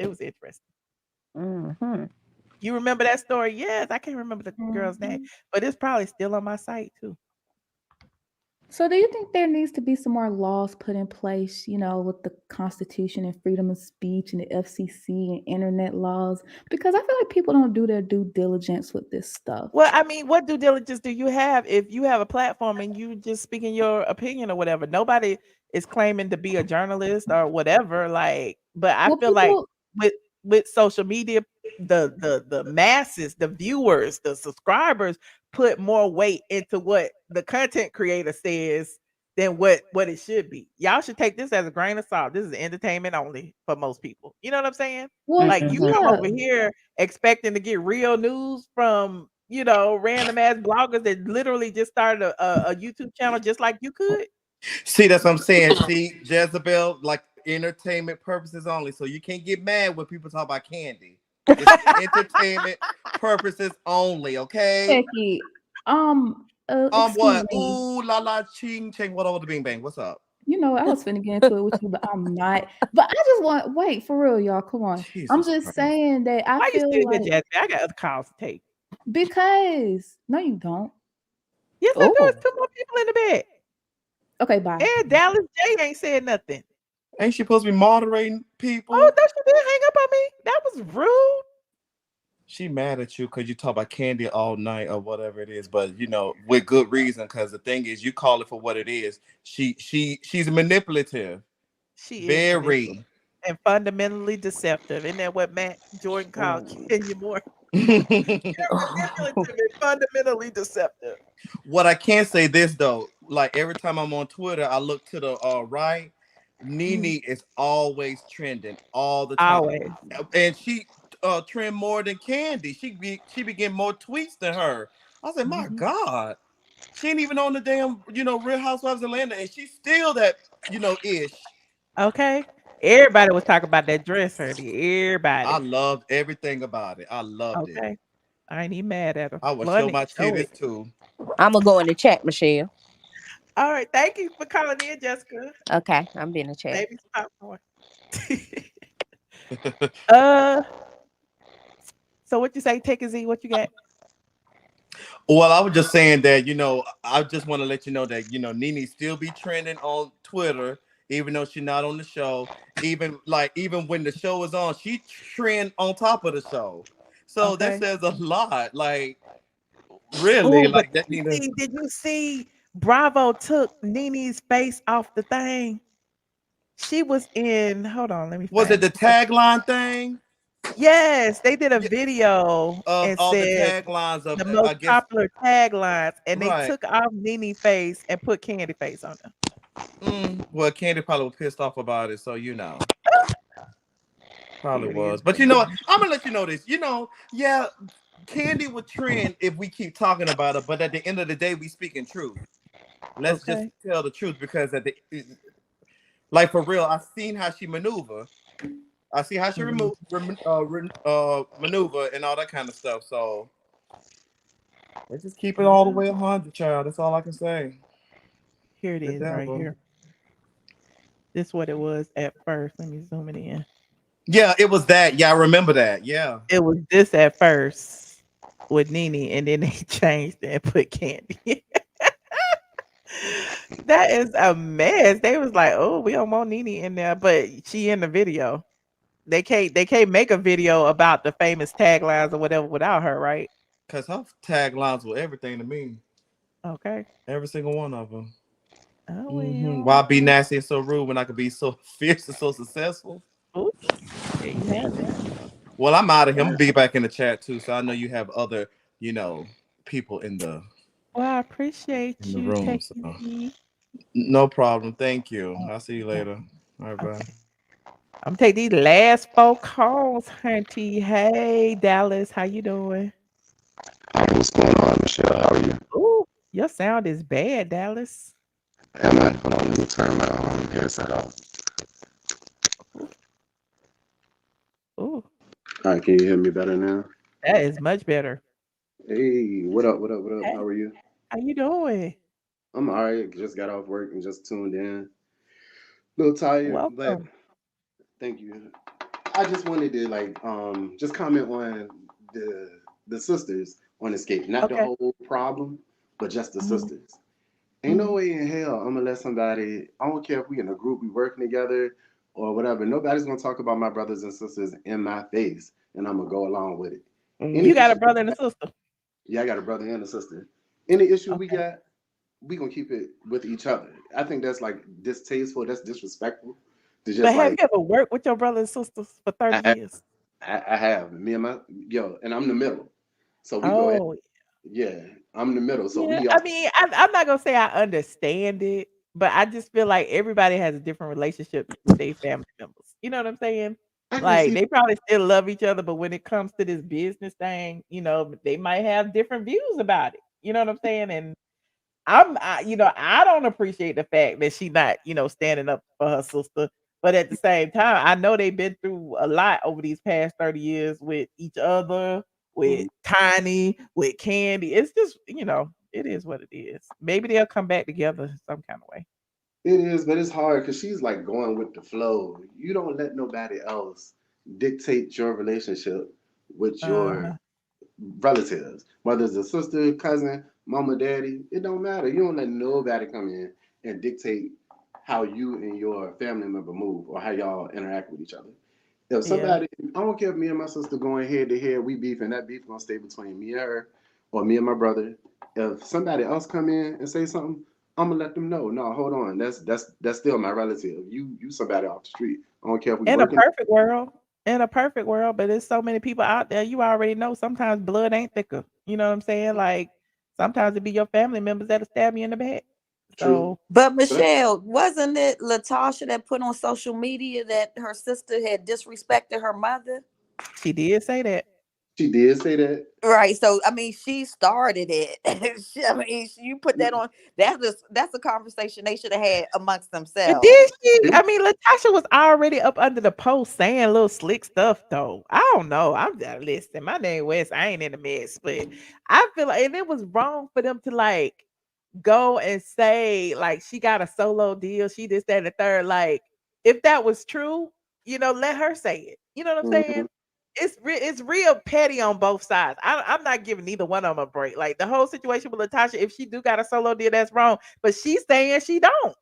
was interesting. Mm-hmm. You remember that story? Yes, I can't remember the girl's name, but it's probably still on my site too. So do you think there needs to be some more laws put in place, with the Constitution and freedom of speech and the FCC and internet laws? Because I feel like people don't do their due diligence with this stuff. Well, I mean, what due diligence do you have if you have a platform and you just speaking your opinion or whatever? Nobody is claiming to be a journalist or whatever. Like, but I feel like with social media, the masses, the viewers, the subscribers put more weight into what the content creator says than what it should be. Y'all should take this as a grain of salt. This is entertainment only for most people. You know what I'm saying? Well, like you come over here expecting to get real news from random ass bloggers that literally just started a YouTube channel just like you could. See, that's what I'm saying. See, Jezebel, like entertainment purposes only. So you can't get mad when people talk about Kandi. It's entertainment purposes only, okay? Becky, what? Ooh, la la, ching, ching, what over the bing bang? What's up? I was finna get into it with you, but I'm not. But I just wait for real, y'all. Come on. I'm just saying that I feel like I got other calls to take. Because no, you don't. Yes, I do. There's 2 more people in the bed. Okay, bye. And Dallas J ain't said nothing. Ain't she supposed to be moderating people? Oh, no, she didn't hang up on me. That was rude. She mad at you because you talk about Kandi all night or whatever it is, but with good reason. Because the thing is, you call it for what it is. She's manipulative. She very is and fundamentally deceptive. Isn't that what Matt Jordan called Kenya Moore? Manipulative and fundamentally deceptive. What I can say this though, like every time I'm on Twitter, I look to the right. Nene is always trending all the time. Always. And she trend more than Kandi. She be getting more tweets than her. I said, my God, she ain't even on the damn Real Housewives of Atlanta, and she's still that ish. Okay, everybody was talking about that dress, honey. Everybody. I loved everything about it. I loved it. Okay, I ain't even mad at her. I would show my titties too. I'm gonna go in the chat, Michelle. All right, thank you for calling in, Jessica. Okay, I'm being a chat. Maybe some popcorn. So what you say, Take a Z? What you got? Well, I was just saying that I just want to let you know that Nene still be trending on Twitter, even though she's not on the show. Even when the show is on, she trend on top of the show. So that says a lot. Like really, like that. Did you see? Bravo took Nene's face off the thing. She was in. Hold on, let me. Was it the tagline thing? Yes, they did a video and all said the taglines of the most popular taglines, and they Right. took off Nene's face and put Kandi face on them. Well, Kandi probably was pissed off about it, so probably was. But you know what? I'm gonna let you know this. Kandi would trend if we keep talking about it, but at the end of the day, we speaking truth. Let's just tell the truth, because like for real, I've seen how she maneuver. I see how she maneuver and all that kind of stuff. So let's just keep it all the way 100, child. That's all I can say. Here it is, right here. This is what it was at first. Let me zoom it in. Yeah, it was that. Yeah, I remember that. Yeah. It was this at first with Nene, and then they changed it and put Kandi. That is a mess. They was like, "Oh, we don't want Nene in there," but she in the video. They can't make a video about the famous taglines or whatever without her, right? Because her taglines were everything to me. Okay. Every single one of them. Oh, well. Why be nasty and so rude when I could be so fierce and so successful? Ooh, there you have it. Well, I'm out of here. I'm gonna be back in the chat too, so I know you have other, people in the. Well, I appreciate in the you room. taking So. me. No problem. Thank you. I'll see you later. All right, bye. I'm gonna take these last 4 calls, Hunty. Hey, Dallas, how you doing? What's going on, Michelle? How are you? Ooh, your sound is bad, Dallas. Am I? Hold on, let me turn my headset off. Ooh, All right, can you hear me better now? that is much better. Hey, what up? What up? What up? Hey, How are you? how you doing? I'm all right. Just got off work and just tuned in. A little tired, but Welcome. thank you. I just wanted to just comment on the sisters on Xscape, not the whole problem, but just the sisters. Ain't no way in hell I'm gonna let somebody. I don't care if we in a group, we working together or whatever. Nobody's gonna talk about my brothers and sisters in my face, and I'm gonna go along with it. You got a brother and a sister? Yeah, I got a brother and a sister. Any issue we got, we gonna keep it with each other. I think that's distasteful. That's disrespectful. To just But have you ever worked with your brothers and sisters for 30 years? I have me and my and I'm the middle, so we go ahead. Yeah, I'm the middle, so Yeah, we. I mean, I'm not gonna say I understand it, but I just feel like everybody has a different relationship with their family members. You know what I'm saying? Like they probably still love each other, but when it comes to this business thing, they might have different views about it. You know what I'm saying? And I don't appreciate the fact that she not, standing up for her sister. But at the same time, I know they've been through a lot over these past 30 years with each other, with Tiny, with Kandi. It's just, it is what it is. Maybe they'll come back together some kind of way. It is, but it's hard because she's like going with the flow. You don't let nobody else dictate your relationship with your relatives, whether it's a sister, cousin, mama, daddy. It don't matter. You don't let nobody come in and dictate how you and your family member move or how y'all interact with each other. If somebody, I don't care if me and my sister going head to head, we beef, and that beef gonna stay between me and her, or me and my brother. If somebody else come in and say something, I'm gonna let them know. No, hold on, that's still my relative. You somebody off the street. I don't care if we In a working. perfect world, but there's so many people out there. You already know sometimes blood ain't thicker. You know what I'm saying? Like sometimes it be your family members that'll stab you in the back. So, but Michelle, wasn't it LaTocha that put on social media that her sister had disrespected her mother? She did say that. She did say that. Right. So I mean, she started it. You put that on. That's a conversation they should have had amongst themselves. But did she? I mean, LaTocha was already up under the post saying little slick stuff, though. I don't know. I'm just listening. My name West. I ain't in the mess, but I feel like, and it was wrong for them to go and say she got a solo deal. She this, that, and the third. If that was true, let her say it. You know what I'm saying? It's real petty on both sides. I'm not giving neither one of them a break. Like the whole situation with LaTocha, if she do got a solo deal, that's wrong. But she's saying she don't.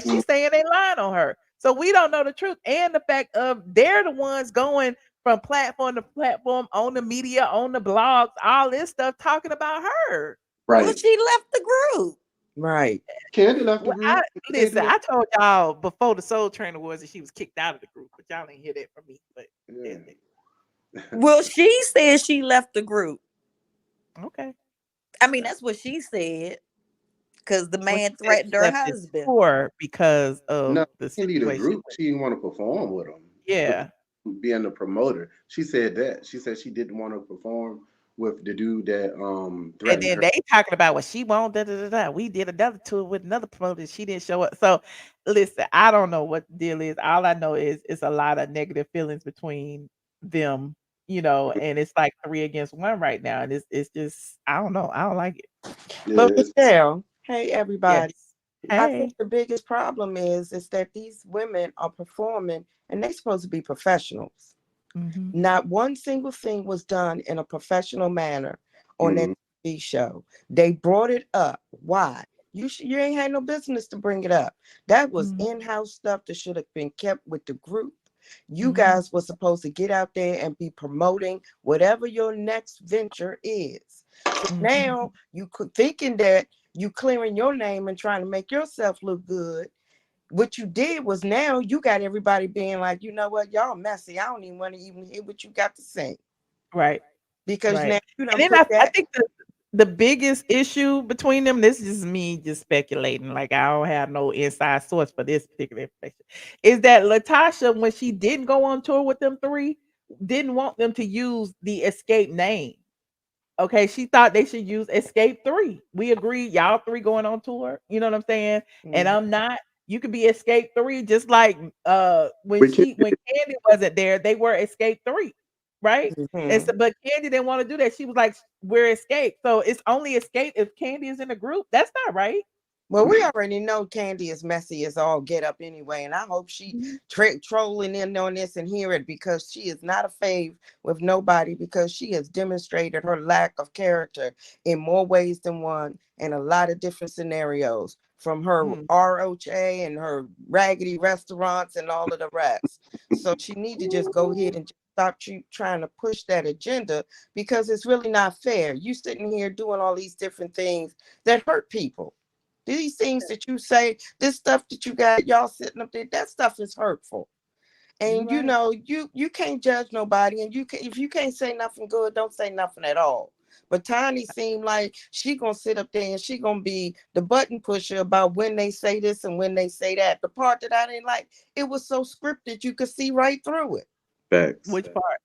She's saying they lying on her. So we don't know the truth. And the fact of they're the ones going from platform to platform on the media, on the blogs, all this stuff talking about her. Right. Well, she left the group. Right. Kandi left the group. Listen, I told y'all before the Soul Train Awards that she was kicked out of the group, but y'all ain't hear that from me. But well, she said she left the group. Okay. I mean, that's what she said. Because the man threatened her husband. Because of the situation. The group, she didn't want to perform with him. Yeah. Being the promoter. She said that. She said she didn't want to perform with the dude that And threatened then her. they talking about what she won't. Da, da, da, da. We did another tour with another promoter. She didn't show up. So listen, I don't know what the deal is. All I know is it's a lot of negative feelings between them, and it's like 3 against 1 right now. And it's just I don't know. I don't like it. But Yes. Michelle, hey everybody. Yes. I Hey. think the biggest problem is that these women are performing and they're supposed to be professionals. Mhm. Not one single thing was done in a professional manner on that Mhm. TV show. They brought it up. Why? You ain't had no business to bring it up. That was Mhm. in-house stuff that should have been kept with the group. You Mhm. guys were supposed to get out there and be promoting whatever your next venture is. So Mhm. now you thinking that you clearing your name and trying to make yourself look good. What you did was now you got everybody being like, you know what, y'all messy. I don't even want to even hear what you got to say. Right. Because now Right. you And done then put I that. think the biggest issue between them, this is me just speculating, like I don't have no inside source for this particular information, is that LaTocha, when she didn't go on tour with them three, didn't want them to use the Xscape name. Okay, she thought they should use Xscape 3. We agreed, y'all three going on tour. You know what I'm saying? And I'm not. You could be Xscape 3, just like when Which is Candy wasn't there, they were Xscape 3, right? And so, but Candy didn't want to do that. She was like, "We're Xscape." So it's only Xscape if Candy is in the group. That's not right. Well, we already know Candy is messy as all get up anyway, and I hope she trolling in on this and hear it because she is not a fave with nobody because she has demonstrated her lack of character in more ways than one in a lot of different scenarios, from her ROHA and her raggedy restaurants and all of the rest. So she need to just go ahead and stop trying to push that agenda because it's really not fair. You sitting here doing all these different things that hurt people. These things that you say, this stuff that you got y'all sitting up there, that stuff is hurtful. And You're right. you can't judge nobody, and if you can't say nothing good, don't say nothing at all. But Tiny seemed like she gonna sit up there and she gonna be the button pusher about when they say this and when they say that. The part that I didn't like, it was so scripted you could see right through it. facts. Which part?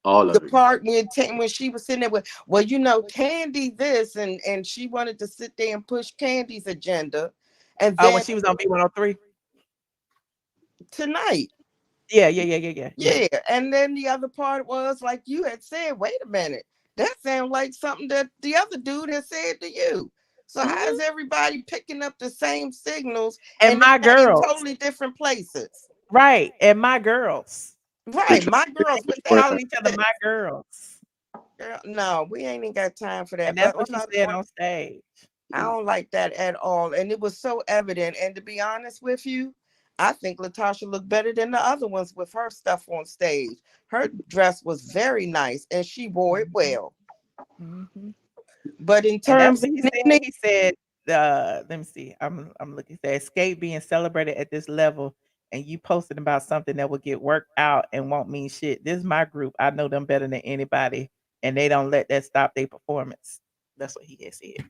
All The of it. part when she was sitting there with, well, Candy this, and she wanted to sit there and push Candy's agenda, and Oh, when then she was on V103. tonight. Yeah. Yeah, and then the other part was like you had said, wait a minute, that sounds like something that the other dude had said to you. So how is everybody picking up the same signals And and my they're in girls. totally different places? Right. And my girls. Right, my girls with They that. calling each other my girls. Girl, no, we ain't even got time for that. And that's But what she another said point, on stage. I don't like that at all. And it was so evident. And to be honest with you, I think LaTocha looked better than the other ones with her stuff on stage. Her dress was very nice and she wore it well. Mhm. But in And that's terms what of he said. He said, let me see. I'm looking. He said, Xscape being celebrated at this level, and you posting about something that will get worked out and won't mean shit. This is my group. I know them better than anybody, and they don't let that stop their performance. That's what he had said.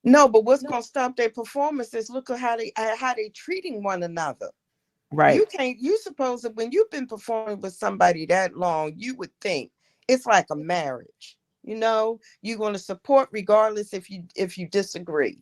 no, but what's gonna stop their performances? Look at how they treating one another. Right. You suppose that when you've been performing with somebody that long, you would think it's like a marriage. You're going to support regardless if you disagree.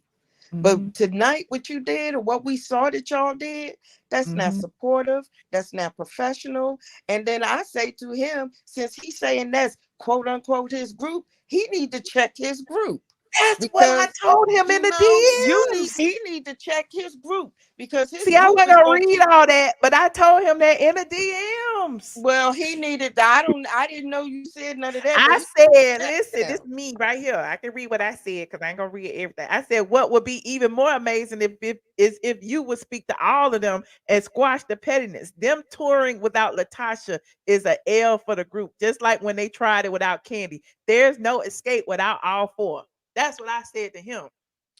But tonight, what you did or what we saw that y'all did, that's not supportive. That's not professional. And then I say to him, since he's saying that's quote unquote his group, he need to check his group. That's what I Because told him in the DMs. he need to check his group because his See, I group wasn't is gonna going to read keep. all that, but I told him that in the DMs. Well, he needed. I didn't know you said none of that. But I he said, checked listen, this them. is me right here. I can read what I said because I ain't gonna read everything. I said, what would be even more amazing if you would speak to all of them and squash the pettiness. Them touring without LaTocha is a L for the group, just like when they tried it without Candy. There's no escape without all four. That's what I said to him.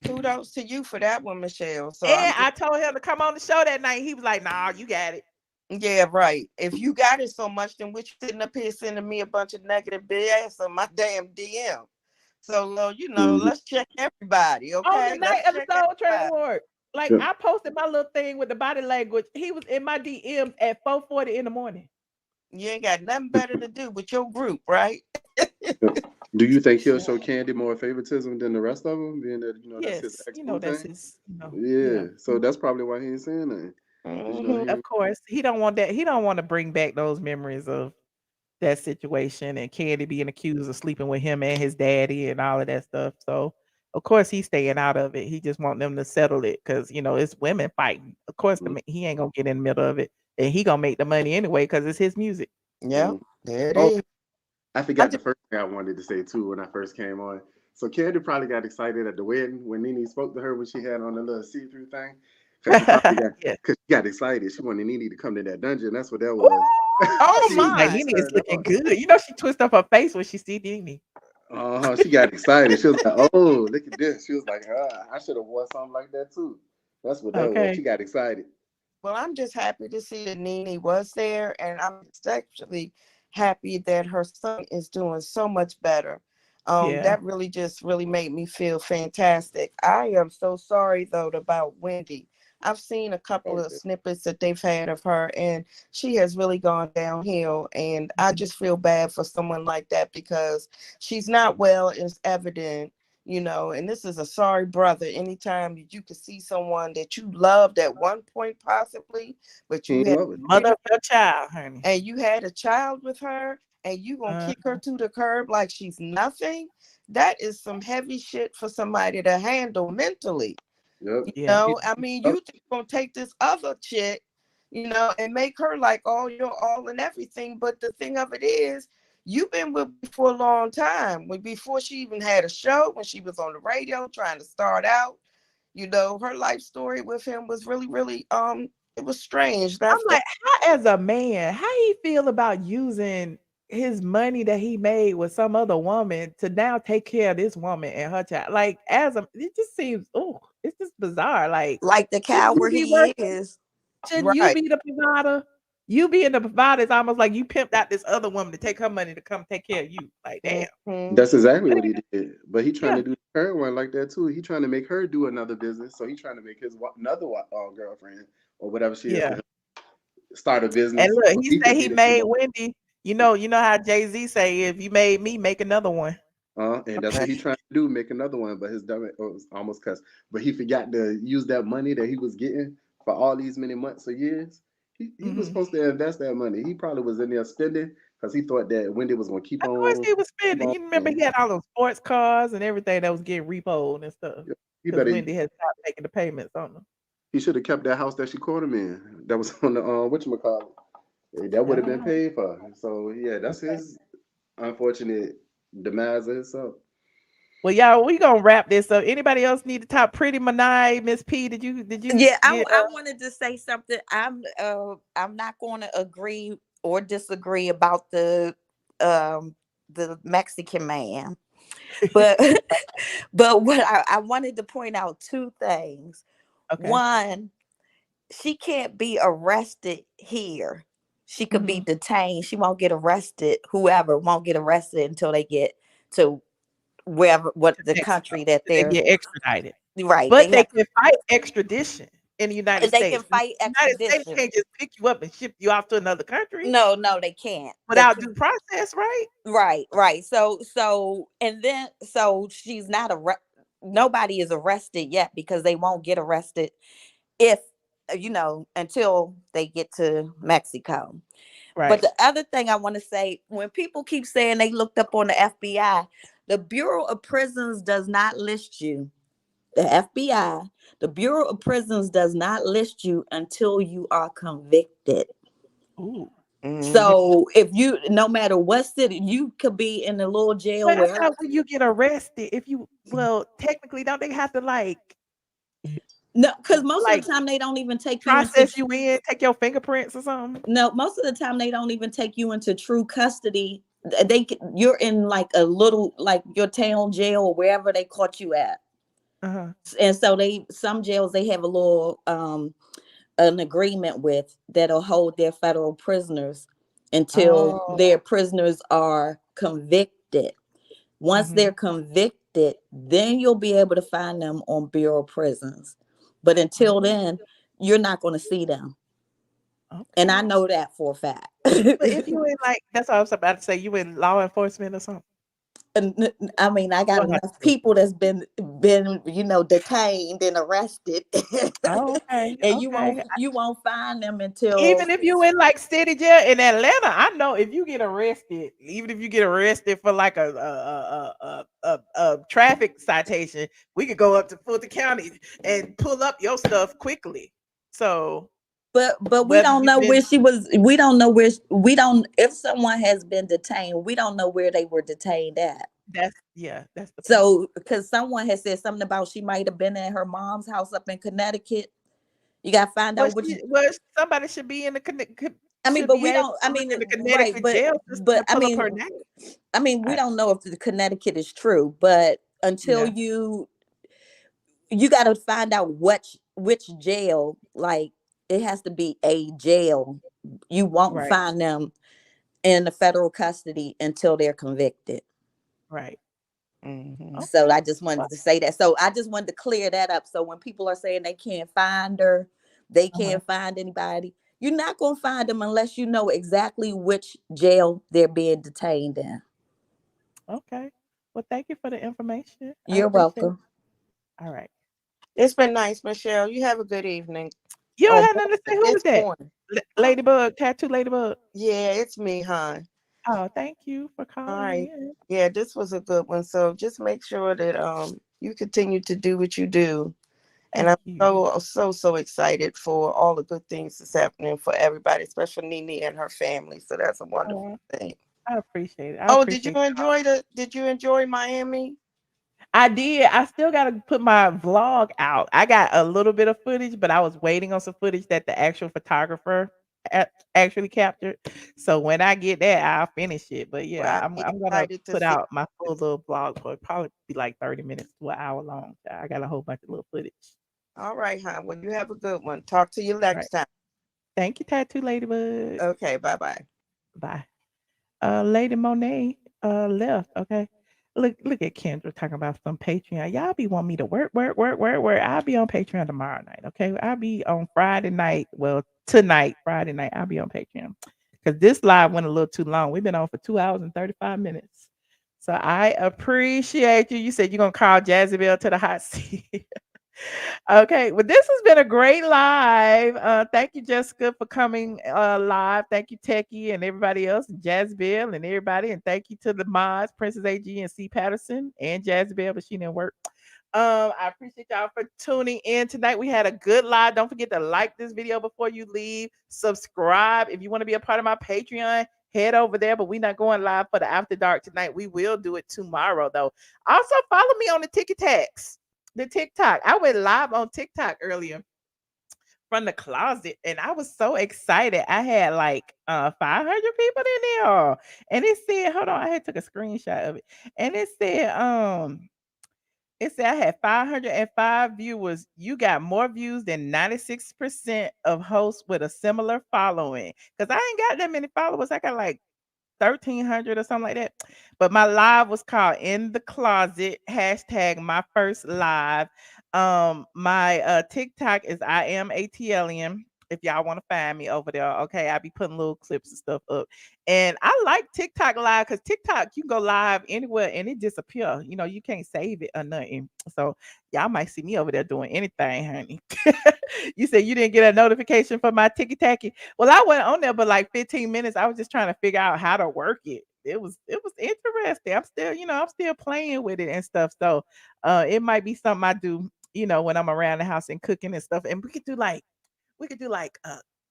Kudos to you for that one, Michelle. So And I told him to come on the show that night. He was like, nah, you got it. yeah, right. If you got it so much, then what you sitting up here sending me a bunch of negative BS on my damn DM? So, let's check everybody, On the okay? night Let's of the check Soul Train everybody. Award. Like I posted my little thing with the body language. He was in my DMs at 4:40 in the morning. You ain't got nothing better to do with your group, right? Do you think he'll show Kandi more favoritism than the rest of them, being that that's his Yes, ex that's thing? his. Yeah, so that's probably why he ain't saying nothing. Of course, he don't want that. He don't want to bring back those memories of that situation and Kandi being accused of sleeping with him and his daddy and all of that stuff. So, of course, he's staying out of it. He just want them to settle it because it's women fighting. Of course, he ain't gonna get in the middle of it, and he gonna make the money anyway because it's his music. Yeah, there it Oh, is. I forgot the first thing I wanted to say too when I first came on. So Kandi probably got excited at the wedding when Nene spoke to her when she had on the little see-through thing. Because she got excited. She wanted Nene to come to that dungeon. That's what that was. Oh She was like, Nene is looking good. She twisted up her face when she see Nene. She got excited. She was like, "Oh, look at this." She was like, "I should have worn something like that too." That's what that was. She got excited. Well, I'm just happy to see that Nene was there, and I'm especially happy that her son is doing so much better. That really made me feel fantastic. I am so sorry though about Wendy. I've seen a couple of snippets that they've had of her, and she has really gone downhill. And I just feel bad for someone like that because she's not well, it's evident. And this is a sorry brother. Anytime that you can see someone that you loved at one point, possibly, but you had mother of your child, honey, and you had a child with her, and you gonna kick her to the curb like she's nothing. That is some heavy shit for somebody to handle mentally. I mean, you gonna take this other chick, and make her like all your all and everything. But the thing of it is, you've been with me for a long time. Before she even had a show, when she was on the radio trying to start out, her life story with him was really, really it was strange. I'm like, how as a man, how he feel about using his money that he made with some other woman to now take care of this woman and her child? Like, it just seems, it's just bizarre. Like the coward he is. Shouldn't you be the provider? You being the provider is almost like you pimped out this other woman to take her money to come take care of you. Like, damn. That's exactly what he did. But he trying to do her one like that too. He trying to make her do another business. So he trying to make his another girlfriend or whatever she is start a business. And look, he said he made Wendy. You know how Jay-Z say, if you made me, make another one. And that's what he trying to do, make another one. But his dumb was almost cussed. But he forgot to use that money that he was getting for all these many months or years. He was supposed to invest that money. He probably was in there spending because he thought that Wendy was going to keep on. Of course he was spending. You remember he had all those sports cars and everything that was getting repoed and stuff. Because Wendy had stopped making the payments on them. He should have kept that house that she caught him in. That was on the whatchamacallit. That would have been paid for. So yeah, that's his unfortunate demise of himself. Well, y'all, we gonna wrap this up. Anybody else need to talk? Pretty Manai, Miss P, did you? Yeah, I wanted to say something. I'm not going to agree or disagree about the Mexican man, but what I wanted to point out two things. Okay. One, she can't be arrested here. She could be detained. She won't get arrested. Whoever won't get arrested until they get to wherever, the country that they they're get extradited. Right. But they can fight extradition in the United States. They can fight extradition. The United States can't just pick you up and ship you off to another country. No, they can't. Without due process, right? Right. So she's not nobody is arrested yet because they won't get arrested if until they get to Mexico. Right. But the other thing I want to say, when people keep saying they looked up on the FBI, the Bureau of Prisons does not list you. The FBI, the Bureau of Prisons does not list you until you are convicted. Ooh. So if you, no matter what city, you could be in a little jail. Well, that's how when you get arrested, technically, don't they have to no, because most of the time they don't even take process you in, take your fingerprints or something. No, most of the time they don't even take you into true custody. You're in a little, your town jail or wherever they caught you at. And so some jails they have a little an agreement with that'll hold their federal prisoners until their prisoners are convicted. Once they're convicted, then you'll be able to find them on Bureau of Prisons. But until then, you're not going to see them. Okay. And I know that for a fact. But if you in that's what I was about to say, you in law enforcement or something? I mean, I got enough people that's been detained and arrested. Oh, okay. And Okay. you won't find them until Even if you in like city jail in Atlanta, I know if you get arrested, even if you get arrested for like a traffic citation, we could go up to Fulton County and pull up your stuff quickly. So, but we whether don't you've know been- where she was. We don't know where we don't. If someone has been detained, we don't know where they were detained at. That's the So because someone has said something about she might have been at her mom's house up in Connecticut. You gotta find out which. Somebody should be in the. I mean, should but be we able don't. to I look mean, in the right? Connecticut jail system But to pull up her name. we don't know if the Connecticut is true. But until you got to find out which jail. Like it has to be a jail. You won't find them in the federal custody until they're convicted. Right. So I just wanted to say that. So I just wanted to clear that up. So when people are saying they can't find her, they can't find anybody, you're not going to find them unless you know exactly which jail they're being detained in. Okay. Well, thank you for the information. You're welcome. All right. It's been nice, Michelle. You have a good evening. You don't have nothing to say. Who is that? Morning. Ladybug, Tattoo Ladybug. Yeah, it's me, hon. Oh, thank you for calling. All right. in. Yeah, this was a good one. So just make sure that you continue to do what you do. And I'm so excited for all the good things that's happening for everybody, especially Nene and her family. So that's a wonderful thing. I appreciate it. Did you enjoy Miami? I did. I still got to put my vlog out. I got a little bit of footage, but I was waiting on some footage that the actual photographer actually captured. So when I get that, I'll finish it. But yeah, I'm gonna put out my full little vlog. So it'll probably be like 30 minutes to an hour long. I got a whole bunch of little footage. All right, hon. Well, you have a good one. Talk to you next time. Thank you, Tattoo Ladybug. Okay, bye-bye. Bye. Lady Monet left. Okay. Look at Kendra talking about some Patreon. Y'all be wanting me to work. I'll be on Patreon tomorrow night. Okay. I'll be on Friday night. Well, tonight, Friday night, I'll be on Patreon. Because this live went a little too long. We've been on for 2 hours and 35 minutes. So I appreciate you. You said you're gonna call Jazzy to the hot seat. Okay, well, this has been a great live. Thank you, Jessica, for coming live. Thank you, Techie, and everybody else, and Jazzbell and everybody. And thank you to the mods, Princess AG and C. Patterson, and Jazzbell, but she didn't work. I appreciate y'all for tuning in tonight. We had a good live. Don't forget to like this video before you leave. Subscribe if you want to be a part of my Patreon. Head over there, but we're not going live for the After Dark tonight. We will do it tomorrow, though. Also, follow me on the TikToks. The TikTok. I went live on TikTok earlier from the closet, and I was so excited. I had like 500 people in there, and it said, "Hold on," I had took a screenshot of it, and it said I had 505 viewers. You got more views than 96% of hosts with a similar following. Because I ain't got that many followers. I got like 1,300 or something like that. But my live was called In the Closet, hashtag my first live. My TikTok is I am ATLian. If y'all want to find me over there, okay, I'll be putting little clips and stuff up. And I like TikTok live because TikTok, you can go live anywhere and it disappear. You know, you can't save it or nothing. So y'all might see me over there doing anything, honey. You said you didn't get a notification for my Tiki Tacky. Well, I went on there, but like 15 minutes. I was just trying to figure out how to work it. It was interesting. I'm still playing with it and stuff. So it might be something I do, when I'm around the house and cooking and stuff. And we could do like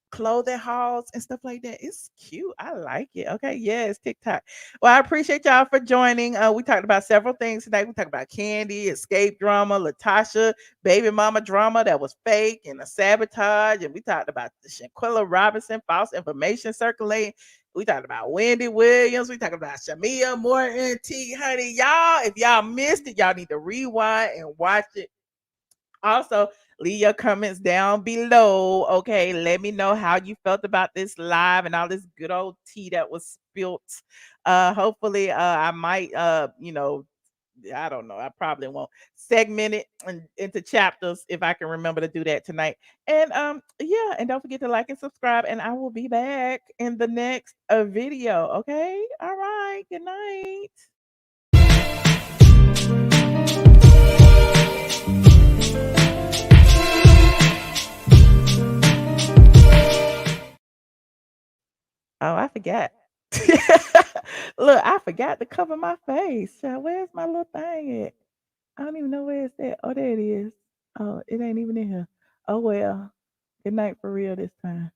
clothing hauls and stuff like that. It's cute. I like it. Okay. Yes, TikTok. Well, I appreciate y'all for joining. We talked about several things today. We talked about Kandi, Xscape drama, LaTocha, baby mama drama that was fake and a sabotage. And we talked about the Shanquella Robinson false information circulating. We talked about Wendy Williams. We talked about Shamea Morton Kandi. Y'all, if y'all missed it, y'all need to rewind and watch it. Also, leave your comments down below. Okay, let me know how you felt about this live and all this good old tea that was spilt. Hopefully, I might, I don't know. I probably won't segment it into chapters if I can remember to do that tonight. And yeah, and don't forget to like and subscribe. And I will be back in the next video. Okay, all right. Good night. forgot. Look, I forgot to cover my face. Child, where's my little thing at? I don't even know where it's at. Oh, there it is. Oh, it ain't even in here. Oh well. Good night for real this time.